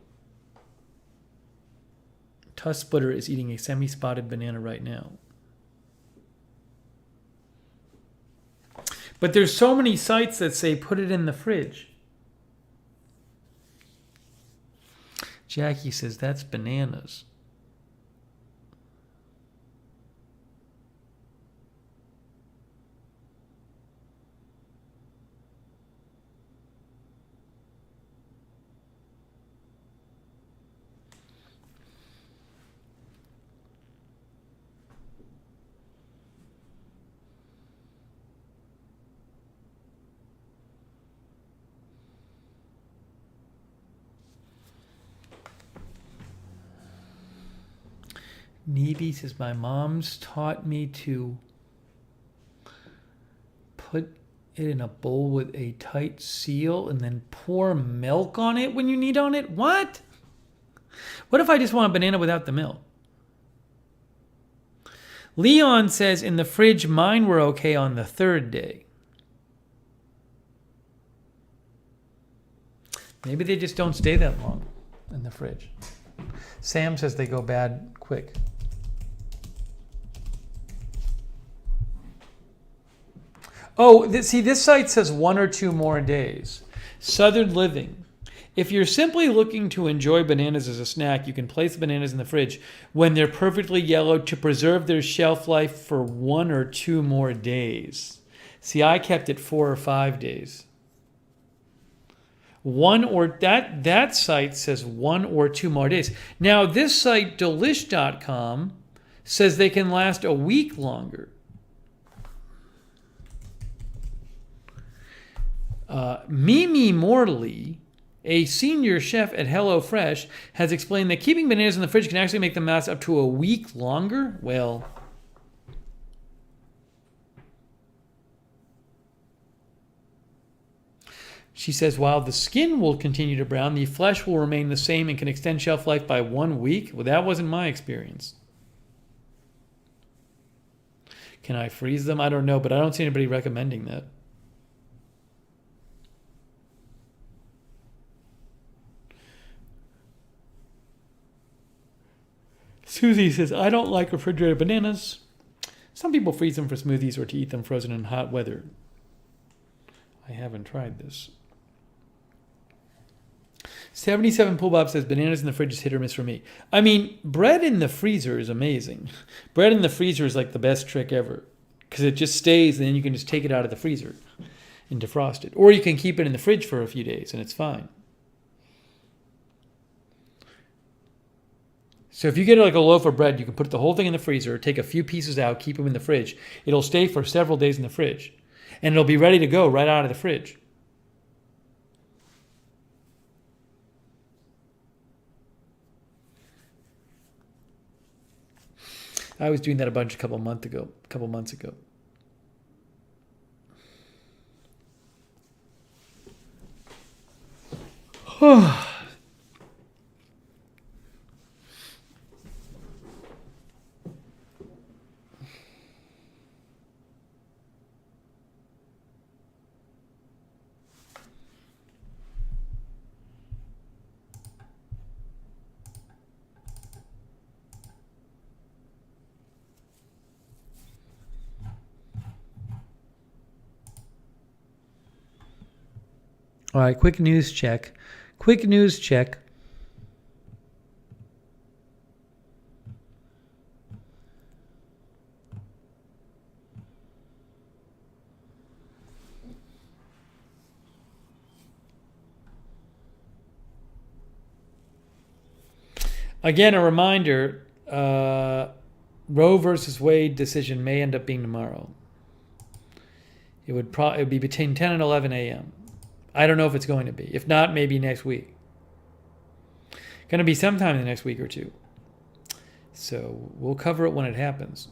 S1: Tuss Splitter is eating a semi-spotted banana right now. But there's so many sites that say put it in the fridge. Jackie says, that's bananas. Nevi says, my mom's taught me to put it in a bowl with a tight seal and then pour milk on it when you need on it. What? What if I just want a banana without the milk? Leon says, in the fridge, mine were okay on the 3rd day. Maybe they just don't stay that long in the fridge. Sam says they go bad quick. Oh, see, this site says 1 or 2 more days. Southern Living. If you're simply looking to enjoy bananas as a snack, you can place bananas in the fridge when they're perfectly yellow to preserve their shelf life for 1 or 2 more days. See, I kept it 4 or 5 days. That site says 1 or 2 more days. Now, this site, delish.com, says they can last a week longer. Mimi Morley, a senior chef at HelloFresh, has explained that keeping bananas in the fridge can actually make them last up to a week longer. Well, she says while the skin will continue to brown, the flesh will remain the same and can extend shelf life by 1 week. Well, that wasn't my experience. Can I freeze them? I don't know, but I don't see anybody recommending that. Susie says, I don't like refrigerated bananas. Some people freeze them for smoothies or to eat them frozen in hot weather. I haven't tried this. 77 Pool Bob says, bananas in the fridge is hit or miss for me. I mean, bread in the freezer is amazing. Bread in the freezer is like the best trick ever. Because it just stays and then you can just take it out of the freezer and defrost it. Or you can keep it in the fridge for a few days and it's fine. So if you get like a loaf of bread, you can put the whole thing in the freezer, take a few pieces out, keep them in the fridge. It'll stay for several days in the fridge. And it'll be ready to go right out of the fridge. I was doing that a couple months ago. All right, quick news check. Again, a reminder, Roe versus Wade decision may end up being tomorrow. It would be between 10 and 11 a.m. I don't know if it's going to be. If not, maybe next week. Going to be sometime in the next week or two. So we'll cover it when it happens.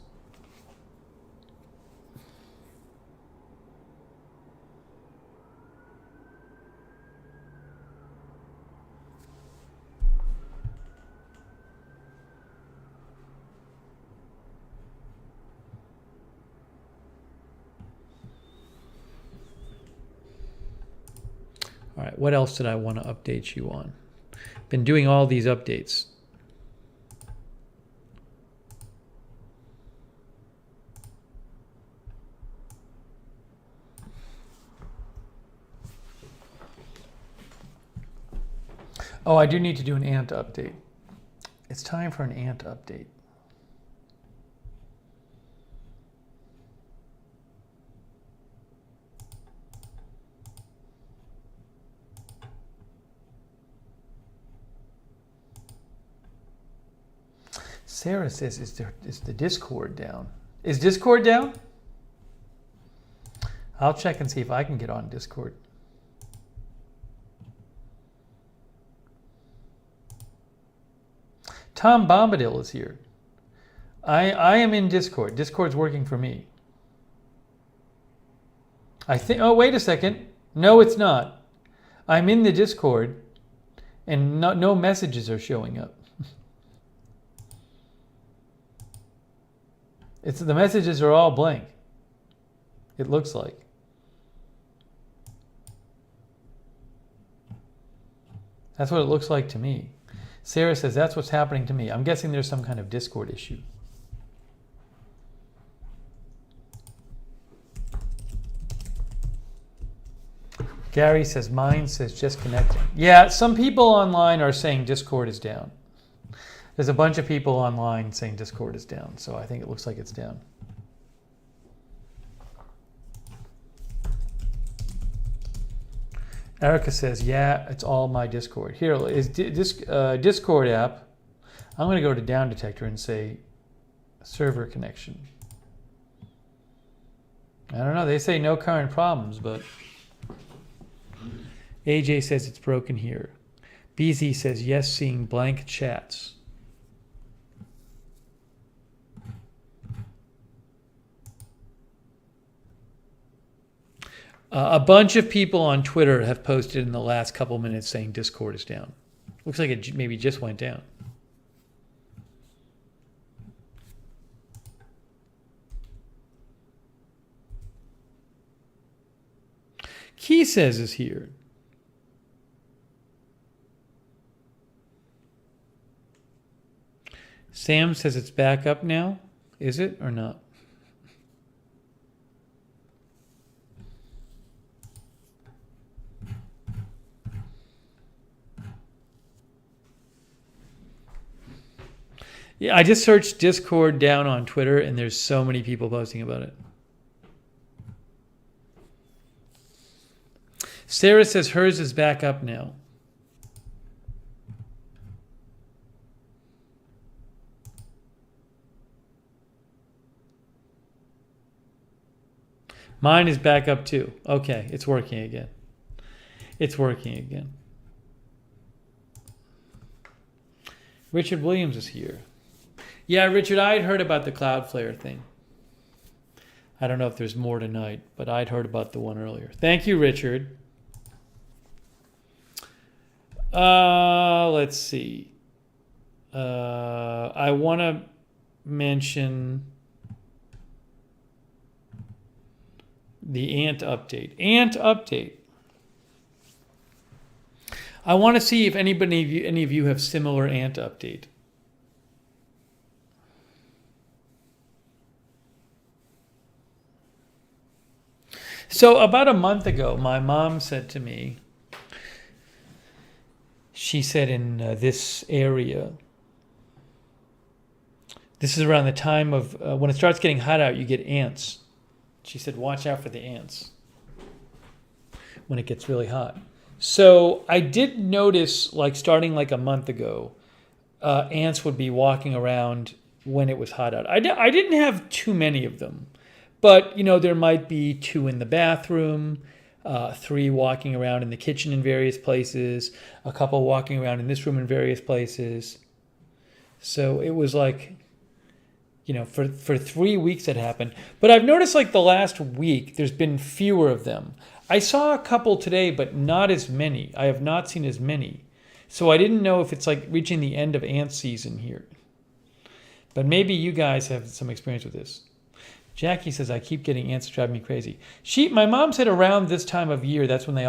S1: All right, what else did I want to update you on? Been doing all these updates. Oh, I do need to do an ant update. It's time for an ant update. Sarah says, is the Discord down? Is Discord down? I'll check and see if I can get on Discord. Tom Bombadil is here. I am in Discord. Discord's working for me. I think, oh, wait a second. No, it's not. I'm in the Discord and no messages are showing up. The messages are all blank. It looks like. That's what it looks like to me. Sarah says that's what's happening to me. I'm guessing there's some kind of Discord issue. Gary says mine says just connecting. Yeah, some people online are saying Discord is down. There's a bunch of people online saying Discord is down, so I think it looks like it's down. Erica says, yeah, it's all my Discord. Here is Discord app. I'm going to go to Down Detector and say server connection. I don't know. They say no current problems, but AJ says it's broken here. BZ says, yes, seeing blank chats. A bunch of people on Twitter have posted in the last couple minutes saying Discord is down. Looks like it maybe just went down. Key says is here. Sam says it's back up now. Is it or not? Yeah, I just searched Discord down on Twitter, and there's so many people posting about it. Sarah says hers is back up now. Mine is back up too. Okay, it's working again. It's working again. Richard Williams is here. Yeah, Richard, I had heard about the Cloudflare thing. I don't know if there's more tonight, but I'd heard about the one earlier. Thank you, Richard. Let's see. I want to mention the ant update. Ant update. I want to see if any of you have similar ant update. So about a month ago, my mom said to me, she said in this area, this is around the time of when it starts getting hot out, you get ants. She said, watch out for the ants when it gets really hot. So I did notice, like starting like a month ago, ants would be walking around when it was hot out. I didn't have too many of them, but you know, there might be 2 in the bathroom, 3 walking around in the kitchen in various places, a couple walking around in this room in various places. So it was like, you know, for 3 weeks that happened. But I've noticed like the last week, there's been fewer of them. I saw a couple today, but not as many. I have not seen as many. So I didn't know if it's like reaching the end of ant season here. But maybe you guys have some experience with this. Jackie says, I keep getting ants that drive me crazy. My mom said around this time of year, that's when they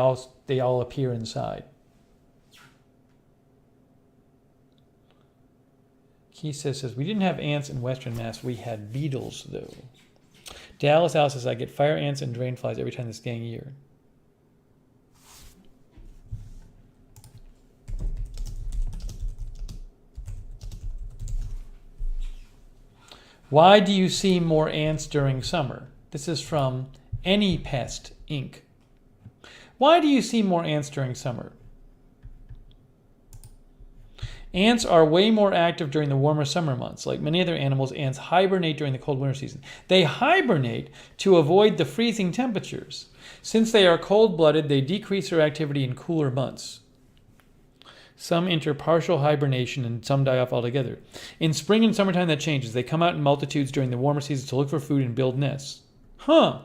S1: all appear inside. Keith says, we didn't have ants in Western Mass. We had beetles, though. Dallas Al says, I get fire ants and drain flies every time this dang year. Why do you see more ants during summer? This is from Any Pest, Inc. Why do you see more ants during summer? Ants are way more active during the warmer summer months. Like many other animals, ants hibernate during the cold winter season. They hibernate to avoid the freezing temperatures. Since they are cold-blooded, they decrease their activity in cooler months. Some enter partial hibernation and some die off altogether. In spring and summertime that changes. They come out in multitudes during the warmer seasons to look for food and build nests. Huh.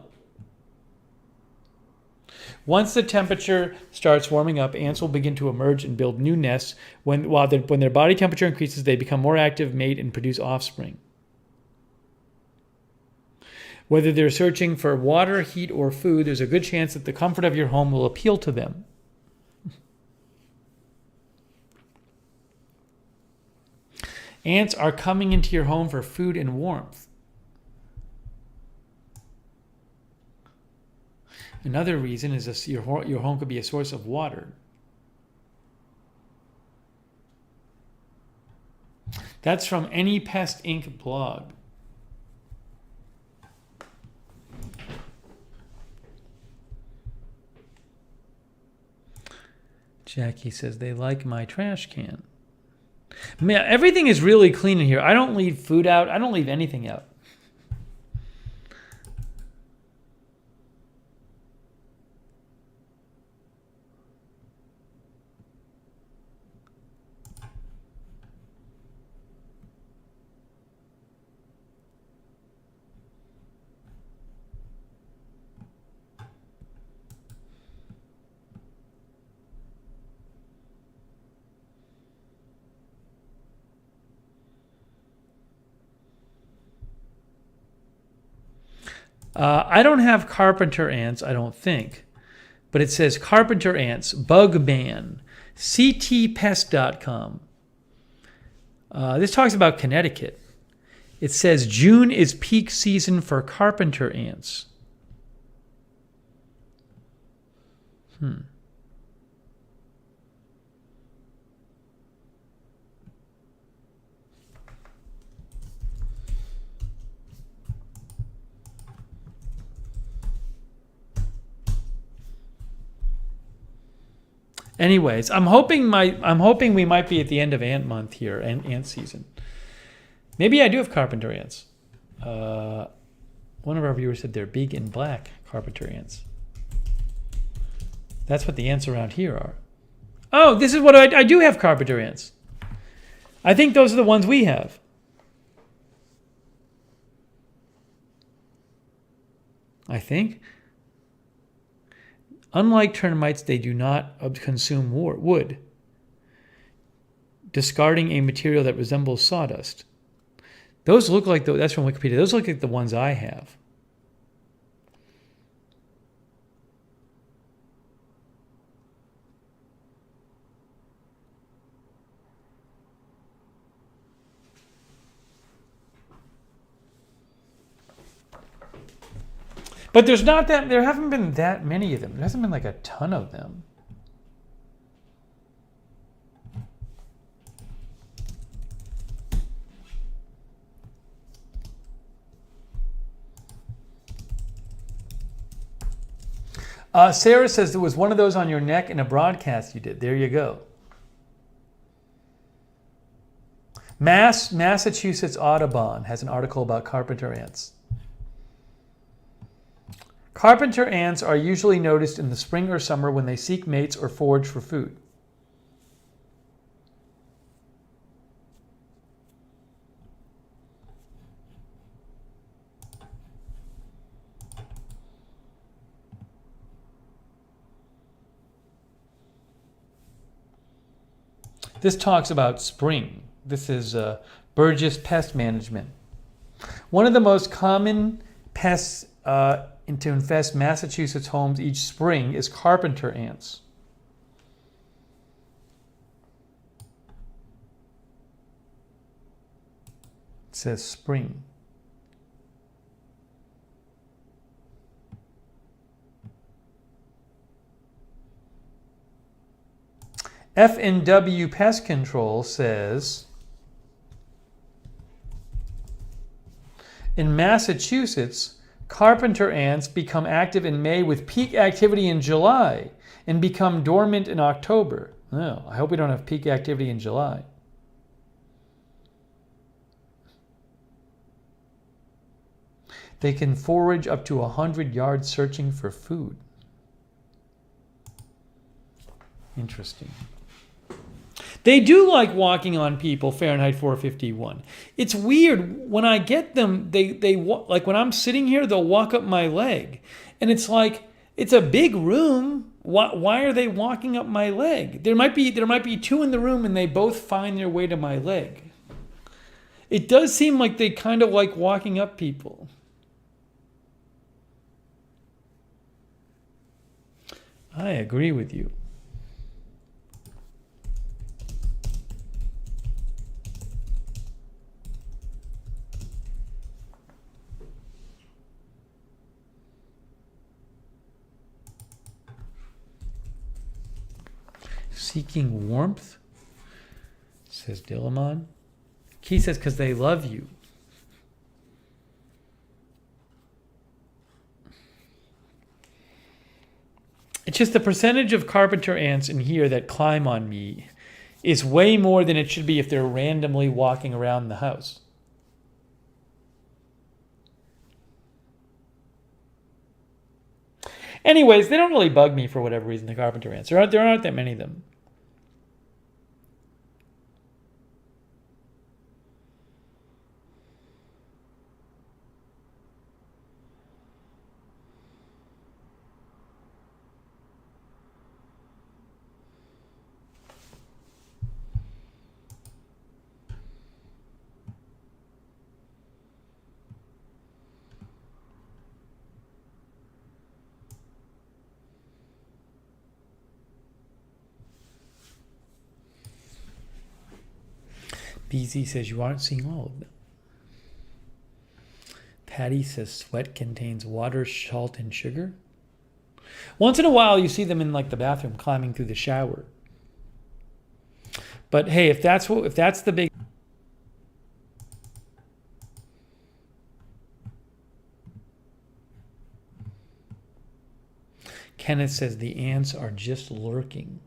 S1: Once the temperature starts warming up, ants will begin to emerge and build new nests. When their body temperature increases, they become more active, mate, and produce offspring. Whether they're searching for water, heat, or food, there's a good chance that the comfort of your home will appeal to them. Ants are coming into your home for food and warmth. Another reason is your home could be a source of water. That's from Any Pest Inc. blog. Jackie says, they like my trash can. Man, everything is really clean in here. I don't leave food out. I don't leave anything out. I don't have carpenter ants, I don't think. But it says carpenter ants, Bugman, ctpest.com. This talks about Connecticut. It says June is peak season for carpenter ants. Anyways, I'm hoping we might be at the end of ant month here and ant season. Maybe I do have carpenter ants. One of our viewers said they're big and black carpenter ants. That's what the ants around here are. Oh, this is what I do have carpenter ants. I think those are the ones we have. I think. Unlike termites, they do not consume wood, discarding a material that resembles sawdust. Those look like, that's from Wikipedia, those look like the ones I have. But there haven't been that many of them. There hasn't been like a ton of them. Sarah says there was one of those on your neck in a broadcast you did. There you go. Massachusetts Audubon has an article about carpenter ants. Carpenter ants are usually noticed in the spring or summer when they seek mates or forage for food. This talks about spring. This is Burgess Pest Management. One of the most common pests to infest Massachusetts homes each spring is carpenter ants. It says spring. FNW Pest Control says in Massachusetts, carpenter ants become active in May with peak activity in July and become dormant in October. Oh, I hope we don't have peak activity in July. They can forage up to 100 yards searching for food. Interesting. They do like walking on people, Fahrenheit 451. It's weird. When I get them, they like when I'm sitting here, they'll walk up my leg. And it's like, it's a big room. Why are they walking up my leg? There might be two in the room and they both find their way to my leg. It does seem like they kind of like walking up people. I agree with you. Seeking warmth, says Dillamon. Key says, because they love you. It's just the percentage of carpenter ants in here that climb on me is way more than it should be if they're randomly walking around the house. Anyways, they don't really bug me for whatever reason, the carpenter ants. There aren't that many of them. BZ says you aren't seeing all of them. Patty says sweat contains water, salt, and sugar. Once in a while, you see them in like the bathroom climbing through the shower. But hey, if that's the big... Kenneth says the ants are just lurking.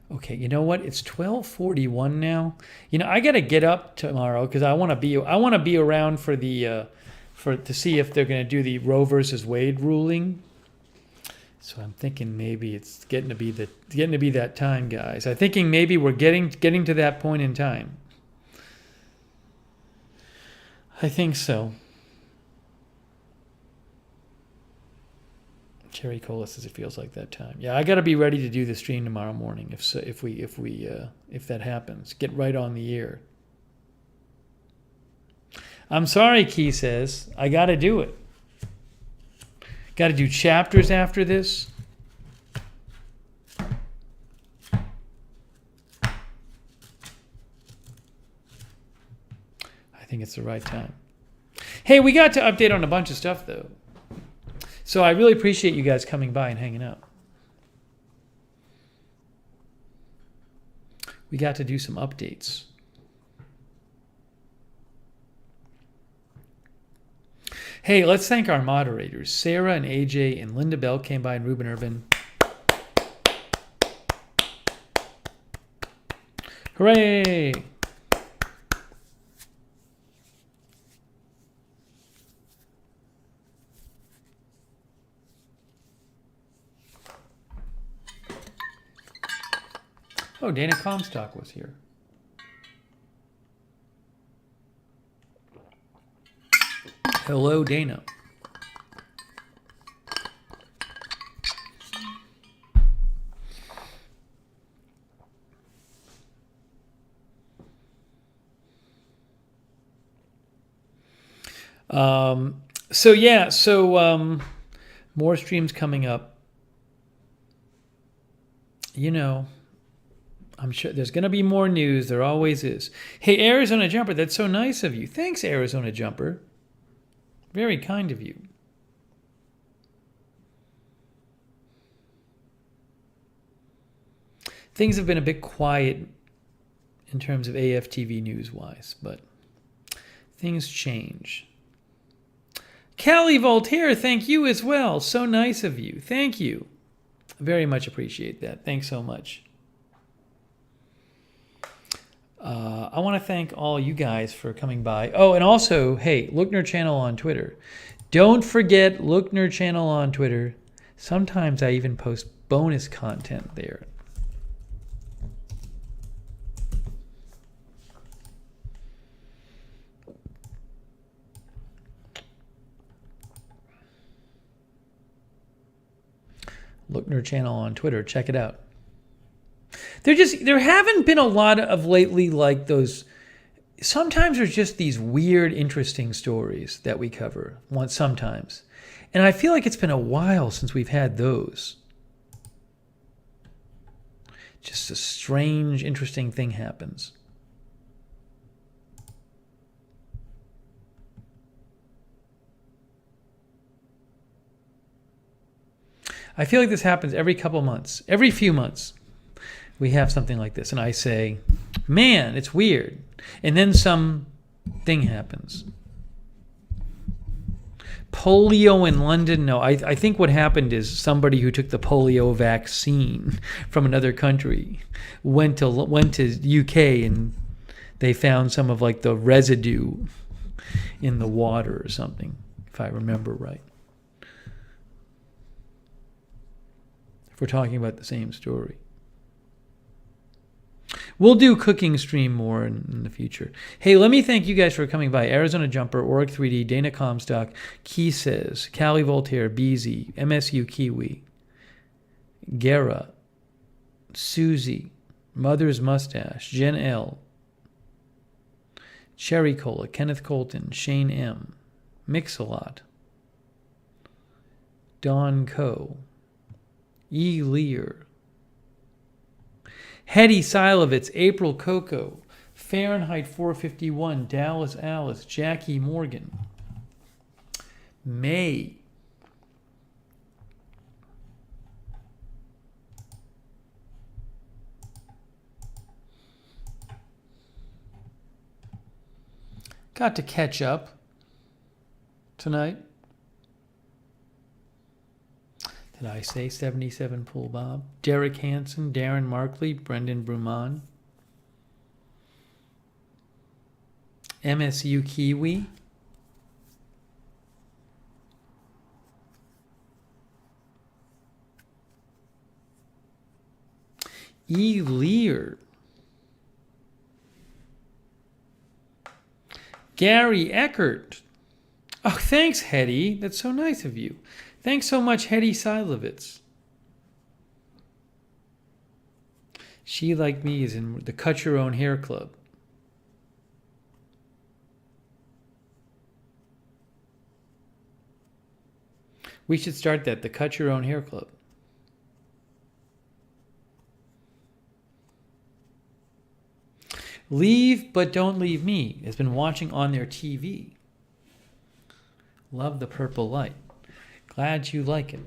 S1: Okay, you know what? It's 12:41 now. You know, I got to get up tomorrow because I want to be around for the to see if they're going to do the Roe versus Wade ruling. So I'm thinking maybe it's getting to be that time, guys. I'm thinking maybe we're getting to that point in time. I think so. Cherry Cola says it feels like that time. Yeah, I got to be ready to do the stream tomorrow morning if that happens. Get right on the air. I'm sorry, Key says. I got to do it. Got to do chapters after this. I think it's the right time. Hey, we got to update on a bunch of stuff, though. So I really appreciate you guys coming by and hanging out. We got to do some updates. Hey, let's thank our moderators. Sarah and AJ and Linda Bell came by, and Ruben Urban. Hooray! Oh, Dana Comstock was here. Hello, Dana. More streams coming up. You know, I'm sure there's going to be more news. There always is. Hey, Arizona Jumper, that's so nice of you. Thanks, Arizona Jumper. Very kind of you. Things have been a bit quiet in terms of AFTV news-wise, but things change. Callie Voltaire, thank you as well. So nice of you. Thank you. Very much appreciate that. Thanks so much. I want to thank all you guys for coming by. Oh, and also, hey, Lookner channel on Twitter. Don't forget Lookner channel on Twitter. Sometimes I even post bonus content there. Lookner channel on Twitter. Check it out. There haven't been a lot of lately like those. Sometimes there's just these weird, interesting stories that we cover sometimes. And I feel like it's been a while since we've had those. Just a strange, interesting thing happens. I feel like this happens every couple months, every few months. We have something like this, and I say, man, it's weird. And then some thing happens. Polio in London? No, I think what happened is somebody who took the polio vaccine from another country went to UK, and they found some of like the residue in the water or something, if I remember right. If we're talking about the same story. We'll do cooking stream more in the future. Hey, let me thank you guys for coming by. Arizona Jumper, Oric 3D, Dana Comstock, Key Says, Callie Voltaire, BZ, MSU Kiwi, Guerra, Susie, Mother's Mustache, Jen L, Cherry Cola, Kenneth Colton, Shane M, Mix-a-Lot, Don Coe. E. Lear. Hetty Silovitz, April Coco, Fahrenheit 451, Dallas Alice, Jackie Morgan. May. Got to catch up tonight. Did I say 77 Pool Bob? Derek Hansen, Darren Markley, Brendan Bruman. MSU Kiwi. E. Lear. Gary Eckert. Oh, thanks, Hetty. That's so nice of you. Thanks so much, Hetty Silovitz. She, like me, is in the Cut Your Own Hair Club. We should start that, the Cut Your Own Hair Club. Leave But Don't Leave Me has been watching on their TV. Love the purple light. Glad you like it.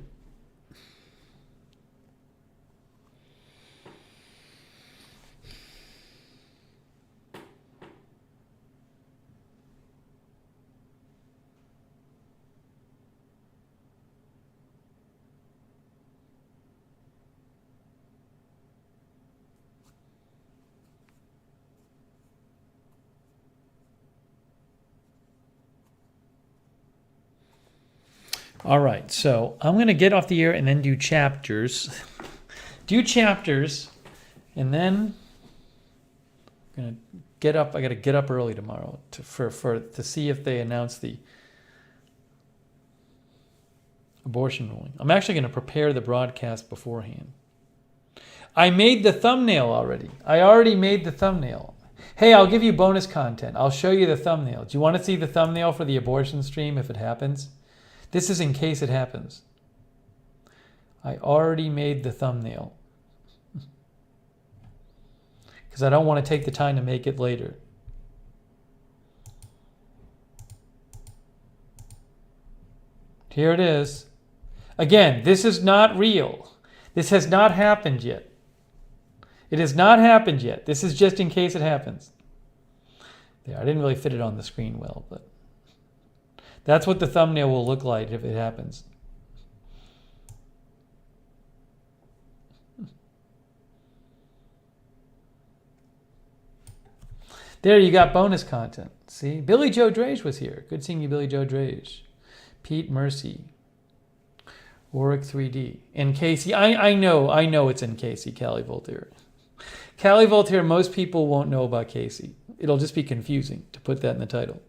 S1: All right, so I'm going to get off the air and then do chapters. And then I'm going to get up. I got to get up early tomorrow to see if they announce the abortion ruling. I'm actually going to prepare the broadcast beforehand. I made the thumbnail already. I already made the thumbnail. Hey, I'll give you bonus content. I'll show you the thumbnail. Do you want to see the thumbnail for the abortion stream if it happens? This is in case it happens. I already made the thumbnail. Because I don't want to take the time to make it later. Here it is. Again, this is not real. This has not happened yet. It has not happened yet. This is just in case it happens. There, I didn't really fit it on the screen well, but that's what the thumbnail will look like if it happens. There, you got bonus content. See? Billy Joe Drage was here. Good seeing you, Billy Joe Drage. Pete Mercy. Warwick 3D. And Casey. I know it's in Casey, Callie Voltaire. Callie Voltaire, most people won't know about Casey. It'll just be confusing to put that in the title.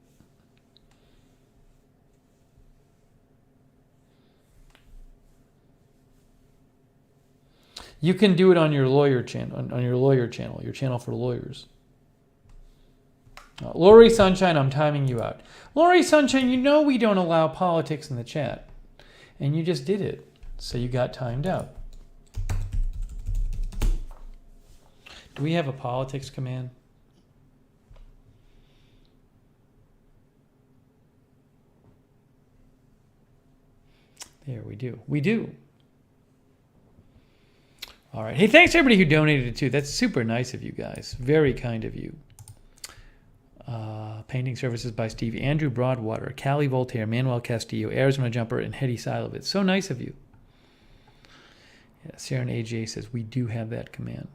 S1: You can do it on your lawyer channel, your channel for lawyers. Lori Sunshine, I'm timing you out. Lori Sunshine, you know we don't allow politics in the chat. And you just did it. So you got timed out. Do we have a politics command? There, we do. We do. All right. Hey, thanks to everybody who donated too. That's super nice of you guys. Very kind of you. Painting services by Steve, Andrew Broadwater, Callie Voltaire, Manuel Castillo, Arizona Jumper, and Hetty Silovitz. So nice of you. Yeah, Sarah and AJ says we do have that command.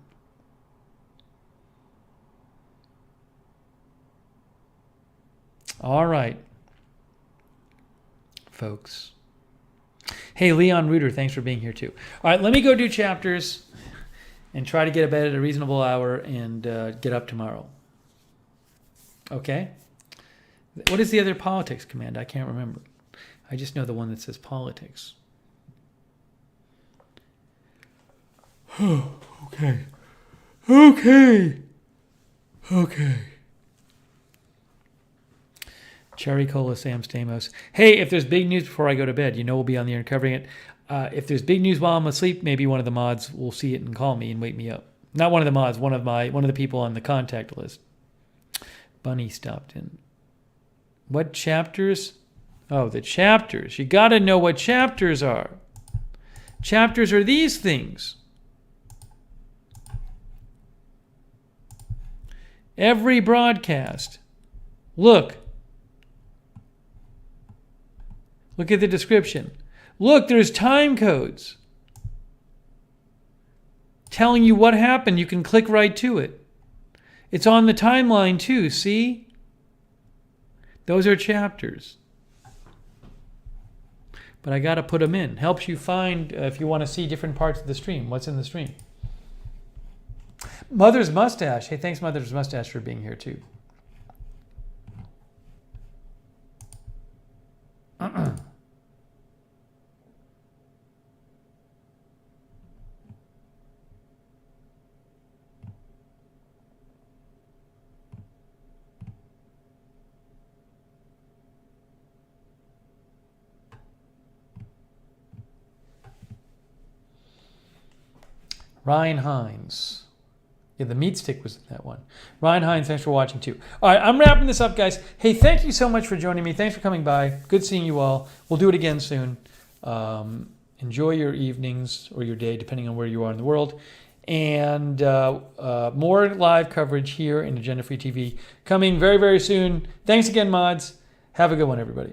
S1: All right, folks. Hey, Leon Reuter, thanks for being here too. All right, let me go do chapters and try to get to bed at a reasonable hour and get up tomorrow. Okay? What is the other politics command? I can't remember. I just know the one that says politics. Okay. Cherry Cola, Sam Stamos. Hey, if there's big news before I go to bed, we'll be on the air and covering it. If there's big news while I'm asleep, maybe one of the mods will see it and call me and wake me up. Not one of the mods, one of the people on the contact list. Bunny stopped in. What chapters? Oh, the chapters. You got to know what chapters are. Chapters are these things. Every broadcast. Look at the description. Look, there's time codes telling you what happened. You can click right to it. It's on the timeline too, see? Those are chapters. But I got to put them in. Helps you find, if you want to see different parts of the stream, what's in the stream. Mother's Mustache. Hey, thanks, Mother's Mustache, for being here too. Ryan Hines. Yeah, the meat stick was in that one. Ryan Hines, thanks for watching too. All right, I'm wrapping this up, guys. Hey, thank you so much for joining me. Thanks for coming by. Good seeing you all. We'll do it again soon. Enjoy your evenings or your day, depending on where you are in the world. And more live coverage here in Agenda Free TV coming very, very soon. Thanks again, mods. Have a good one, everybody.